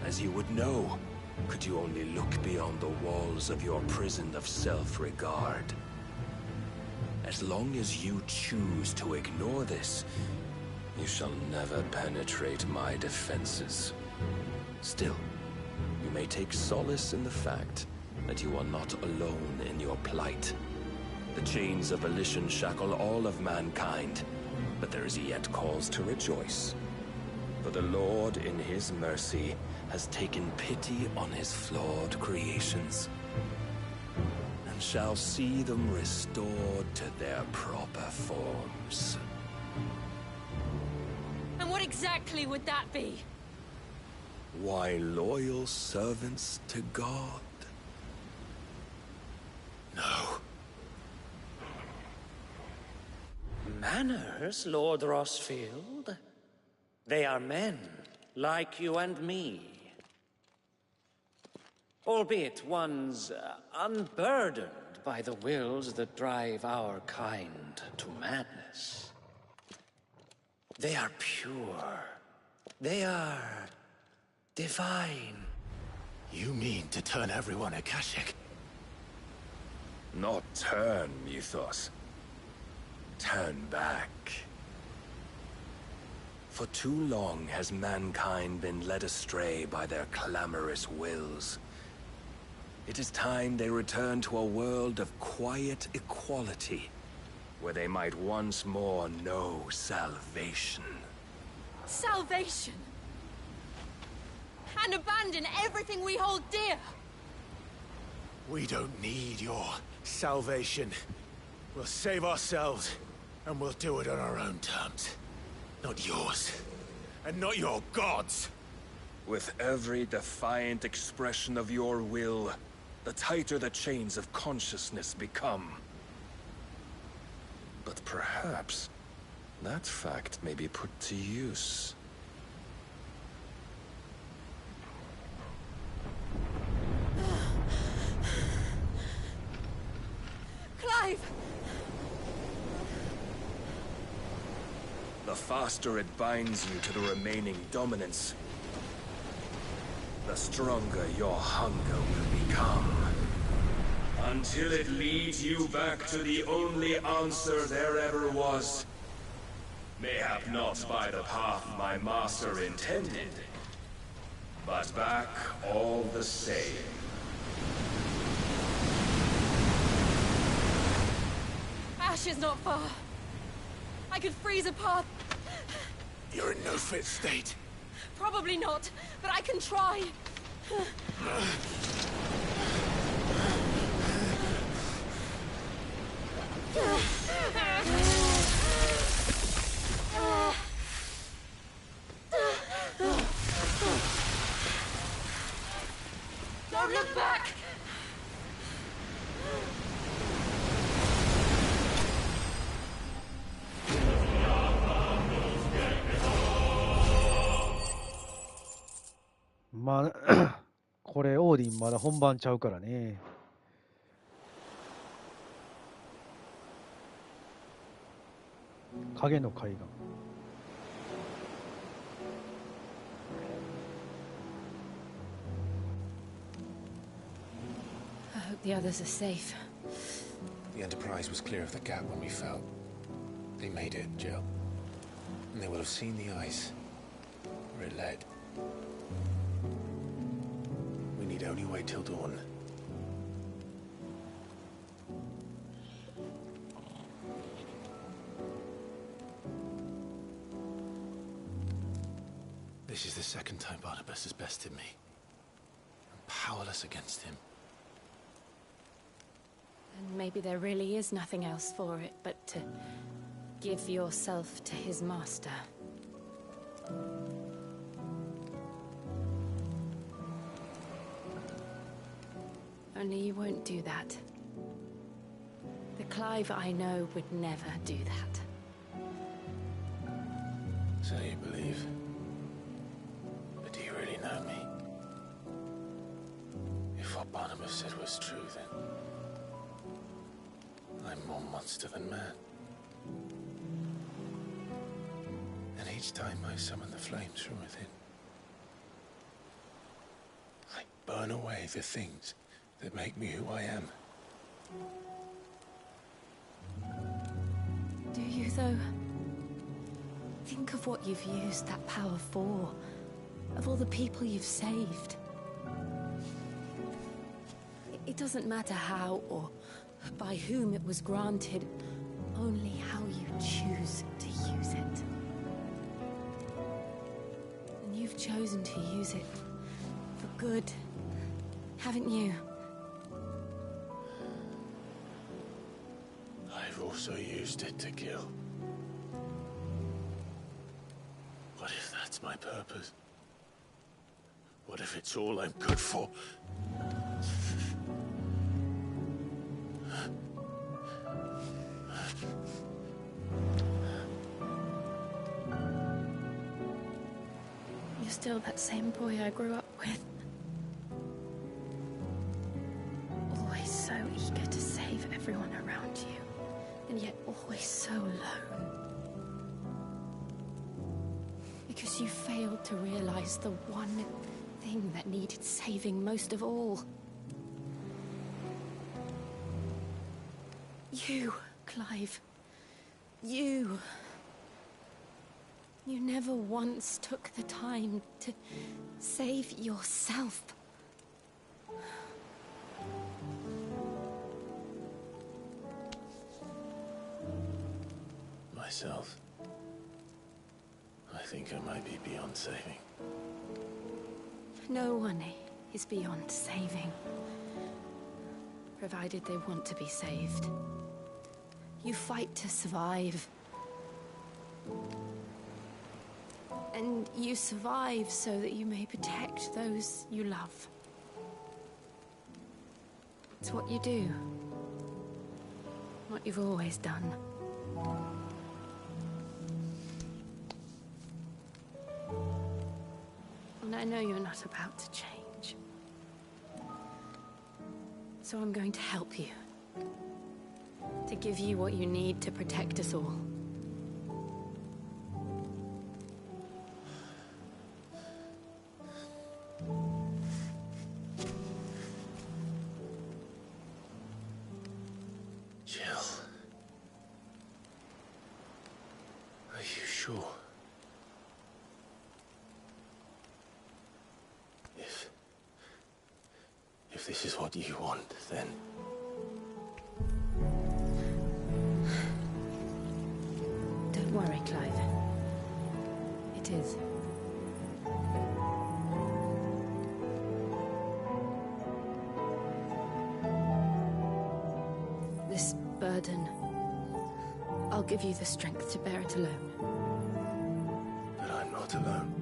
S15: As you would know, could you only look beyond the walls of your prison of self-regard. As long as you choose to ignore this, you shall never penetrate my defenses. Still, you may take solace in the fact that you are not alone in your plight. The chains of volition shackle all of mankind, but there is yet cause to rejoice. For the Lord, in his mercy, has taken pity on his flawed creations, and shall see them restored to their proper forms.
S11: And what exactly would that be?
S15: Why, loyal servants to God. No.
S8: Manners, Lord Rossfield? They are men, like you and me. Albeit ones unburdened by the wills that drive our kind to madness. They are pure. They are divine.
S20: You mean to turn everyone Akashic?
S15: Not turn, Mythos. Turn back. For too long has mankind been led astray by their clamorous wills. It is time they return to a world of quiet equality, where they might once more know salvation.
S11: Salvation! And abandon everything we hold dear!
S5: We don't need your salvation. We'll save ourselves, and we'll do it on our own terms. Not yours. And not your gods!
S15: With every defiant expression of your will, the tighter the chains of consciousness become. But perhaps that fact may be put to use.
S11: Clive!
S15: The faster it binds you to the remaining dominance, the stronger your hunger will become. Until it leads you back to the only answer there ever was. Mayhap not by the path my master intended, but back all the same.
S11: Ash is not far. I could freeze a path.
S5: You're in no fit state.
S11: Probably not, but I can try. Don't look back!
S7: まあ、これ、オーディンまだ本番ちゃうからね。影の海岸。
S17: I hope the others are safe.
S20: The Enterprise was clear of the gap when we fell. They made it, Jill. And they will have seen the ice where it led. We need only wait till dawn. This is the second time Barnabas has bested me. I'm powerless against him.
S17: And maybe there really is nothing else for it but to give yourself to his master. Only you won't do that. The Clive I know would never do that.
S20: So you believe? But do you really know me? If what Barnabas said was true, then I'm more monster than man. And each time I summon the flames from within, I burn away the things that make me who I am.
S17: Do you, though? Think of what you've used that power for. Of all the people you've saved. It doesn't matter how or by whom it was granted, only how you choose to use it. And you've chosen to use it for good, haven't you?
S20: I've also used it to kill. What if that's my purpose? What if it's all I'm good for?
S17: You're still that same boy I grew up with. Always so eager to save everyone around you, and yet always so alone. Because you failed to realize the one thing that needed saving most of all. You, Clive. You. You never once took the time to save yourself.
S20: Myself? I think I might be beyond saving.
S17: No one is beyond saving. provided they want to be saved. You fight to survive. And you survive so that you may protect those you love. It's what you do. What you've always done. And I know you're not about to change. So I'm going to help you. To give you what you need to protect us all.
S20: Jill. Are you sure? If this is what you want, then...
S17: Don't worry, Clive. It is. This burden, I'll give you the strength to bear it alone.
S20: But I'm not alone.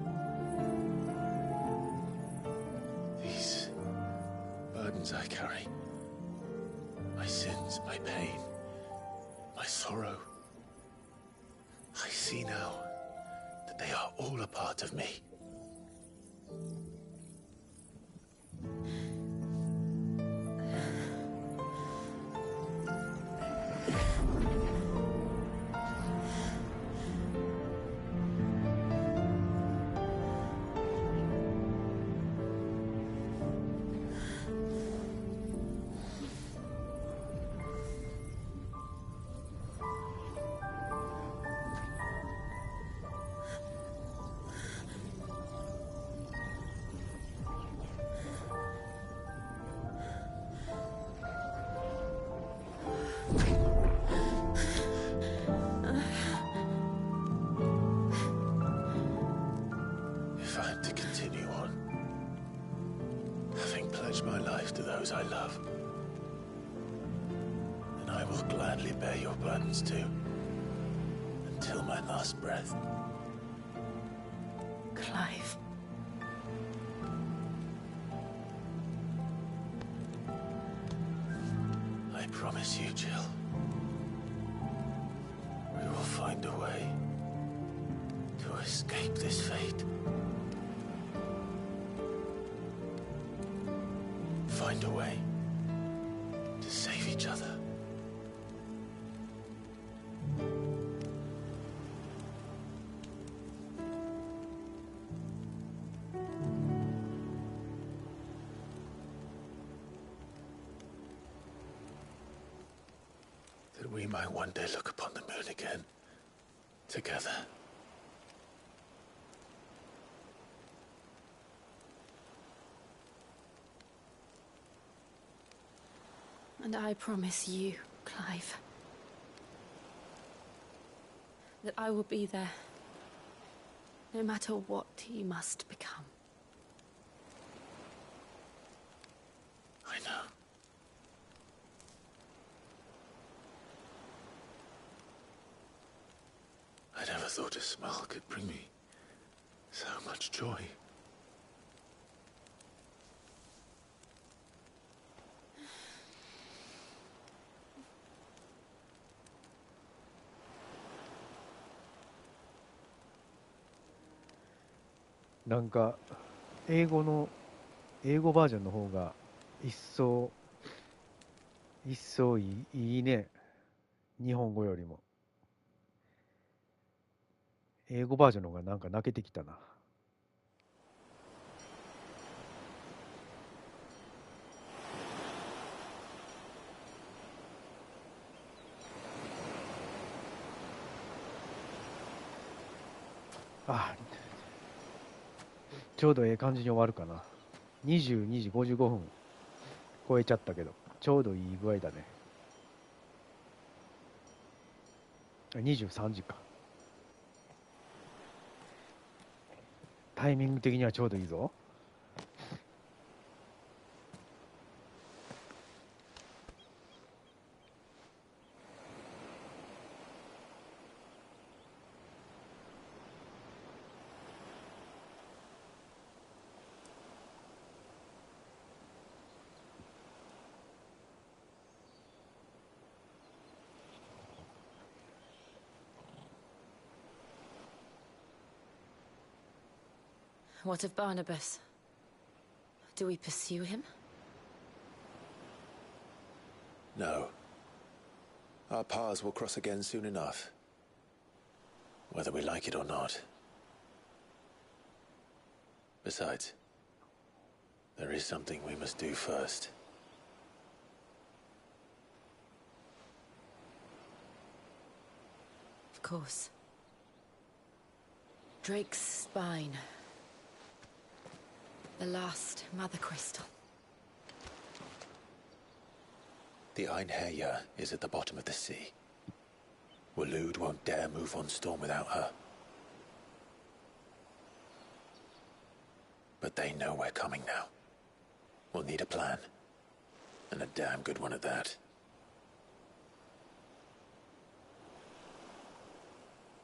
S20: These burdens I carry, my sins, my pain, my sorrow, I see now that they are all a part of me. If I am to continue on, having pledged my life to those I love, then I will gladly bear your burdens too, until my last breath.
S17: Clive.
S20: I promise you, Jill, we will find a way to escape this fate. Find a way to save each other. That we might one day look upon the moon again, together.
S17: And I promise you, Clive, that I will be there, no matter what you must become.
S20: I know. I never thought a smile could bring me so much joy.
S7: なんか英語バージョンの方が一層いいね。日本語よりも英語バージョンの方がなんか泣けてきたな。あ、ちょうどええ感じに終わるかな。22時55分超えちゃったけど、ちょうどいい具合だね。23時か。タイミング的にはちょうどいいぞ。
S17: What of Barnabas? Do we pursue him?
S5: No. Our paths will cross again soon enough. Whether we like it or not. Besides, there is something we must do first.
S17: Of course. Drake's spine. The last Mother Crystal.
S5: The Einherja is at the bottom of the sea. Waloed won't dare move on Storm without her. But they know we're coming now. We'll need a plan. And a damn good one at that.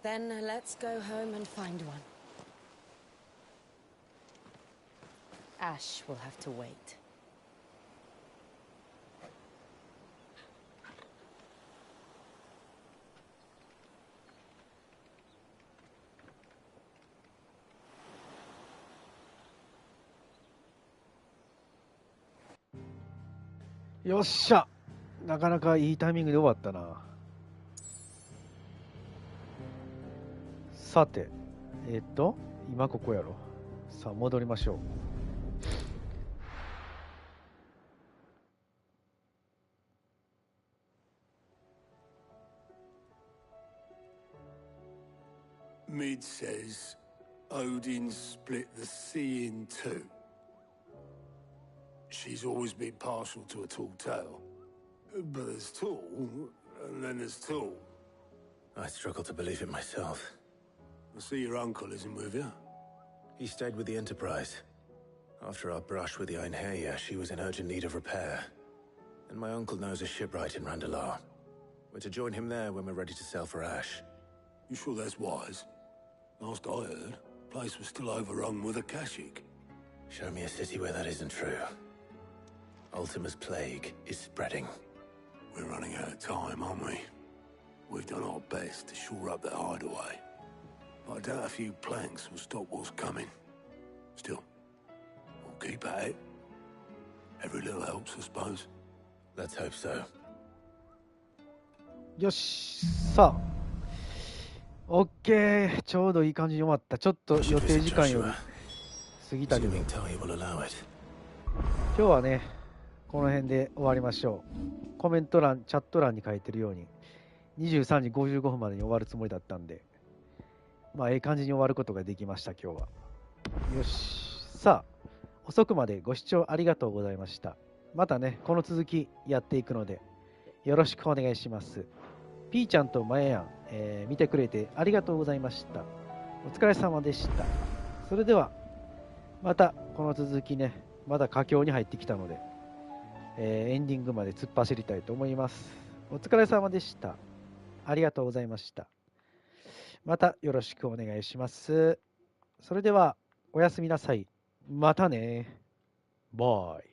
S17: Then let's go home and find one. Ash will have to wait.
S7: よっしゃ、なかなかいいタイミングで終わったな。さて、今ここやろ。さあ、戻りましょう。
S6: Mid says Odin split the sea in two. She's always been partial to a tall tale. But there's tall, and then there's tall.
S5: I struggle to believe it myself.
S6: I see your uncle isn't with you.
S5: He stayed with the Enterprise. After our brush with the Einherja, she was in urgent need of repair. And my uncle knows a shipwright in Randalar. We're to join him there when we're ready to sail for Ash.
S6: You sure that's wise? Last I heard, the place was still overrun with Akashic.
S5: Show me a city where that isn't true. Ultima's plague is spreading.
S6: We're running out of time, aren't we? We've done our best to shore up that hideaway. But I doubt a few planks will stop what's coming. Still, we'll keep at it. Every little helps, I suppose.
S5: Let's hope so.
S7: よし、さあ。オッケー。ちょうどいい感じに終わった。ちょっと予定時間より過ぎたけど。今日はね、この辺で終わりましょう。コメント欄、チャット欄に書いてるように、23時55分までに終わるつもりだったんで、まあ、いい感じに終わることができました、今日は。よし。さあ、遅くまでご視聴ありがとうございました。またね、この続きやっていくので、よろしくお願いします。ピーちゃんとマヤヤン、見てくれてありがとうございました。お疲れ様でした。それでは、またこの続きね、まだ佳境に入ってきたので、エンディングまで突っ走りたいと思います。お疲れ様でした。ありがとうございました。またよろしくお願いします。それでは、おやすみなさい。またね。バイ。